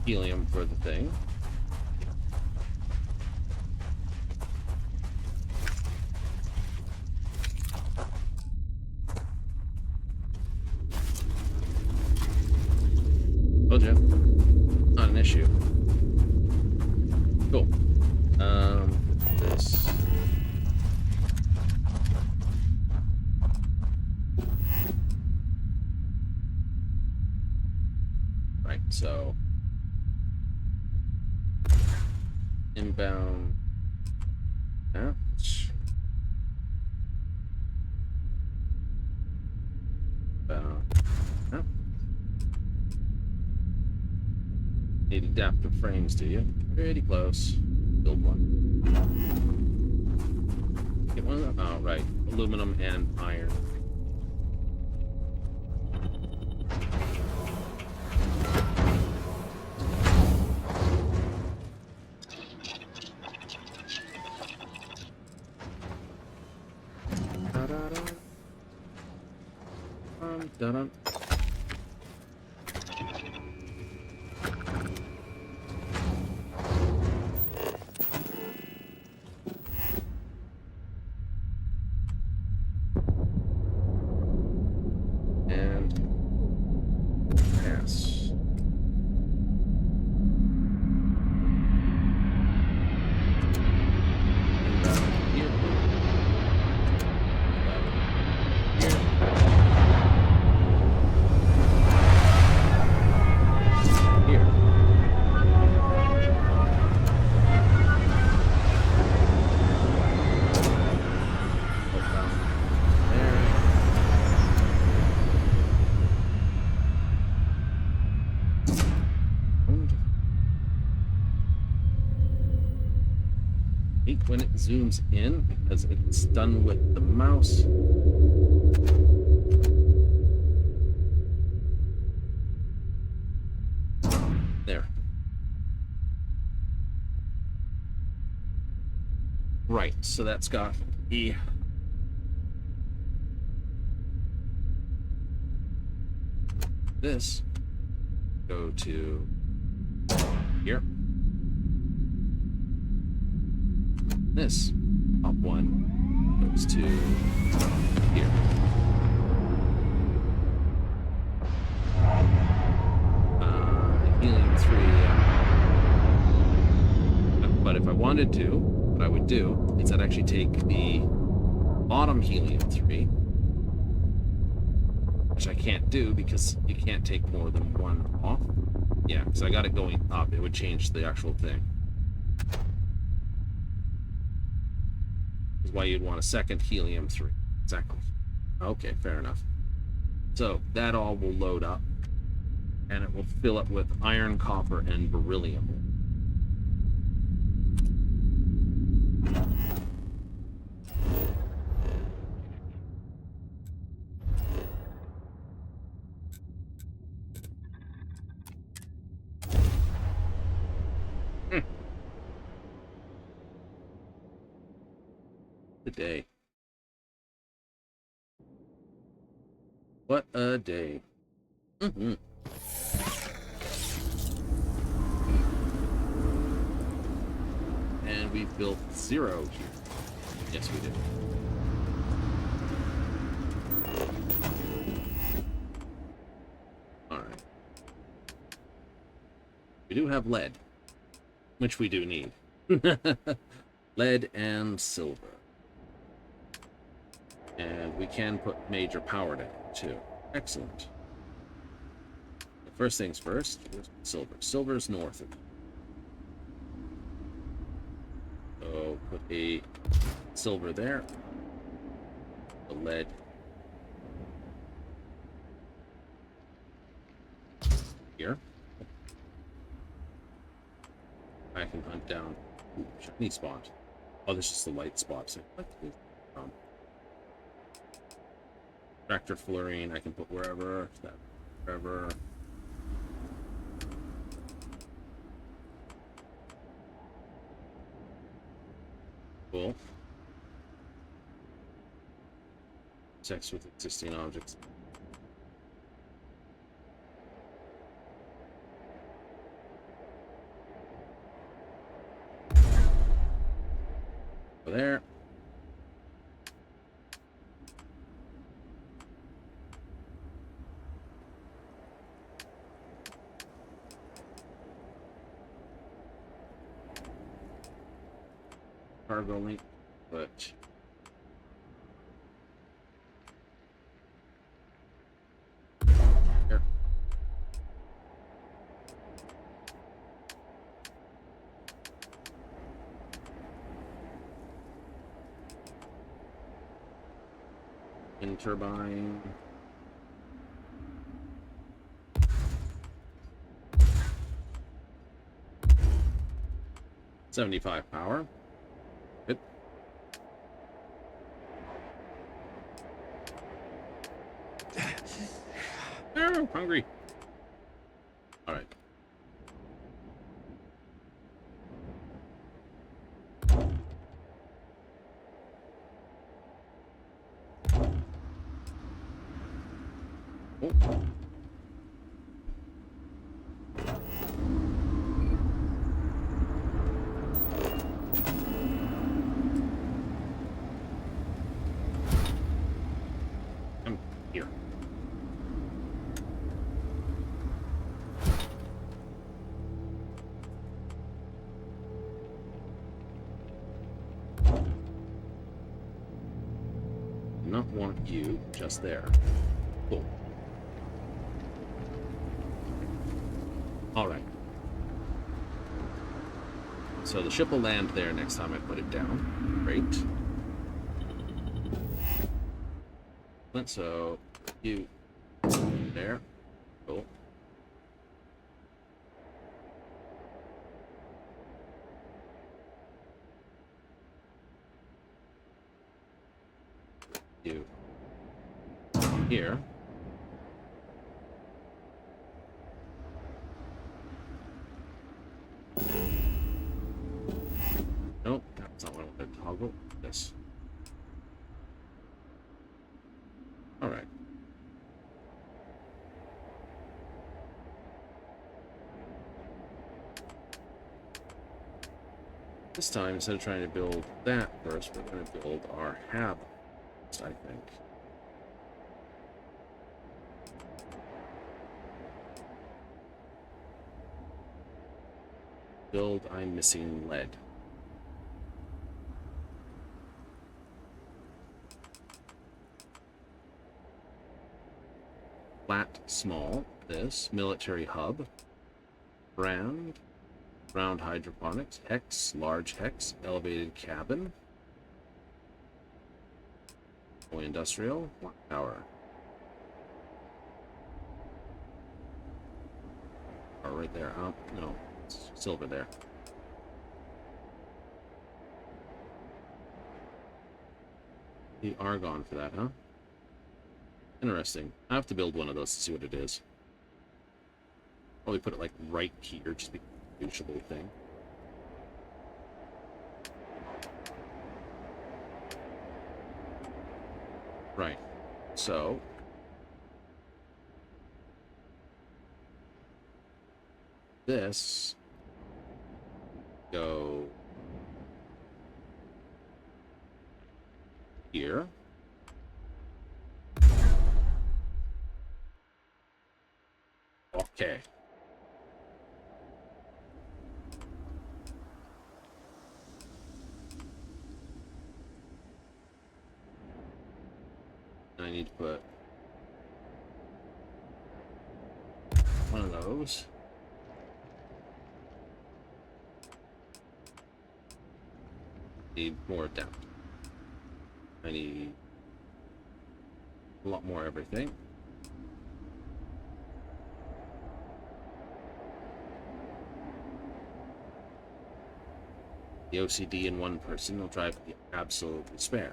Helium for the thing. Oh, Jeff. Not an issue. Cool. This. Right, so inbound ouch. Need adaptive frames, do you? Pretty close. Build one. Get one of them? Oh, right. Aluminum and iron. Dun-dun. And pass. And here. When it zooms in, because it's done with the mouse. There. Right, so that's got the this go to here. This top one goes to here. Helium 3. But if I wanted to, what I would do is I'd actually take the bottom helium 3, which I can't do because you can't take more than one off. Yeah, because I got it going up. It would change the actual thing. Why you'd want a second helium 3. Exactly. Okay, fair enough. So that all will load up and it will fill up with iron, copper, and beryllium. a day. What a day. Mm-hmm. And we've built 0 here. Yes, we did. Alright. We do have lead, which we do need. Lead and silver. And we can put major power down, too. Excellent. First things first, silver. Silver's north of it. So put a silver there. The lead here. I can hunt down. Ooh, shiny spot. Oh, this is the light spots. What is tractor fluorine I can put wherever. That wherever. Cool. Sex with existing objects. Over there. Cargo link, but here. Wind turbine. $75 power. Good. Oh, hungry. All right. Oh. Come here. Not want you just there. Cool. All right. So the ship will land there next time I put it down. Great. So you there. Cool. You here. Nope, that's not what I wanted to toggle. This. All right. This time, instead of trying to build that first, we're going to build our hab first, I think. Build, I'm missing lead. Flat, small, this, military hub, brand, ground hydroponics, hex, large hex, elevated cabin, industrial, power. Oh, right there. No, it's silver there. The argon for that, huh? Interesting. I have to build one of those to see what it is. Probably put it like right here, just the usable thing. Right. So this go here. Okay. I need to put one of those. Need more depth. I need a lot more everything. The OCD in one person will drive the absolute despair.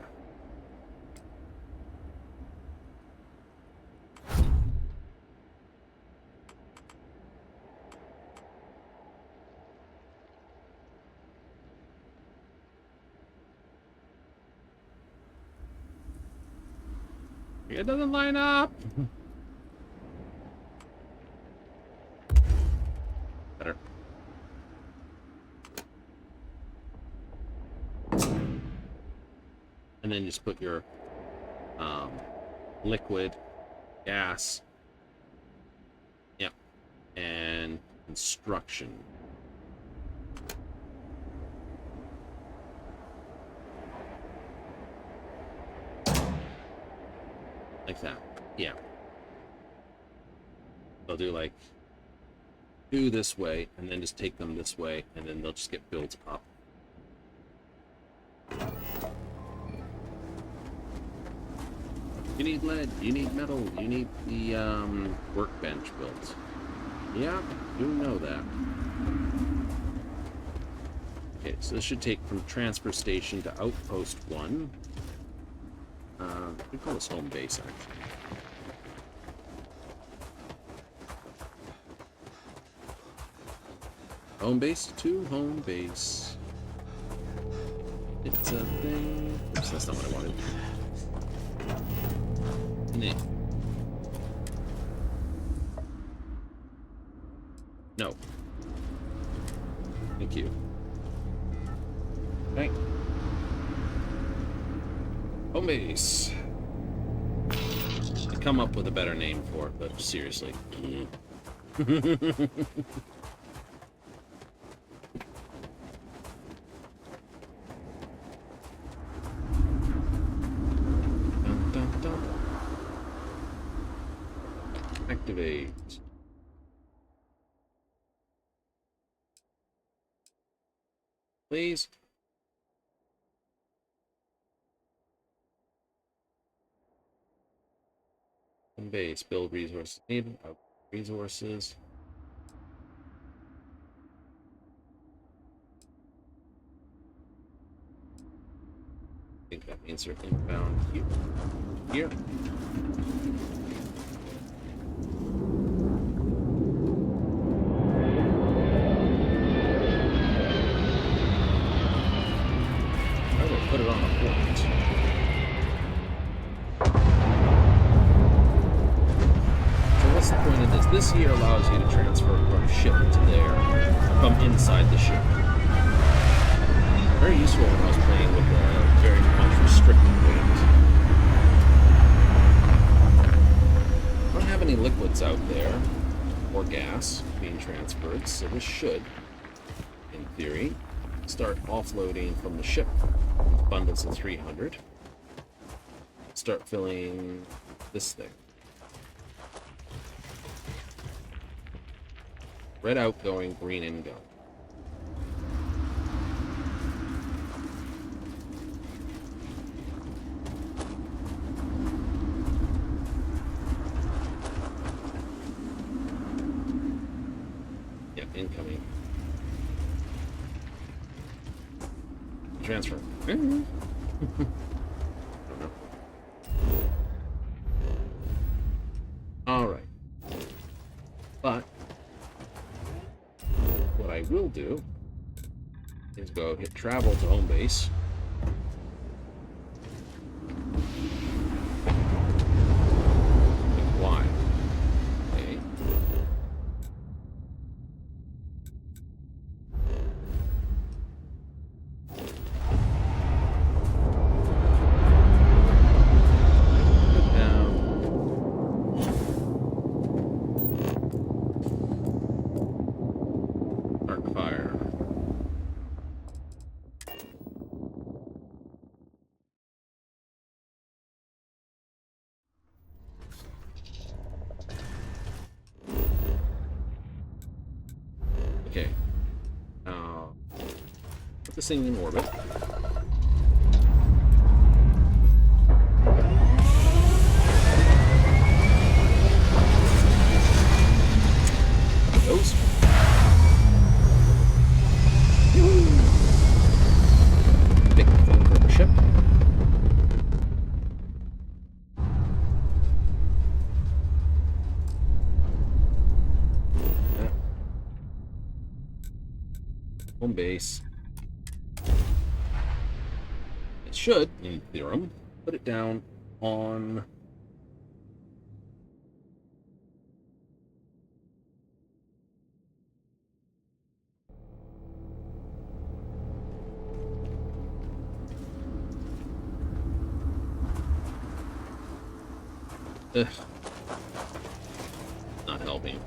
It doesn't line up. Better. And then just put your liquid, gas, yeah, and construction. Like that, yeah. They'll do like two this way, and then just take them this way, and then they'll just get built up. You need lead, you need metal, you need the workbench built. Yeah, you know that. Okay, so this should take from transfer station to outpost 1. We call this home base, actually. Home base to home base. It's a thing. Oops, that's not what I wanted. Nah. No. Thank you. Okay. Home base. I come up with a better name for it, but seriously. Dun, dun, dun. Activate. Please. Base, build resources needed, out resources. I think that means they're inbound here. Here. I will put it on a port. The point of this. This here allows you to transfer from ship to there, from inside the ship. Very useful when I was playing with a very much restricted weight. I don't have any liquids out there, or gas being transferred, so this should, in theory, start offloading from the ship. Bundles of 300. Start filling this thing. Red outgoing, green ingoing. Yep, incoming. Transfer. I don't know. All right. But what I will do is go hit travel to home base. Okay. Put this thing in orbit. Those. Big thing for the ship. Home base. It should, in theorem, put it down on ugh. Not helping.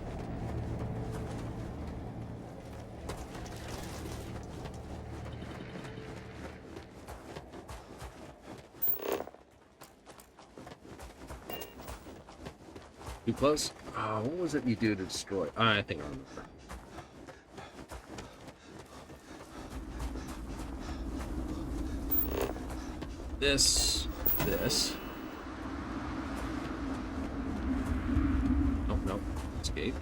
Too close? Oh, what was it you do to destroy? I think I remember. This. Oh, no. Escape.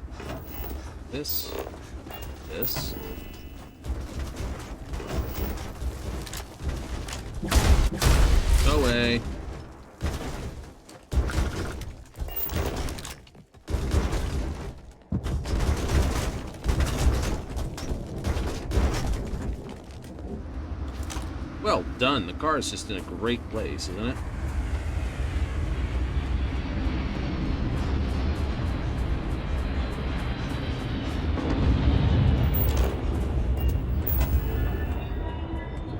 This. Go away. Well done. The car is just in a great place, isn't it?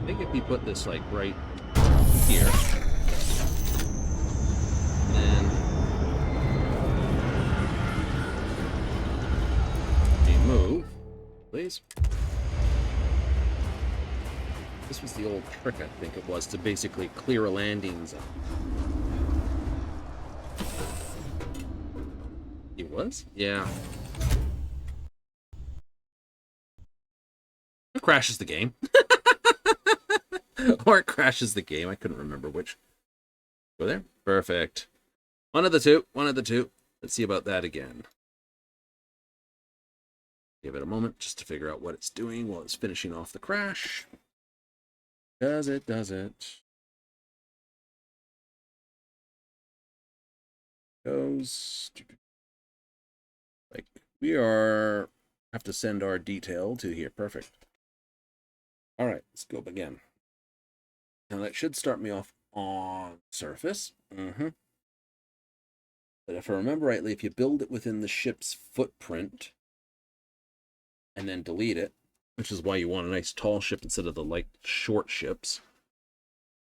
I think if we put this like right here, then we move, please. This was the old trick, I think it was, to basically clear a landing zone. It was? Yeah. It crashes the game. Or it crashes the game. I couldn't remember which. Go there. Perfect. One of the two. Let's see about that again. Give it a moment just to figure out what it's doing while it's finishing off the crash. Does it? Goes. Like, we have to send our detail to here. Perfect. All right, let's go again. Now that should start me off on surface. But if I remember rightly, if you build it within the ship's footprint and then delete it, which is why you want a nice tall ship instead of the light short ships,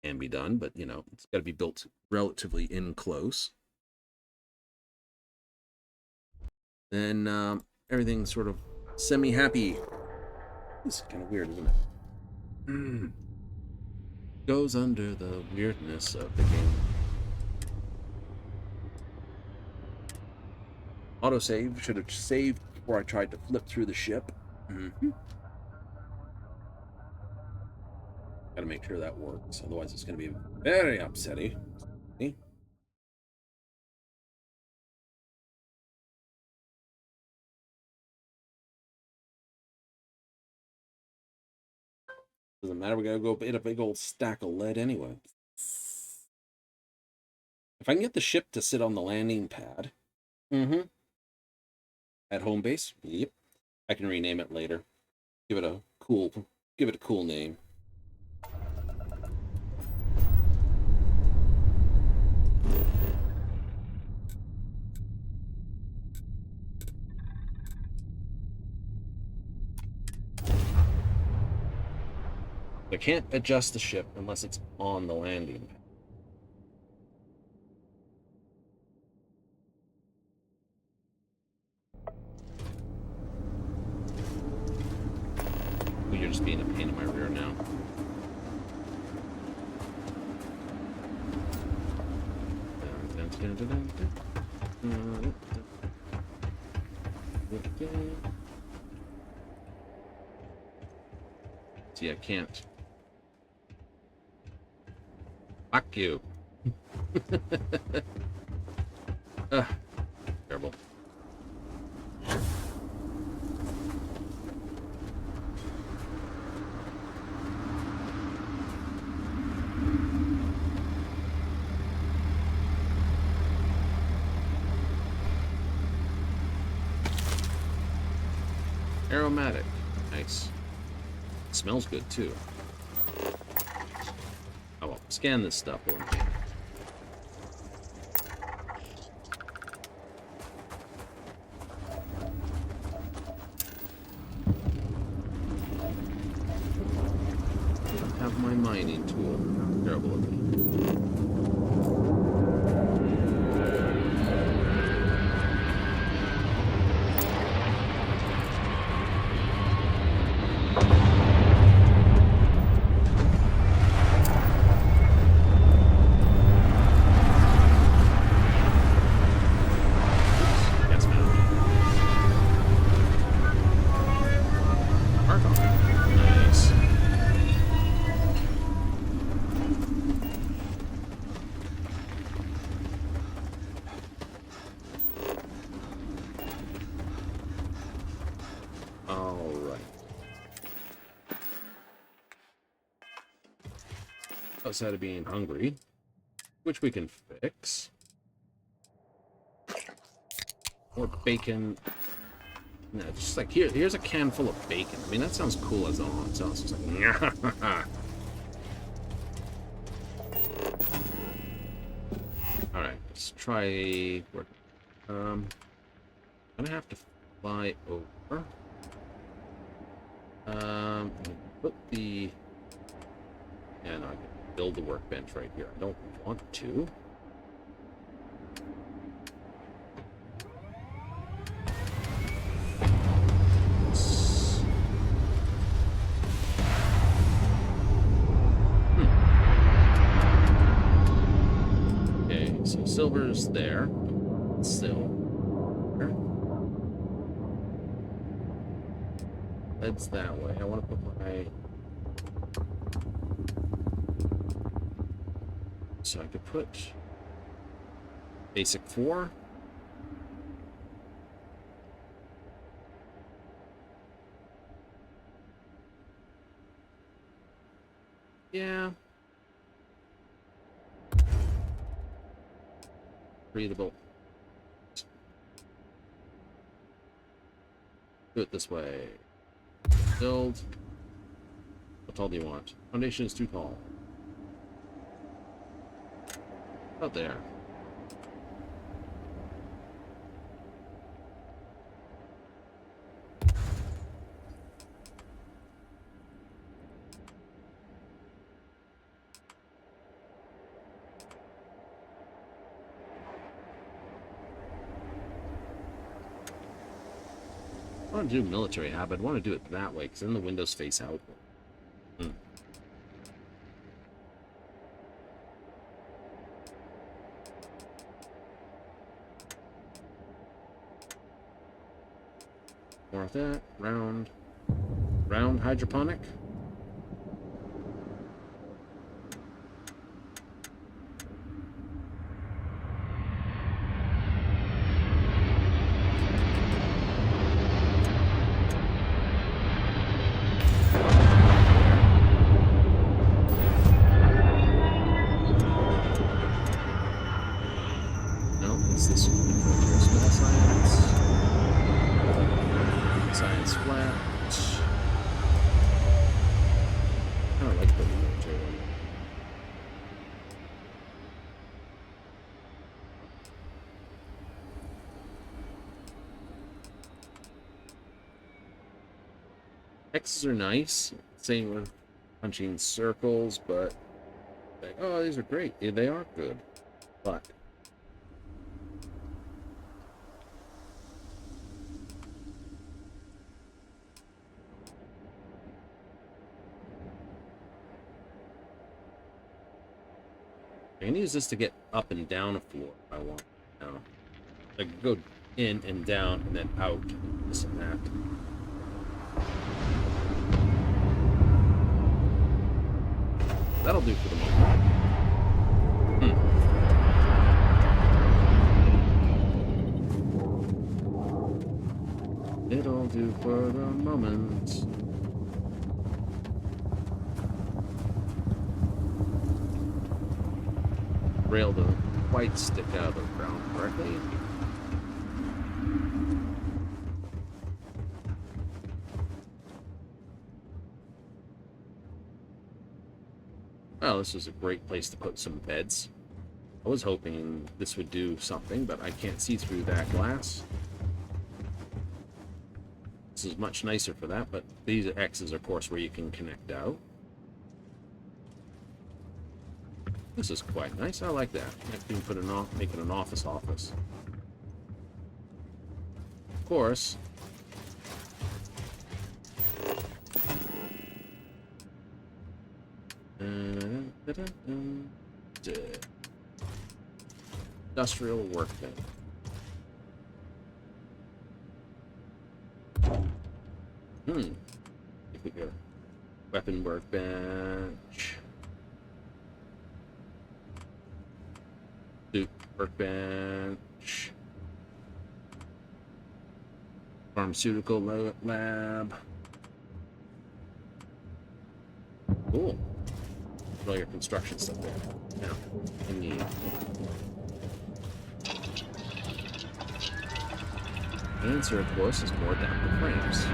can be done, but you know, it's got to be built relatively in close. Then everything's sort of semi-happy. It's kind of weird, isn't it? Goes under the weirdness of the game. Autosave. Should have saved before I tried to flip through the ship. Gotta make sure that works, otherwise it's gonna be very upsetting. See? Doesn't matter, we gotta go hit a big old stack of lead anyway. If I can get the ship to sit on the landing pad, at home base, yep, I can rename it later. Give it a cool name. I can't adjust the ship unless it's on the landing pad. Oh, you're just being a pain in my rear now. See, I can't. Fuck you. Ugh. Terrible. Aromatic. Nice. Smells good too. Oh well, scan this stuff for me. I have my mining tool. How terrible of me. Outside of being hungry, which we can fix. More bacon. No, just like here's a can full of bacon. I mean, that sounds cool as all. It sounds just like. All right, let's try. I'm gonna have to fly over. Put the. Yeah, no, I can build the workbench right here. I don't want to. Okay, so silver's there. Silver. Heads that way. I want to put my. So I could put basic 4. Yeah. Breathable. Do it this way. Build. How tall do you want? Foundation is too tall. Out there. I want to do military hub. I'd want to do it that way because then the windows face out. More of that. Round hydroponic. No, it's this one. Small science. Science flat. I don't like the military one. X's are nice. Same with punching circles, but like, oh, these are great. Yeah, they are good, but. I can use this to get up and down a floor if I want. Now, I can go in and down and then out, and this and that. That'll do for the moment. It'll do for the moment. Rail don't quite stick out of the ground correctly. Well, this is a great place to put some beds. I was hoping this would do something, but I can't see through that glass. This is much nicer for that, but these are X's, of course, where you can connect out. This is quite nice. I like that. You can put make it an office. Of course. Industrial workbench. If we go weapon workbench. Suit workbench. Pharmaceutical lab. Cool. Put all your construction stuff there. Now, I need. The answer, of course, is more adaptive frames.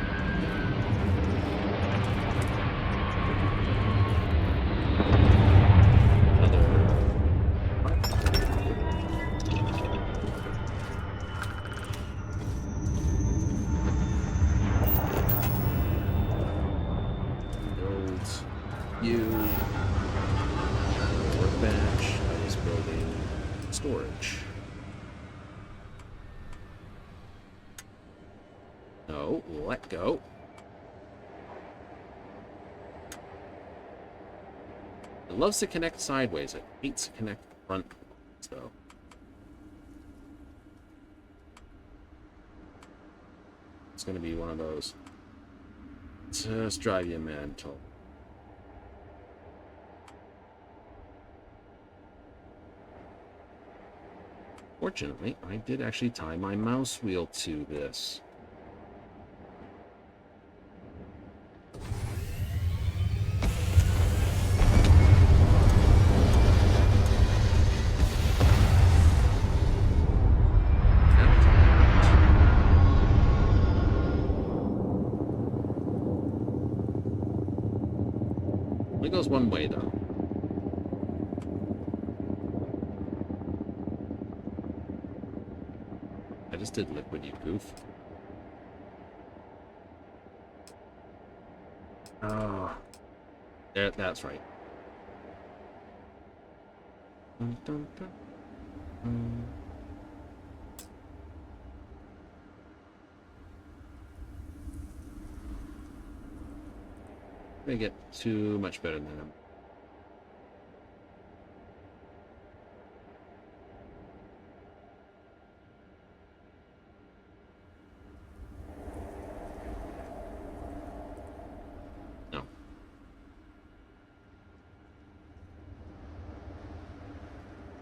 Storage. No, let go. It loves to connect sideways. It hates to connect front, though. It's going to be one of those. Just drive you mental. Fortunately, I did actually tie my mouse wheel to this. It goes one way, though. I just did liquid, you goof. Oh. There, that's right. Dun, dun, dun. They get too much better than them. No.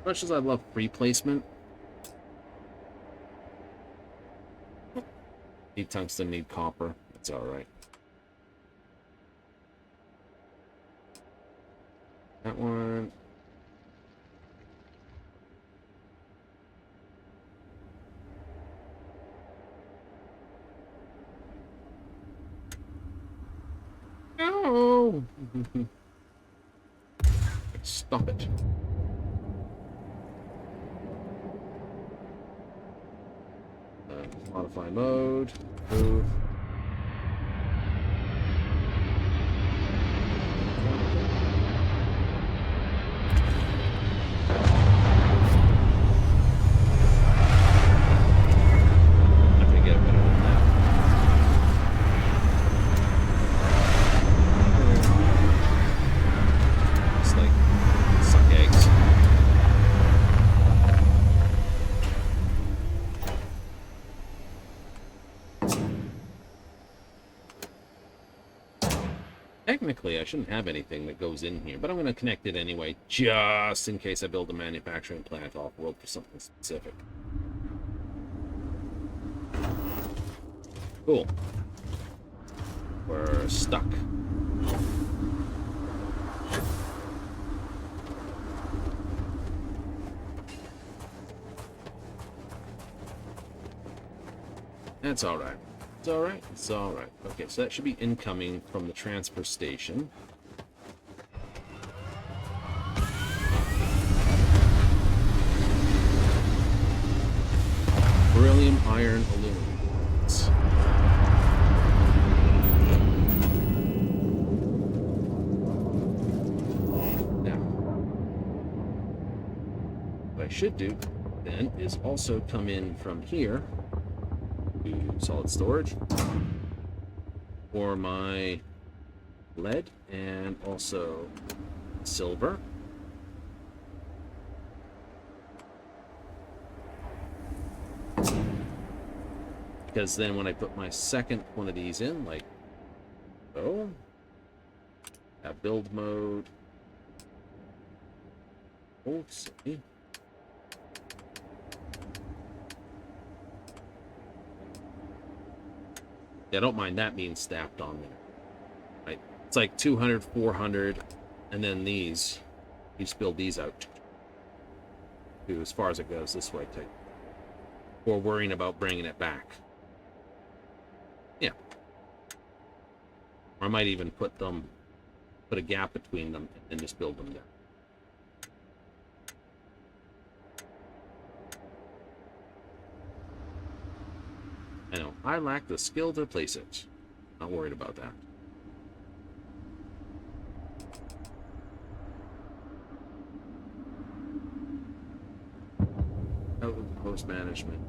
As much as I love free placement, need tungsten, need copper. It's all right. That one. No. Stop it. Modify mode. Move. theoretically, I shouldn't have anything that goes in here, but I'm going to connect it anyway, just in case I build a manufacturing plant off-world for something specific. Cool. We're stuck. That's alright. It's alright. It's alright. Okay, so that should be incoming from the transfer station. Beryllium, iron, aluminum. Now, what I should do then is also come in from here to solid storage for my lead and also silver. Because then when I put my second one of these in, like so, have build mode. Oh, sorry. Yeah, I don't mind that being stacked on there. Right? It's like 200, 400, and then these. You just build these out to as far as it goes this way, type. Or worrying about bringing it back. Yeah. Or I might even put a gap between them and just build them there. I know, I lack the skill to place it. Not worried about that. Outpost management.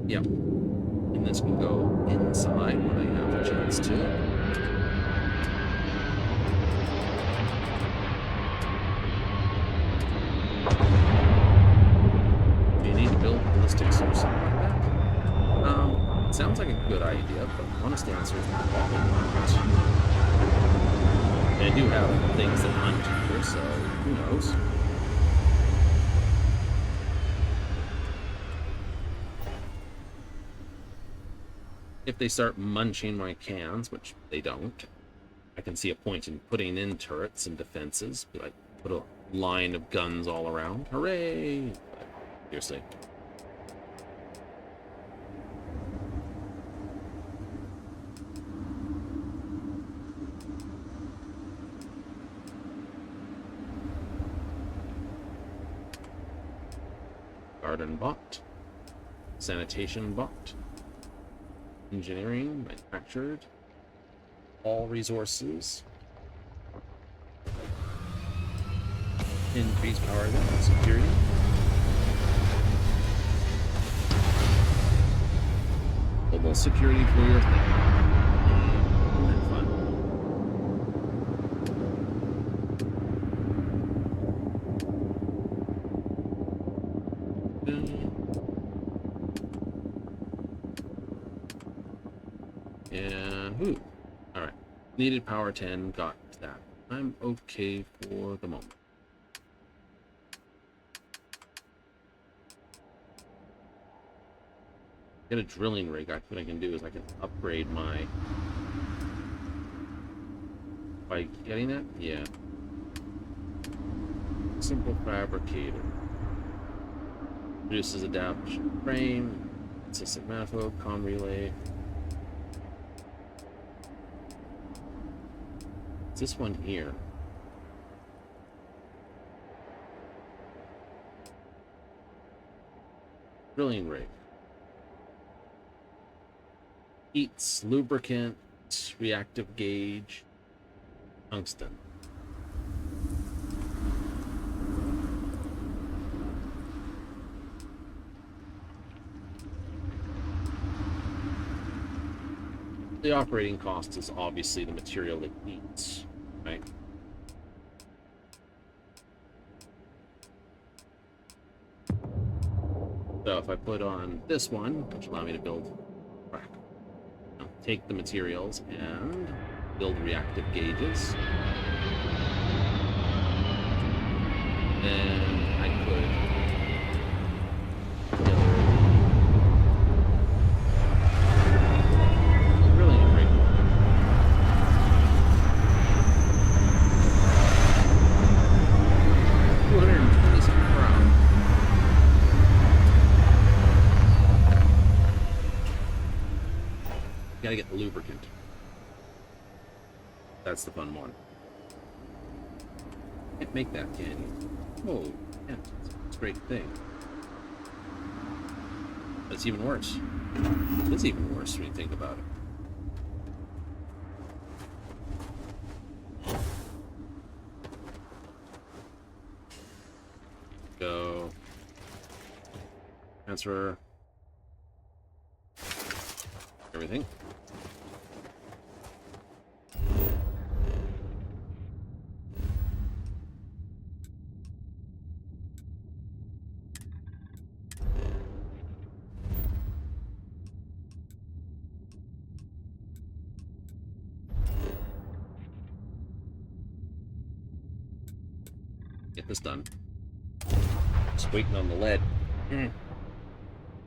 Yep. And this can go inside when I have a chance to. Do you need to build ballistics or something like that? It sounds like a good idea, but the honest answer is probably not. And I do have things that hunt here, so who knows? If they start munching my cans, which they don't, I can see a point in putting in turrets and defenses. Like, put a line of guns all around. Hooray! But seriously. Garden bot. Sanitation bot. Engineering, manufactured, all resources, increase power and security, global security for your thing. Isn't that fun? Ooh. Alright. Needed power 10, got that. I'm okay for the moment. Get a drilling rig. What I can do is I can upgrade my... By getting that? Yeah. Simple fabricator. Produces adaptation frame, consistent manifold, comm relay. It's this one here. Drilling rig. Heats, lubricant, reactive gauge, tungsten. The operating cost is obviously the material it needs, right? So if I put on this one, which allows me to build take the materials and build reactive gauges. Then I could really great. 227 per hour. Gotta get the lubricant. That's the fun one. Can't make that, can you? Oh, yeah, it's a great thing. That's even worse. It's even worse when you think about it. Go. Transfer. Everything. Get this done. Just waiting on the lead.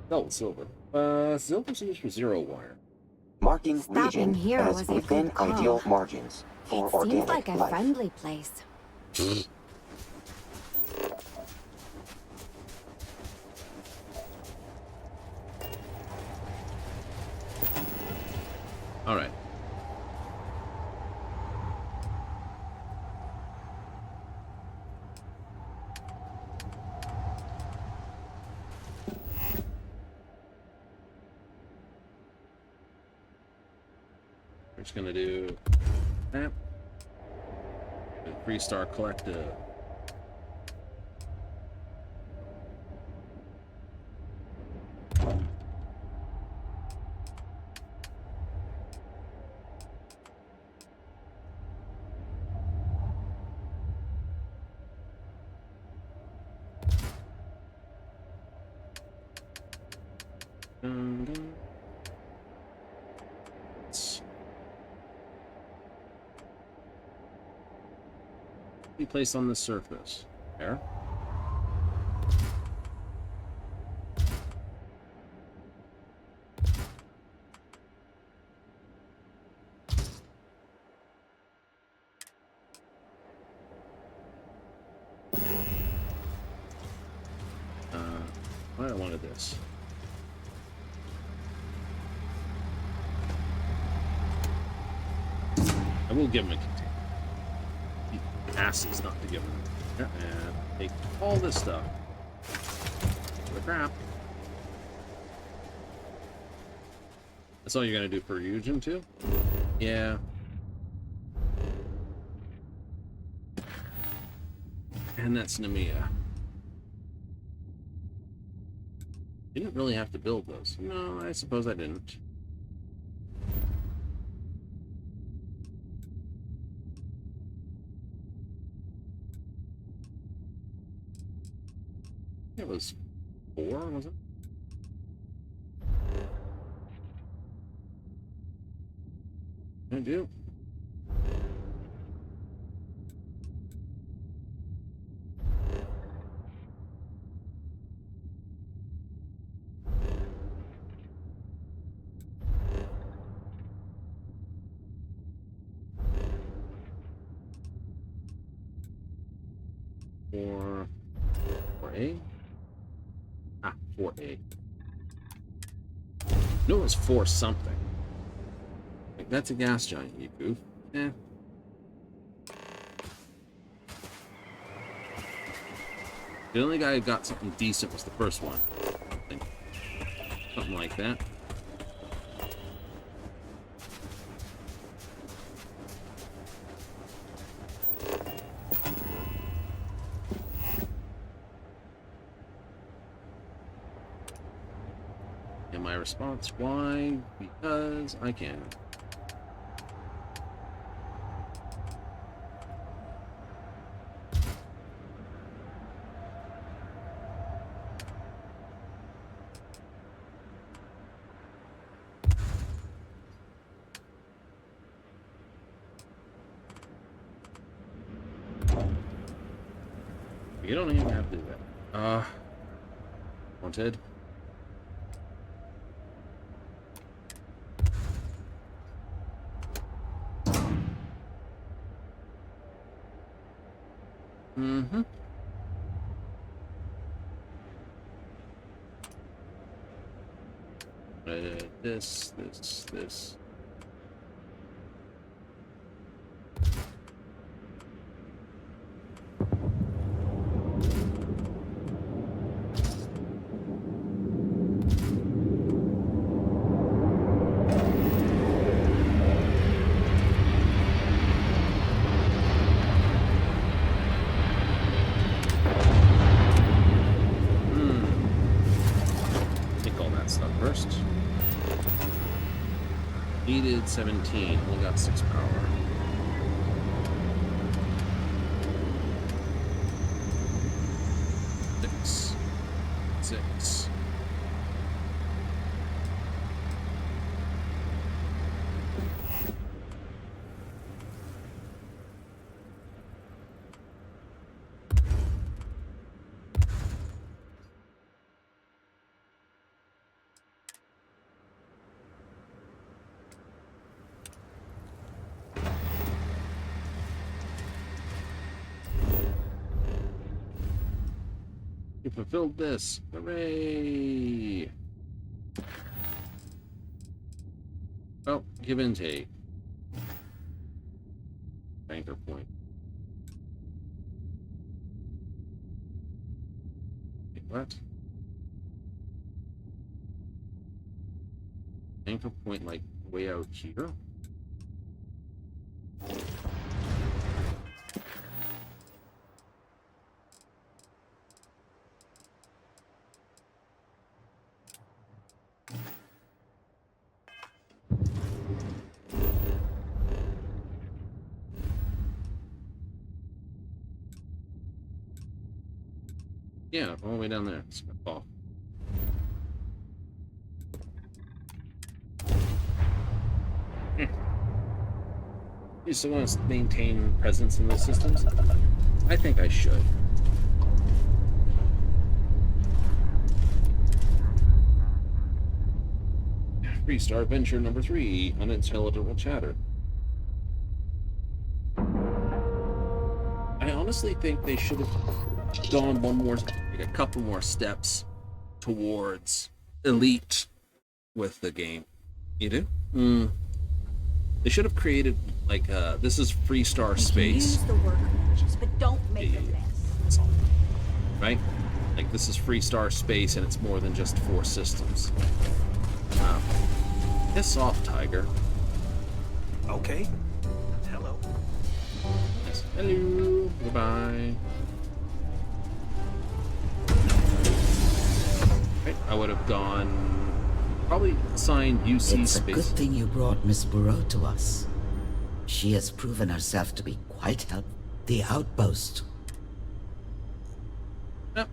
Oh, silver. Silver's used for zero wire. Marking Stopping region here as was a within good call. ideal margins for It organic seems like a life. friendly place. All right. We're just gonna do that. The Freestar Collective. Be placed on the surface. There. Why I wanted this. I will give him a container. He passes not to give him. And take all this stuff. The crap. That's all you're gonna do for Eugen too? Yeah. And that's Nemea. Didn't really have to build those. No, I suppose I didn't. It was 4, was it? I do. For A? Ah, 4A. No, it was 4 something. Like, that's a gas giant, you goof. Eh. The only guy who got something decent was the first one. Something like that. And my response, why? Because I can. You don't even have to do that. Wanted. Mm-hmm. This. Take all that stuff first. Needed 17, only got 6 power. Six. You fulfilled this. Hooray! Oh, give and take. Anchor point. Wait, what? Anchor point like way out here? Yeah, all the way down there. It's gonna fall. You still want to maintain presence in those systems? I think I should. Freestar Adventure number 3, Unintelligible Chatter. I honestly think they should have gone a couple more steps towards Elite with the game. You do? They should have created like this is Freestar space. Use the work matches, but don't make a mess. That's all. Right? Like this is Freestar space, and it's more than just 4 systems. Piss off, Tiger. Okay. Hello. Yes. Hello. Goodbye. Right. I would have gone. Probably assigned UC It's space. a good thing you brought Miss Burrow to us. She has proven herself to be quite helpful. The outpost. Yep.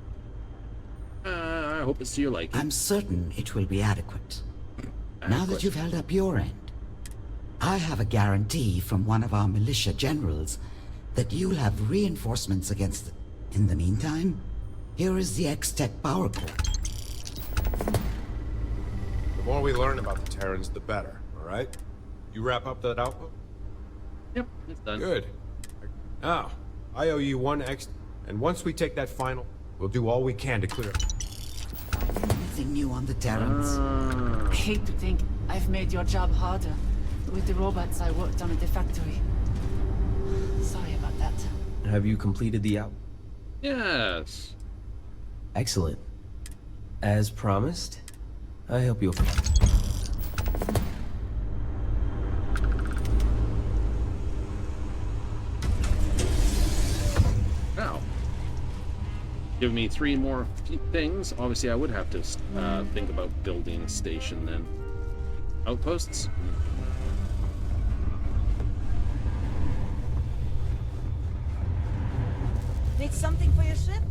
I hope it's to your liking. I'm certain it will be adequate. Now that you've held up your end, I have a guarantee from one of our militia generals that you'll have reinforcements against it. In the meantime, here is the X-Tech power core. The more we learn about the Terrans, the better, all right? You wrap up that output? Yep, it's done. Good. Now, I owe you 1 X, and once we take that final, we'll do all we can to clear it. Anything new on the Terrans? I hate to think I've made your job harder with the robots I worked on at the factory. Sorry about that. Have you completed the out? Yes. Excellent. As promised, I hope you'll... Now, give me 3 more things. Obviously, I would have to think about building a station then. Outposts? Need something for your ship?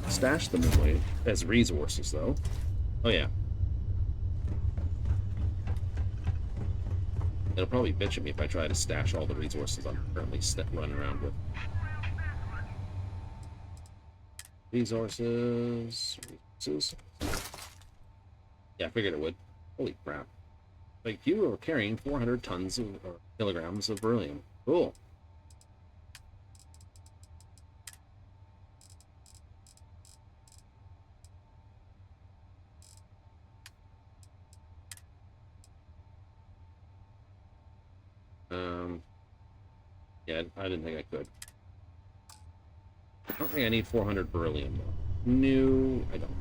Stash them away as resources, though. Oh, yeah. It'll probably bitch at me if I try to stash all the resources I'm currently running around with. Resources. Yeah, I figured it would. Holy crap. Like, you were carrying 400 tons of, or kilograms of beryllium. Cool. Yeah, I didn't think I could. I don't think I need 400 beryllium, though. No, I don't.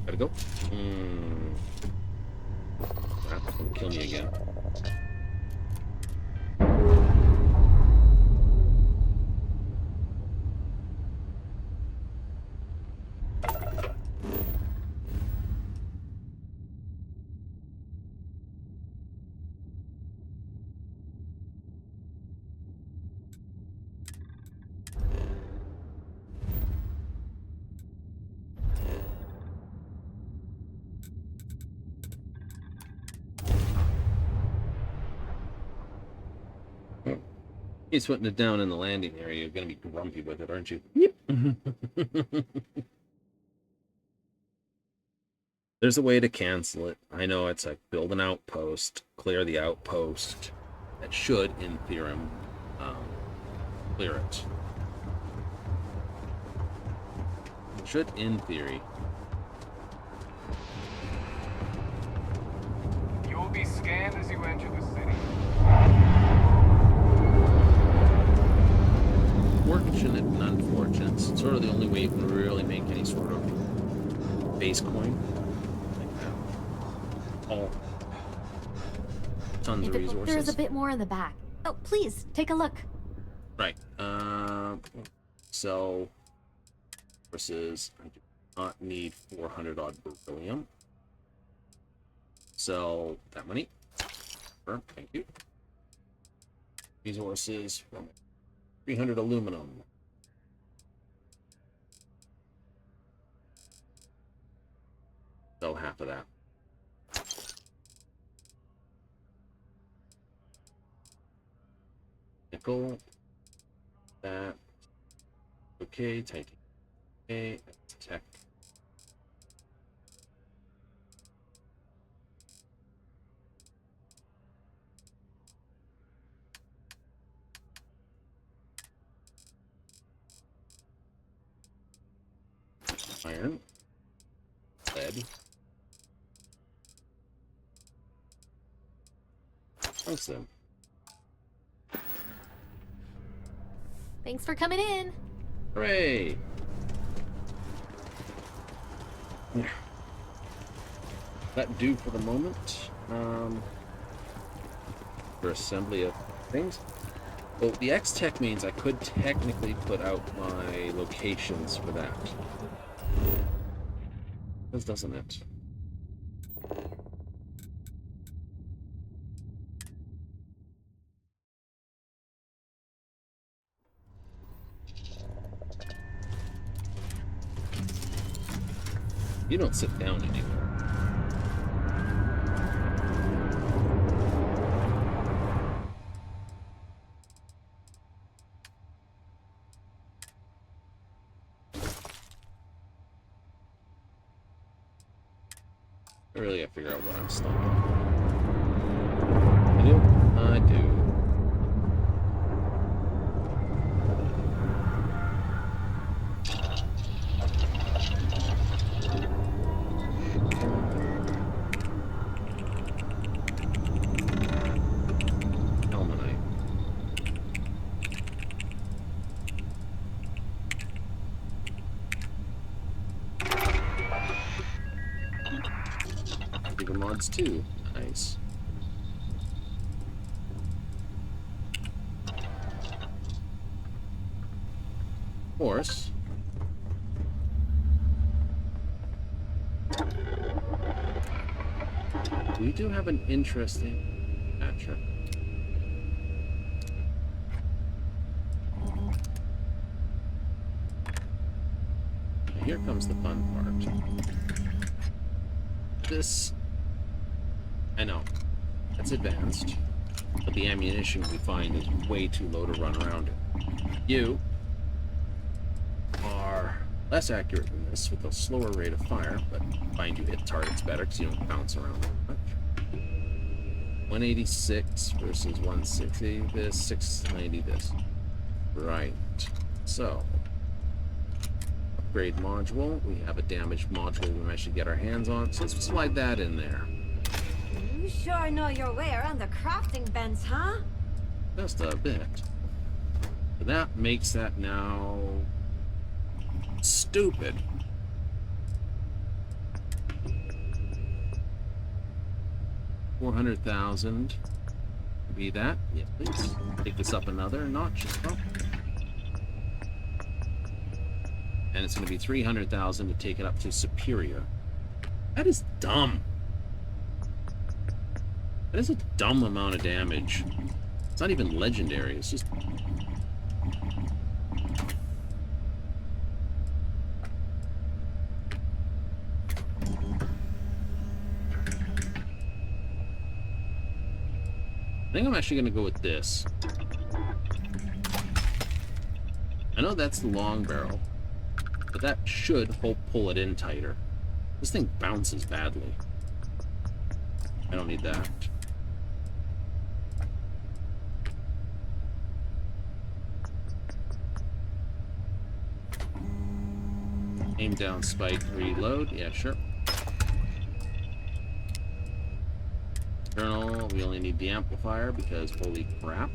Gotta go. Crap, that's gonna kill me again. He's putting it down in the landing area. You're going to be grumpy with it, aren't you? Yep. There's a way to cancel it. I know it's like build an outpost, clear the outpost. That should, in theory, clear it. It should, in theory. You will be scanned as you enter the city. Fortunate and unfortunate. It's sort of the only way you can really make any sort of base coin. Like that. All tons of resources. There's a bit more in the back. Oh, please, take a look. Right. So versus I do not need 400 odd beryllium. Sell that money. Thank you. Resources from 300 aluminum. Sell half of that. Nickel. That. Okay, titanium. Okay, tech. Iron, lead, tungsten. Thanks for coming in. Hooray! Yeah. That do for the moment. For assembly of things. Well, the X-Tech means I could technically put out my locations for that. Doesn't it? You don't sit down anymore. I really gotta figure out what I'm stopping. I do. I do. Elmanite. Even mods too. Nice. Of course. We do have an interesting matchup. Here comes the fun part. This I know. That's advanced. But the ammunition we find is way too low to run around it. You are less accurate than this with a slower rate of fire, but find you hit targets better because you don't bounce around that much. 186 versus 160 this, 690 this. Right. So, upgrade module. We have a damaged module we might should get our hands on, so let's slide that in there. You sure know your way around the crafting vents, huh? Just a bit. So that makes that now stupid. $400,000. Be that? Yes, please. Take this up another notch as well. And it's going to be $300,000 to take it up to superior. That is dumb. That is a dumb amount of damage. It's not even legendary. It's just... I think I'm actually going to go with this. I know that's the long barrel, but that should pull it in tighter. This thing bounces badly. I don't need that. Aim down, spike, reload. Yeah, sure. External, we only need the amplifier because holy crap.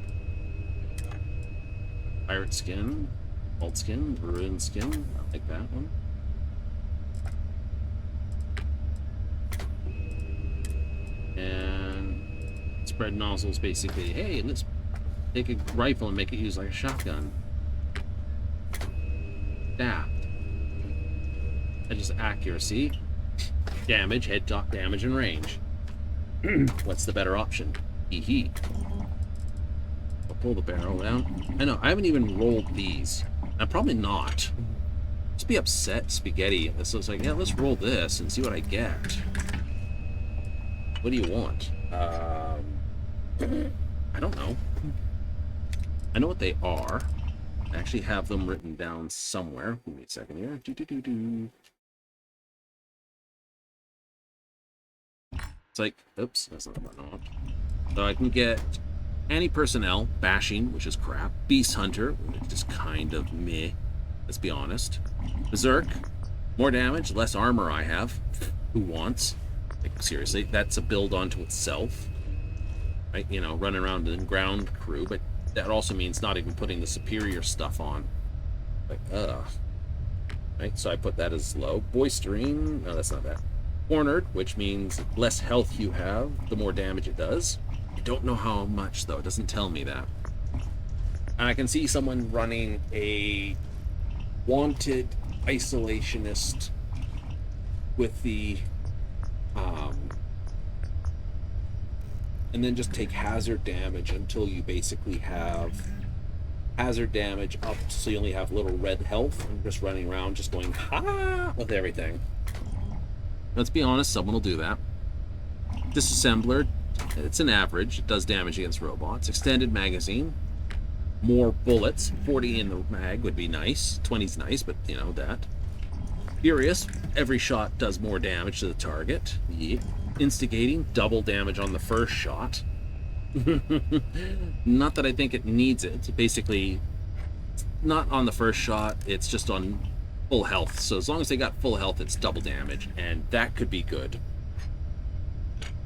Pirate skin, alt skin, ruin skin. I like that one. And spread nozzles basically, hey, let's take a rifle and make it use like a shotgun. Daft. That is accuracy, damage, head dot damage, and range. What's the better option? Hee. I'll pull the barrel down. I know, I haven't even rolled these. I'm probably not. Just be upset, spaghetti. So it's like, yeah, let's roll this and see what I get. What do you want? I don't know. I know what they are. I actually have them written down somewhere. Give me a second here. It's like, oops, that's not the button I want. So I can get anti-personnel, bashing, which is crap. Beast Hunter, which is just kind of meh. Let's be honest. Berserk, more damage, less armor I have. Who wants? Like, seriously, that's a build onto itself. Right? You know, running around in ground crew, but that also means not even putting the superior stuff on. Like, ugh. Right? So I put that as low. Boistering, no, that's not that. Cornered, which means less health you have, the more damage it does. I don't know how much, though. It doesn't tell me that. And I can see someone running a wanted isolationist with the... and then just take hazard damage until you basically have hazard damage up so you only have little red health and just running around just going ha with everything. Let's be honest, someone will do that. Disassembler, it's an average. It does damage against robots. Extended magazine, more bullets. 40 in the mag would be nice. 20's nice, but you know that. Furious, every shot does more damage to the target. Yeah. Instigating, double damage on the first shot. Not that I think it needs it. Basically, not on the first shot, it's just on full health. So as long as they got full health, it's double damage, and that could be good.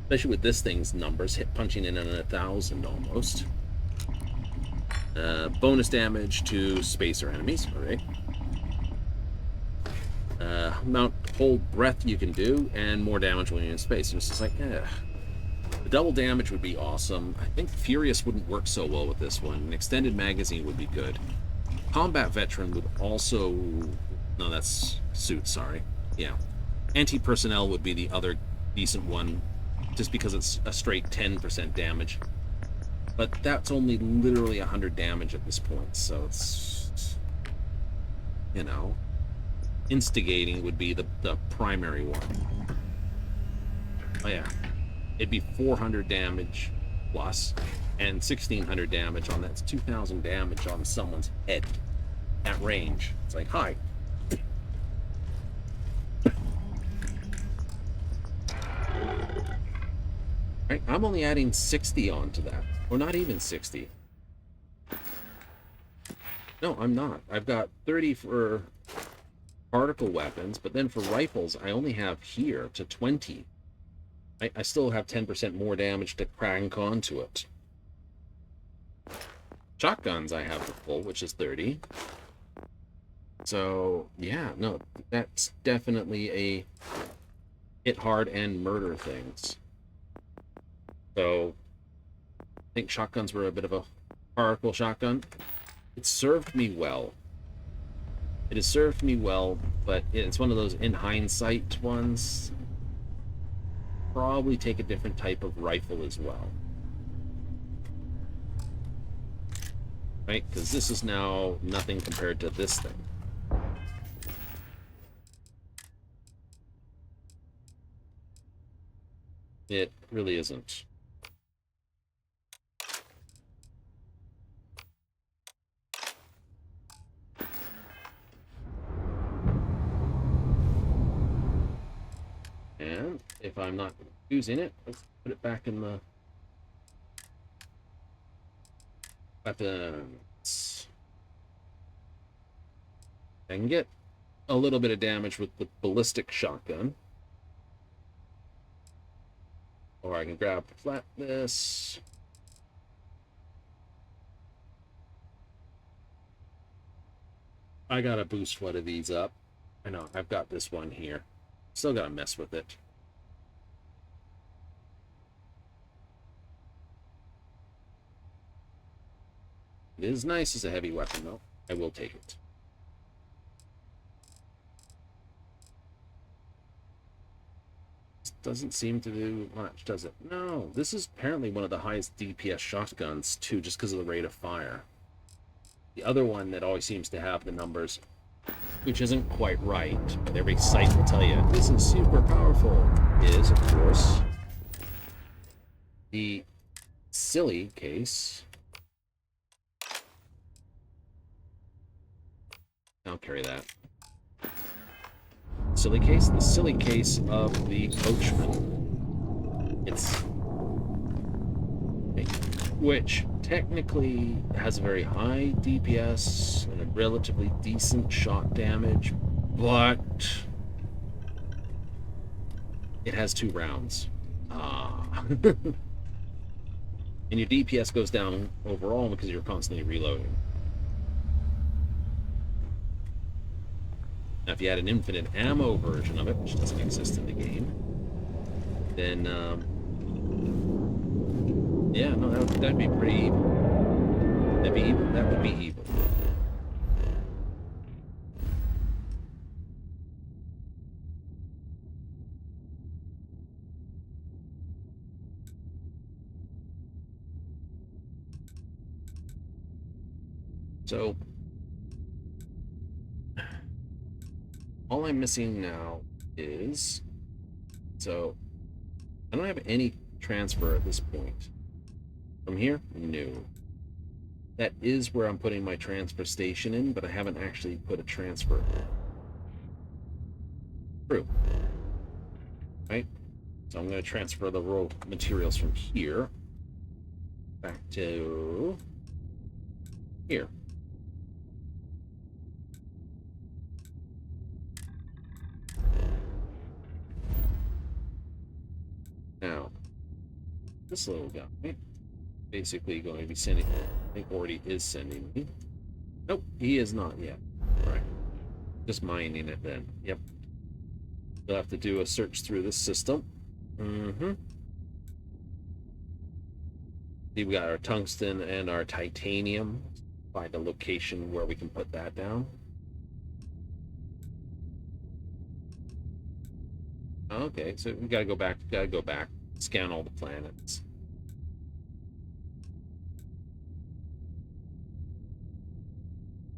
Especially with this thing's numbers, hit punching in at 1,000 almost. Bonus damage to spacer enemies, alright. Amount hold breath you can do, and more damage when you're in space. And it's just like, the double damage would be awesome. I think Furious wouldn't work so well with this one. An extended magazine would be good. Combat veteran would also... No, that's suit, sorry. Yeah. Anti-personnel would be the other decent one, just because it's a straight 10% damage. But that's only literally 100 damage at this point, so it's... You know... Instigating would be the primary one. Oh yeah. it'd be 400 damage plus, and 1600 damage on that. It's 2000 damage on someone's head at range. It's like, hi. Right, I'm only adding 60 onto that, or not even 60. No, I'm not. I've got 30 for particle weapons, but then for rifles, I only have here to 20. I still have 10% more damage to crank onto it. Shotguns I have the full, which is 30. So, yeah, no, that's definitely a hit hard and murder things. So, I think shotguns were a bit of a particle shotgun. It served me well. It has served me well, but it's one of those in hindsight ones. Probably take a different type of rifle as well. Right? Because this is now nothing compared to this thing. It really isn't. And if I'm not using it, let's put it back in the weapons. I can get a little bit of damage with the ballistic shotgun. Or I can grab flat this. I gotta boost one of these up. I know, I've got this one here. Still gotta mess with it. It is nice as a heavy weapon, though. I will take it. This doesn't seem to do much, does it? No, this is apparently one of the highest DPS shotguns, too, just because of the rate of fire. The other one that always seems to have the numbers, which isn't quite right, but every site will tell you, this is super powerful, is, of course, the silly case. I'll carry that. Silly case? The silly case of the coachman. It's... which technically has a very high DPS and a relatively decent shot damage, but it has 2 rounds. And your DPS goes down overall because you're constantly reloading. Now, if you had an infinite ammo version of it, which doesn't exist in the game, then, yeah, no, that'd be pretty evil. That'd be evil. That would be evil. So, all I'm missing now is, so I don't have any transfer at this point. From here? No. That is where I'm putting my transfer station in, but I haven't actually put a transfer through. Right? So I'm going to transfer the raw materials from here back to here. Now, this little guy basically going to be sending, I think already is sending me. Nope, he is not yet. All right. Just mining it then. Yep. We'll have to do a search through this system. See, we got our tungsten and our titanium. Find a location where we can put that down. Okay, so we gotta go back, scan all the planets.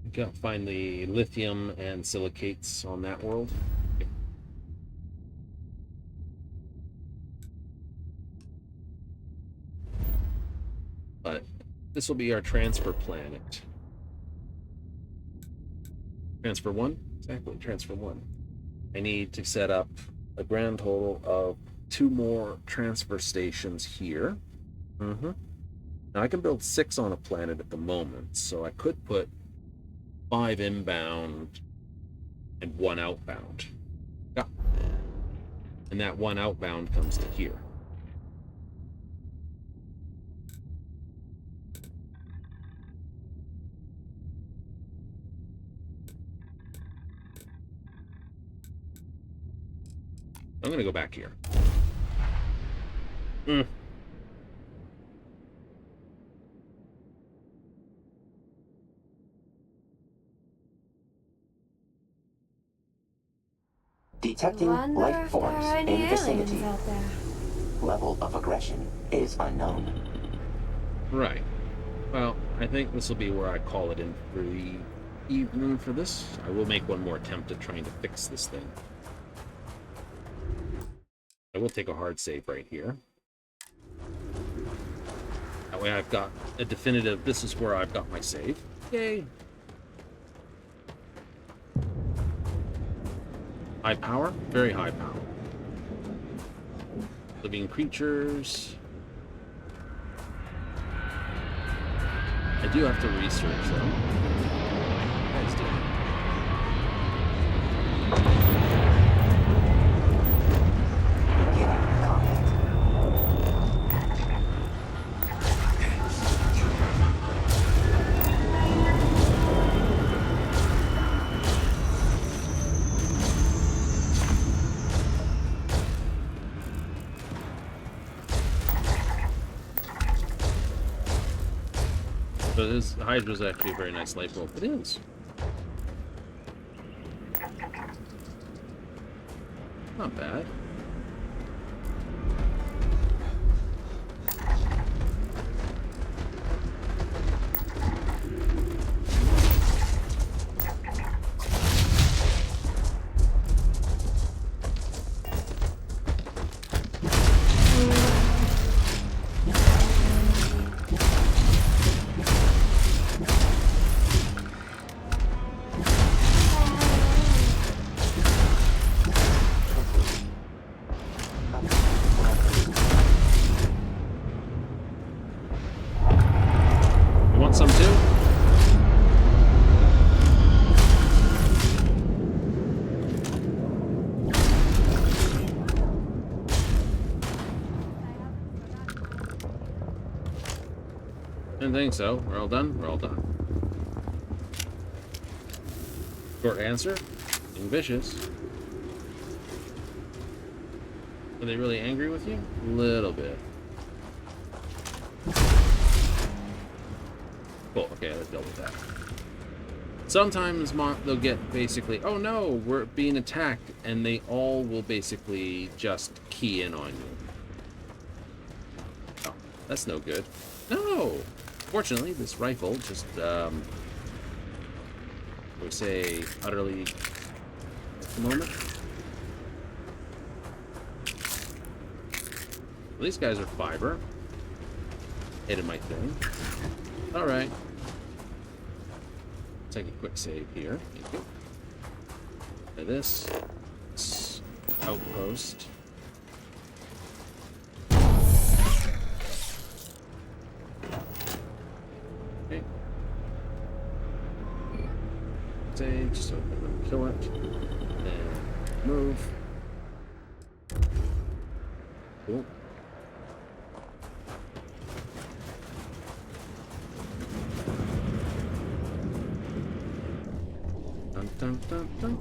We gotta find the lithium and silicates on that world. Okay. But this will be our transfer planet. Transfer 1? Exactly, transfer 1. I need to set up a grand total of 2 more transfer stations here. Now I can build 6 on a planet at the moment, so I could put 5 inbound and 1 outbound. Yeah. And that 1 outbound comes to here. I'm gonna go back here. Detecting life forms in vicinity. Level of aggression is unknown. Right. Well, I think this will be where I call it in for the evening for this. I will make one more attempt at trying to fix this thing. I will take a hard save right here. That way I've got a definitive, this is where I've got my save. Yay! High power? Very high power. Living creatures. I do have to research them. Guys do. So this Hydra's actually a very nice light bulb. It is. Not bad. Some too? Didn't think so. We're all done? We're all done. Short answer? Being vicious. Are they really angry with you? A little bit. Cool, okay, let's deal with that. Sometimes they'll get basically, oh no, we're being attacked, and they all will basically just key in on you. Oh, that's no good. No! Fortunately, this rifle just, I would say, utterly at the moment. Well, these guys are fiber. Hitting my thing. Alright. Take a quick save here. Thank you. And this outpost. Okay. Save, just so I can kill it. And move. Cool. Dun, dun, dun.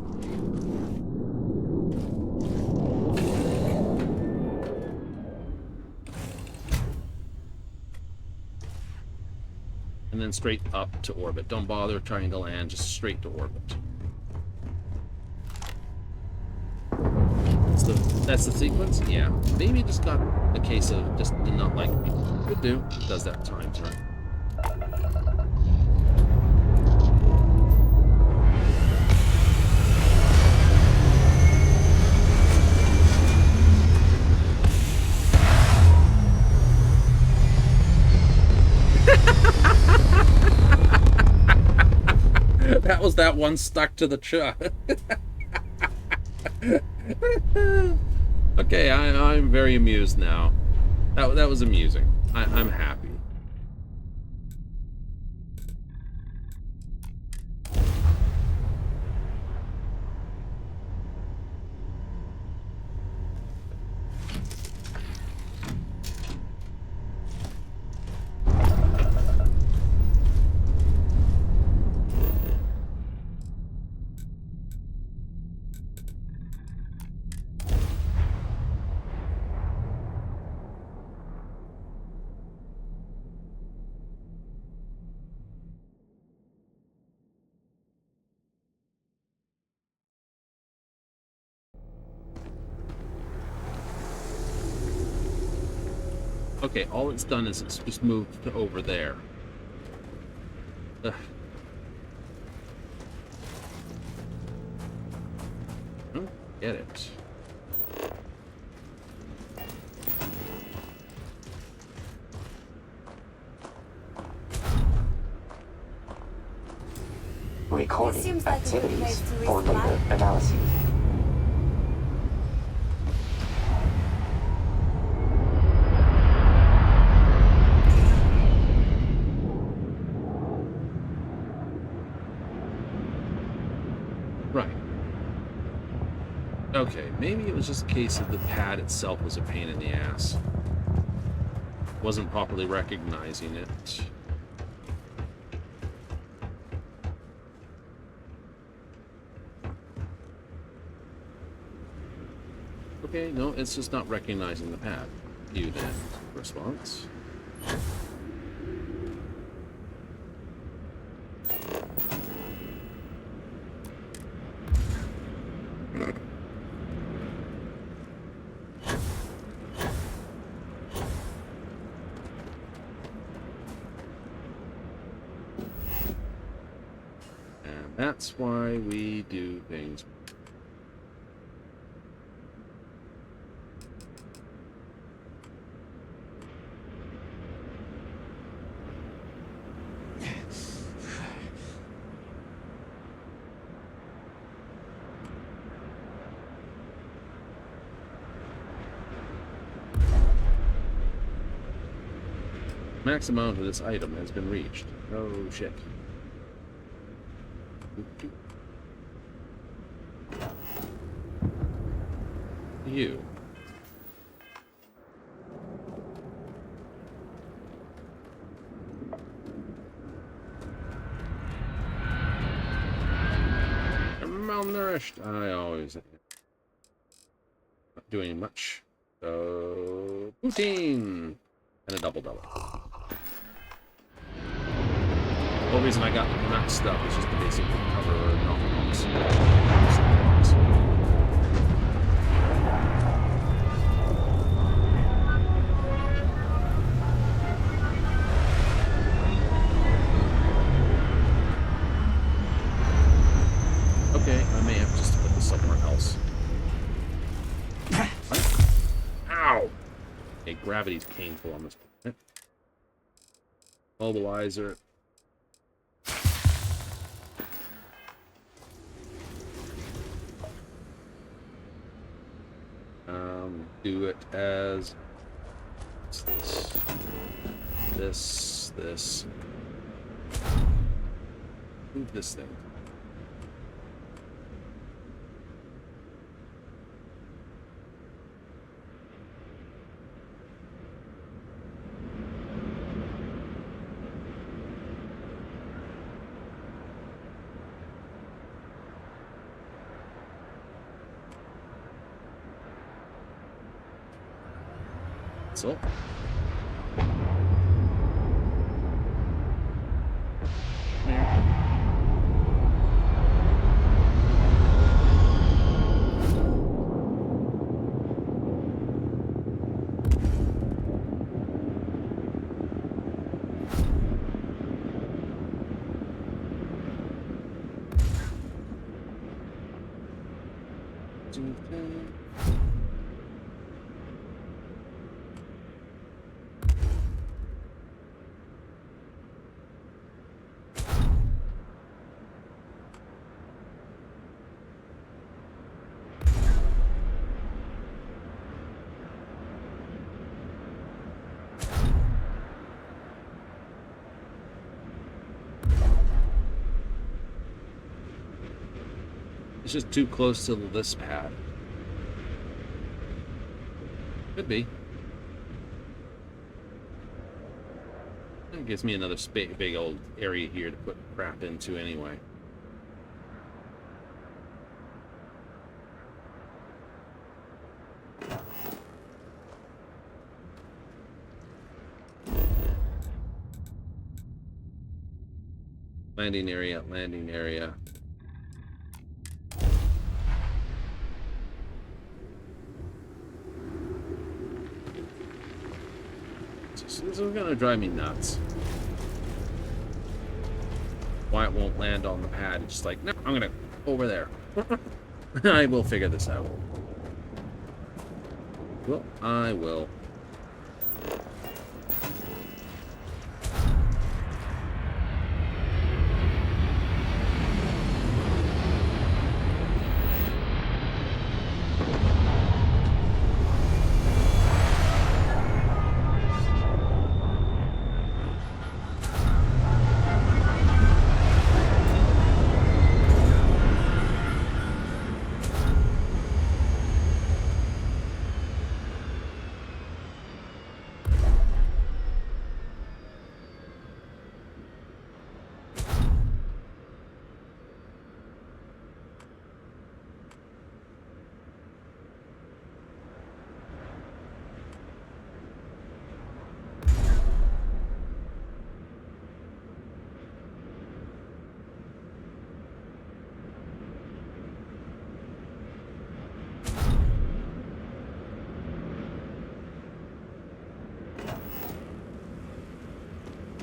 And then straight up to orbit. Don't bother trying to land, just straight to orbit. That's the sequence? Yeah. Maybe it just got a case of just did not like me. Could do. It does that times, right? was that one stuck to the truck. Okay, I'm very amused now. That was amusing. I'm happy. Okay, all it's done is it's just moved to over there. Ugh. I don't get it. Recording activities for later analysis. Right. Okay, maybe it was just a case of the pad itself was a pain in the ass. Wasn't properly recognizing it. Okay, no, it's just not recognizing the pad. You then. Response. And that's why we do things. Max amount of this item has been reached. Oh shit. You. I'm malnourished. I always not doing much. So poutine and a double. The whole reason I got the nut stuff is just to basically cover knockoffs. Okay, I may have just to put this somewhere else. Ow! Okay, gravity's painful on this planet. Mobilizer. Do it as this. Move this thing. So. It's just too close to this pad. Could be. It gives me another big old area here to put crap into anyway. Landing area, landing area. This is gonna drive me nuts. Why it won't land on the pad. It's just like, no, I'm gonna over there. I will figure this out. Well, I will.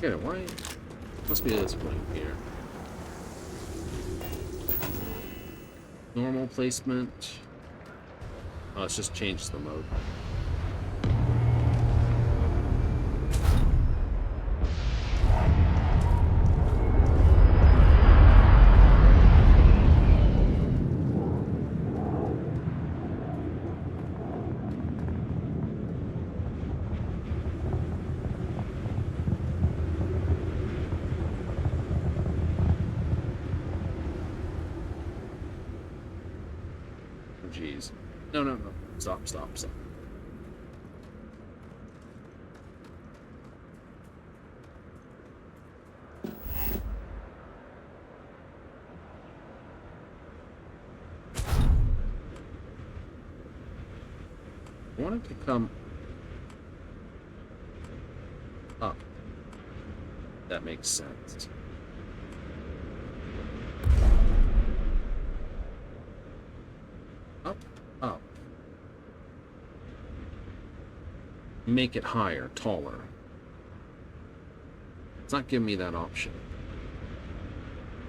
Get it, why? Must be this point here. Normal placement. Oh, it's just changed the mode. Jeez. No, no, no. Stop, stop, stop. I want it to come up. That makes sense. Up, up. Make it higher, taller. It's not giving me that option.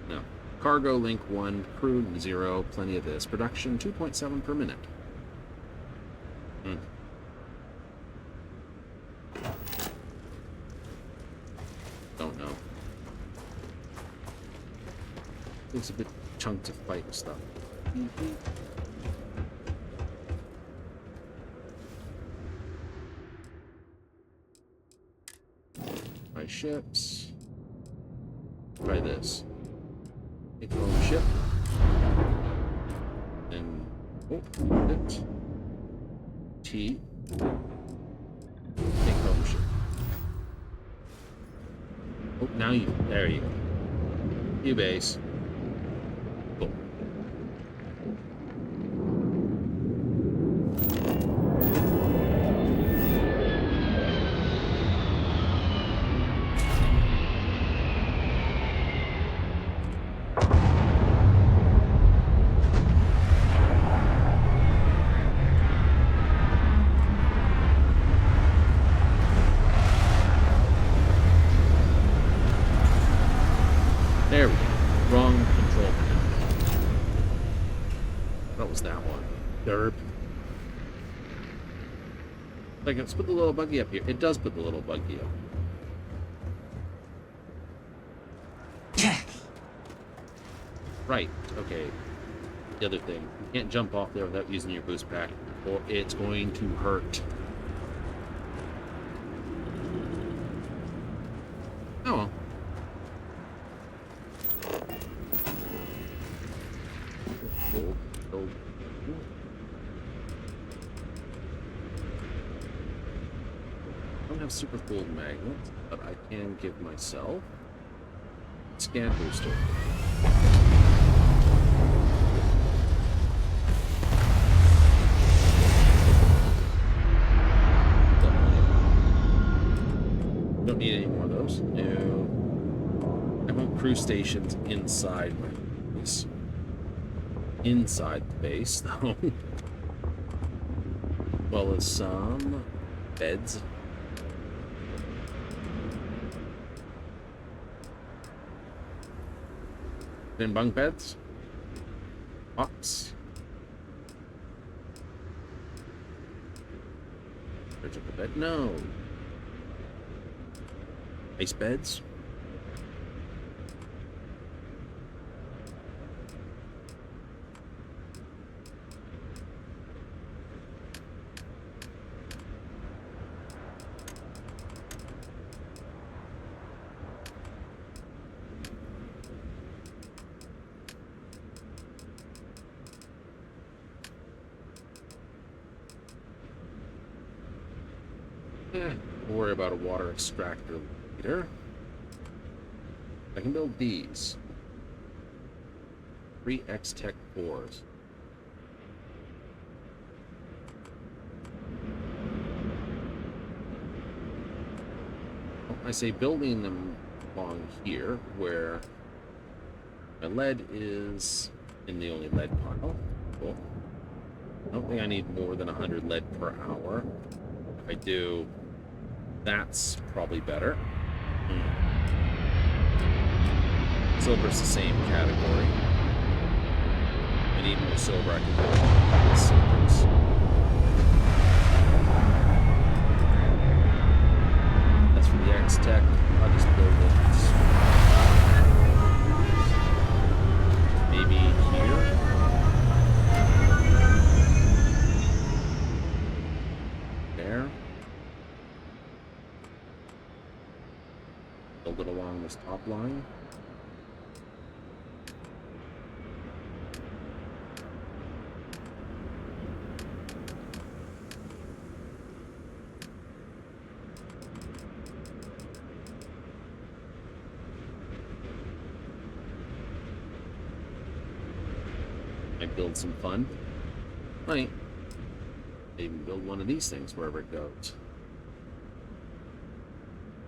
No. Cargo link 1, crew 0, plenty of this. Production 2.7 per minute. Don't know. It's a bit chunk to fight stuff. My ships. Try this. Take home ship. And it. T. Take home ship. Oh, now you. There you go. You base. Cool. There we go. Wrong control panel. What was that one? Derp. Like, let's put the little buggy up here. It does put the little buggy up. Right. Okay. The other thing. You can't jump off there without using your boost pack, or it's going to hurt. Oh well. don't have super cooled magnets, but I can give myself scan booster. Don't need any more of those. No. I want crew stations inside my base. Inside the base, though. Well as some beds. Then bunk beds. Box. There's a bed. No. Ice beds. Don't worry about a water extractor later. I can build these. 3 X-Tech cores. I say building them along here where my lead is in the only lead pile. Cool. I don't think I need more than 100 lead per hour. If I do, that's probably better. Silver's the same category. I need more silver. I can build silvers. That's for the X-Tech. I'll just build it. Maybe here. There. Build it along this top line. Build some fun. Might even build one of these things wherever it goes.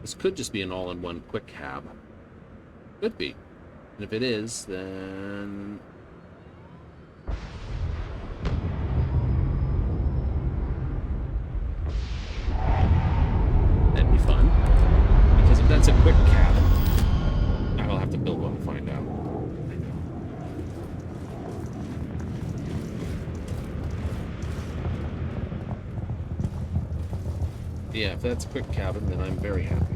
This could just be an all-in-one quick cab. Could be. And if it is, then that'd be fun. Because if that's a quick cab, I'll have to build one to find out. Yeah, if that's a quick cabin, then I'm very happy.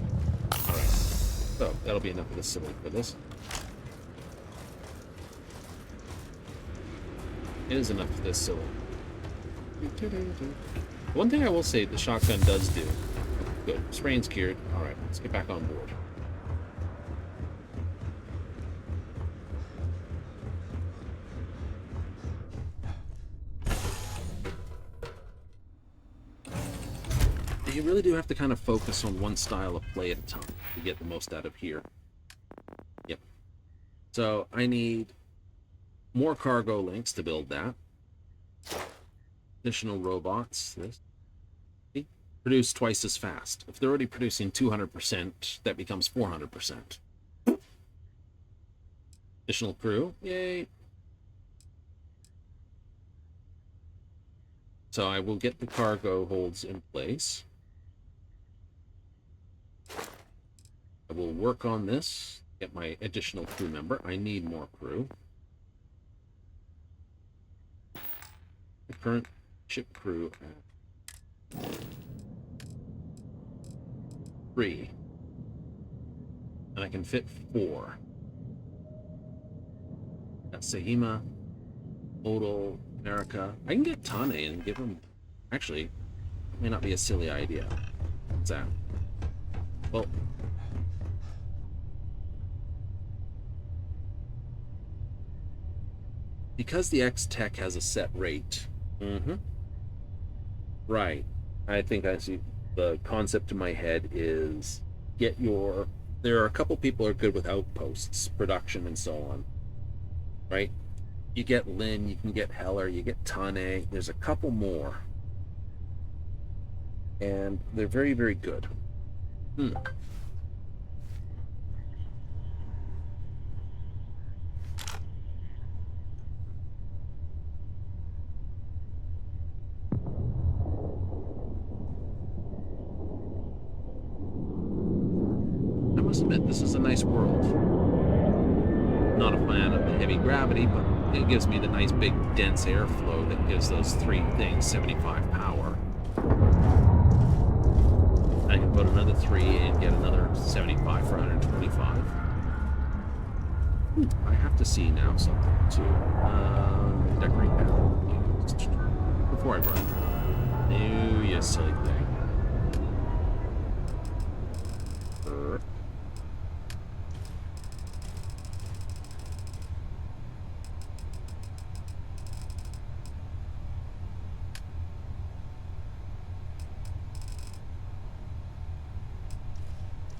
Alright. So, that'll be enough of the silly for this. It is enough of this silly. One thing I will say the shotgun does do. Good. Sprain's cured. Alright, let's get back on board. You really do have to kind of focus on one style of play at a time to get the most out of here. Yep. So I need more cargo links to build that. Additional robots. This. See? Produce twice as fast. If they're already producing 200%, that becomes 400%. Additional crew. Yay. So I will get the cargo holds in place. I will work on this, get my additional crew member. I need more crew. The current ship crew at 3. And I can fit 4. Got Sahima, Odal, America. I can get Tane and give him... Actually, it may not be a silly idea. What's that? Well... Because the X-Tech has a set rate. Right. I think I see the concept in my head is there are a couple people who are good with outposts, production, and so on, right? You get Lynn, you can get Heller, you get Tane. There's a couple more, and they're very, very good. I must admit, this is a nice world. Not a fan of the heavy gravity, but it gives me the nice big dense airflow that gives those three things 75 power. I can put another 3 and get another 75 for 125. I have to see now something too. Decorate that before I run. No, you silly thing.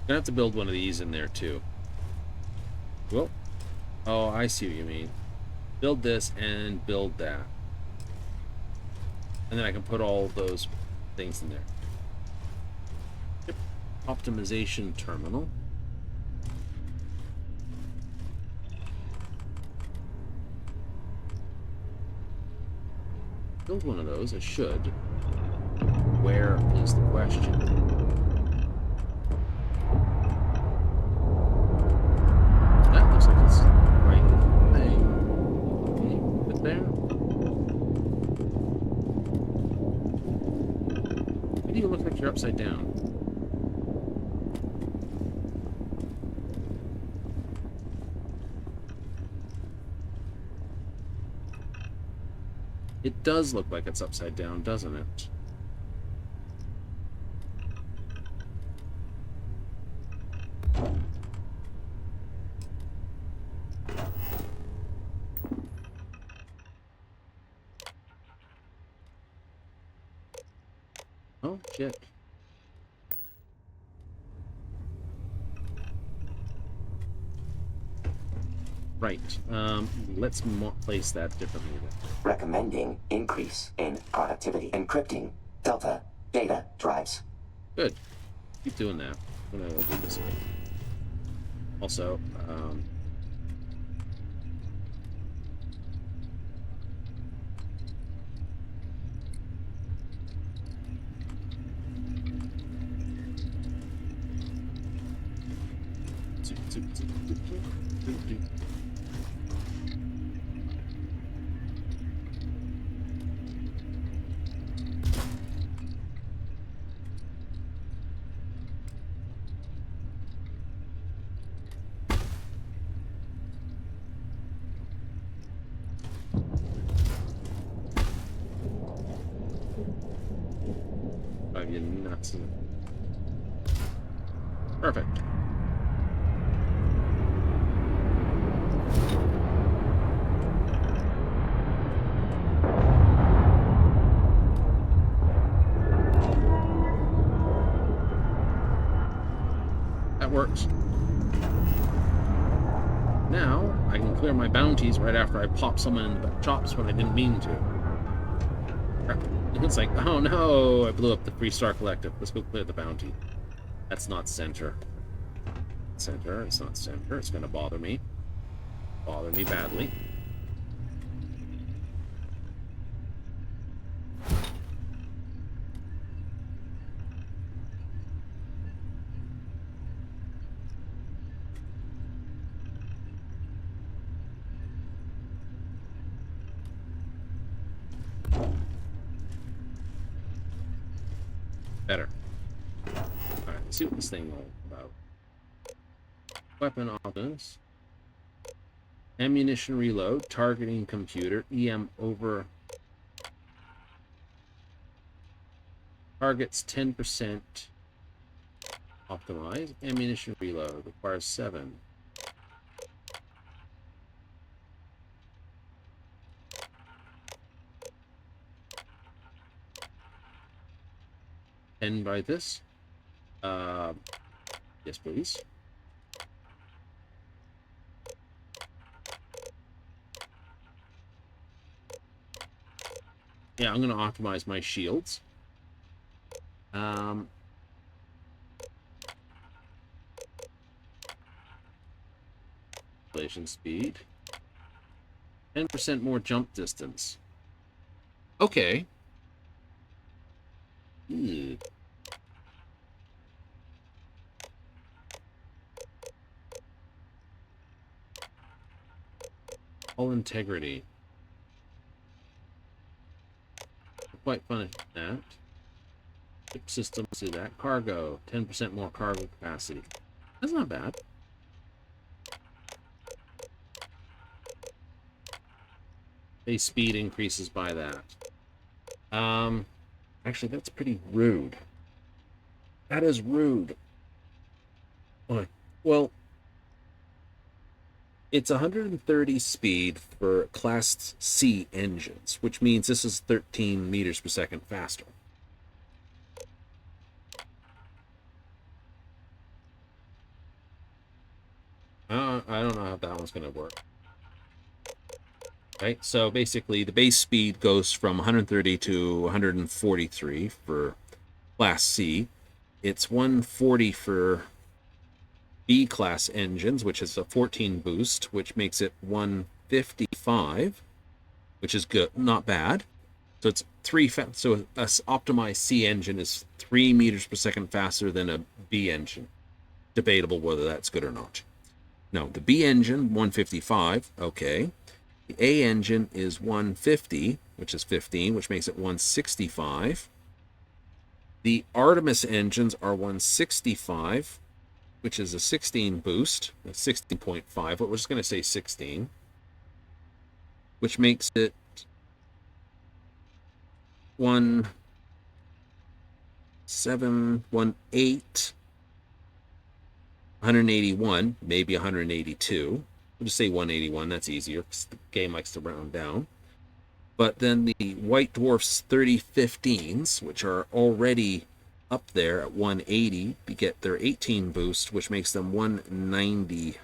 Gonna have to build one of these in there too. Well, oh, I see what you mean. Build this and build that, and then I can put all those things in there. Yep. Optimization terminal. Build one of those. I should. Where is the question? That looks like it's the right thing. Can you put there? Why do you look like you're upside down? It does look like it's upside down, doesn't it? Oh, shit. Right. Let's place that differently then. Recommending increase in productivity. Encrypting Delta data drives. Good. Keep doing that. I'm gonna do this again. Also, drive you nuts. Perfect. That works. Now, I can clear my bounties right after I pop someone in the chops when I didn't mean to. It's like, oh no, I blew up the Freestar Collective. Let's go clear the bounty. That's not center. Center, it's not center. It's gonna bother me. Bother me badly. Better. Alright, let's see what this thing is all about. Weapon options. Ammunition reload. Targeting computer. EM over. Targets 10%. Optimize. Ammunition reload. Requires 7. 10 by this. Yes, please. Yeah, I'm going to optimize my shields. Relation speed. 10% more jump distance. Okay. All integrity. Quite fun at that. Ship systems do that. Cargo. 10% more cargo capacity. That's not bad. Base speed increases by that. Actually, that's pretty rude. That is rude. Well, it's 130 speed for Class C engines, which means this is 13 meters per second faster. I don't know how that one's going to work. Right, so basically the base speed goes from 130 to 143 for Class C. It's 140 for B class engines, which is a 14 boost, which makes it 155, which is good, not bad. So it's so a optimized C engine is 3 meters per second faster than a B engine. Debatable whether that's good or not. No, the B engine 155, okay. The A engine is 150, which is 15, which makes it 165. The Artemis engines are 165, which is a 16 boost, a 16.5, but we're just going to say 16, which makes it 181, maybe 182. We'll just say 181, that's easier, because the game likes to round down. But then the White Dwarfs 3015s, which are already up there at 180, get their 18 boost, which makes them 198.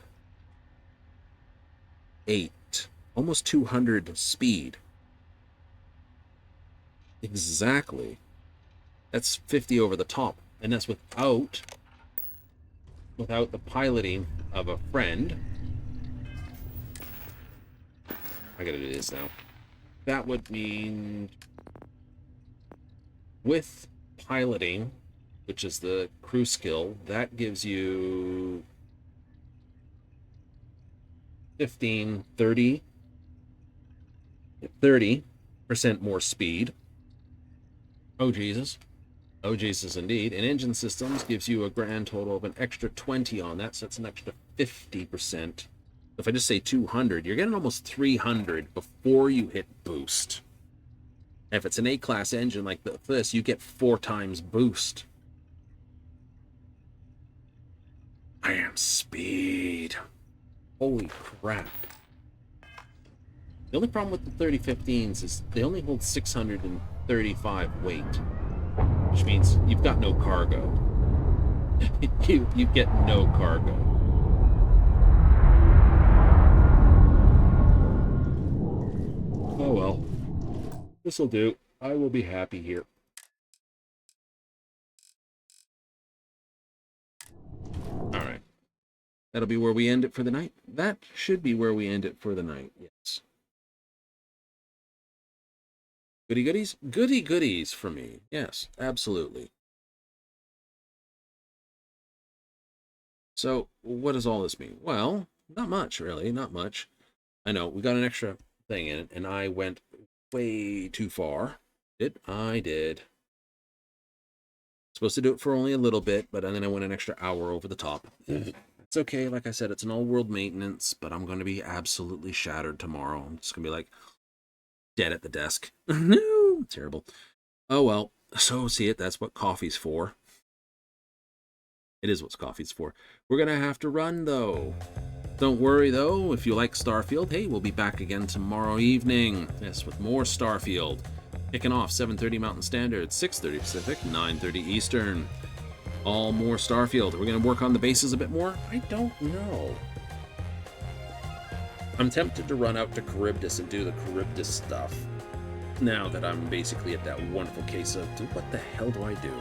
Almost 200 speed. Exactly. That's 50 over the top. And that's without the piloting of a friend. I gotta do this now. That would mean with piloting, which is the crew skill, that gives you 15, 30% more speed. Oh, Jesus. Oh, Jesus, indeed. And engine systems gives you a grand total of an extra 20 on that, so that's an extra 50%. If I just say 200, you're getting almost 300 before you hit boost. And if it's an A-class engine like this, you get 4 times boost. I am speed. Holy crap. The only problem with the 3015s is they only hold 635 weight, which means you've got no cargo. you get no cargo. Oh well. This'll do. I will be happy here. Alright. That'll be where we end it for the night. That should be where we end it for the night, yes. Goody goodies? Goody goodies for me. Yes, absolutely. So, what does all this mean? Well, not much, really. Not much. I know, we got an extra thing in it, and I went way too far. I did. Supposed to do it for only a little bit, but then I went an extra hour over the top. It's okay, like I said, it's an all-world maintenance, but I'm going to be absolutely shattered tomorrow. I'm just going to be like, dead at the desk. No, terrible. Oh well, so see it, that's what coffee's for. It is what coffee's for. We're going to have to run, though. Don't worry, though, if you like Starfield, hey, we'll be back again tomorrow evening. Yes, with more Starfield. Kicking off 7:30 Mountain Standard, 6:30 Pacific, 9:30 Eastern. All more Starfield. We're going to work on the bases a bit more? I don't know. I'm tempted to run out to Charybdis and do the Charybdis stuff. Now that I'm basically at that wonderful case of, what the hell do I do?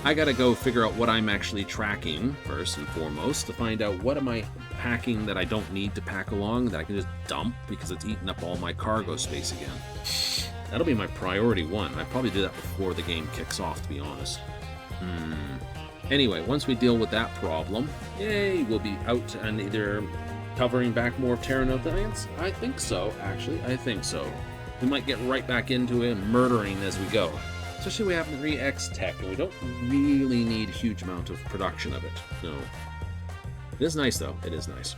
I gotta go figure out what I'm actually tracking, first and foremost, to find out what am I packing that I don't need to pack along, that I can just dump because it's eating up all my cargo space again. That'll be my priority one. I'd probably do that before the game kicks off, to be honest. Anyway, once we deal with that problem, yay, we'll be out and either covering back more of Terran Alliance? I think so, actually. I think so. We might get right back into it, murdering as we go. Especially we have 3X tech, and we don't really need a huge amount of production of it. No. It is nice, though. It is nice.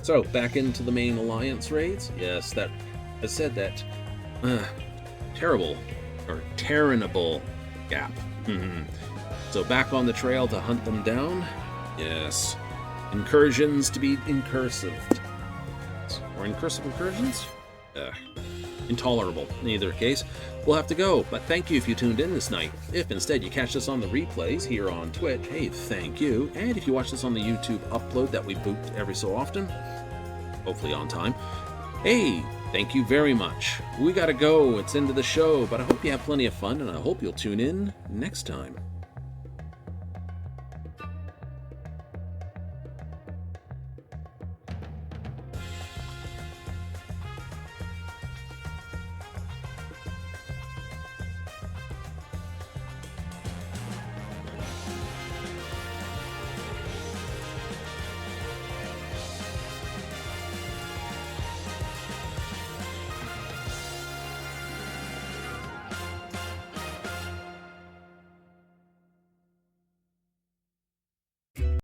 So, back into the main Alliance raids. Yes, that... I said that... terrible, or Terranable gap. So, back on the trail to hunt them down. Yes. Incursions to be incursive. Or incursive incursions? Intolerable. In either case, we'll have to go, but thank you if you tuned in this night. If instead you catch us on the replays here on Twitch, hey, thank you. And if you watch this on the YouTube upload that we boot every so often, hopefully on time, hey, thank you very much. We gotta go, it's into the show, but I hope you have plenty of fun, and I hope you'll tune in next time.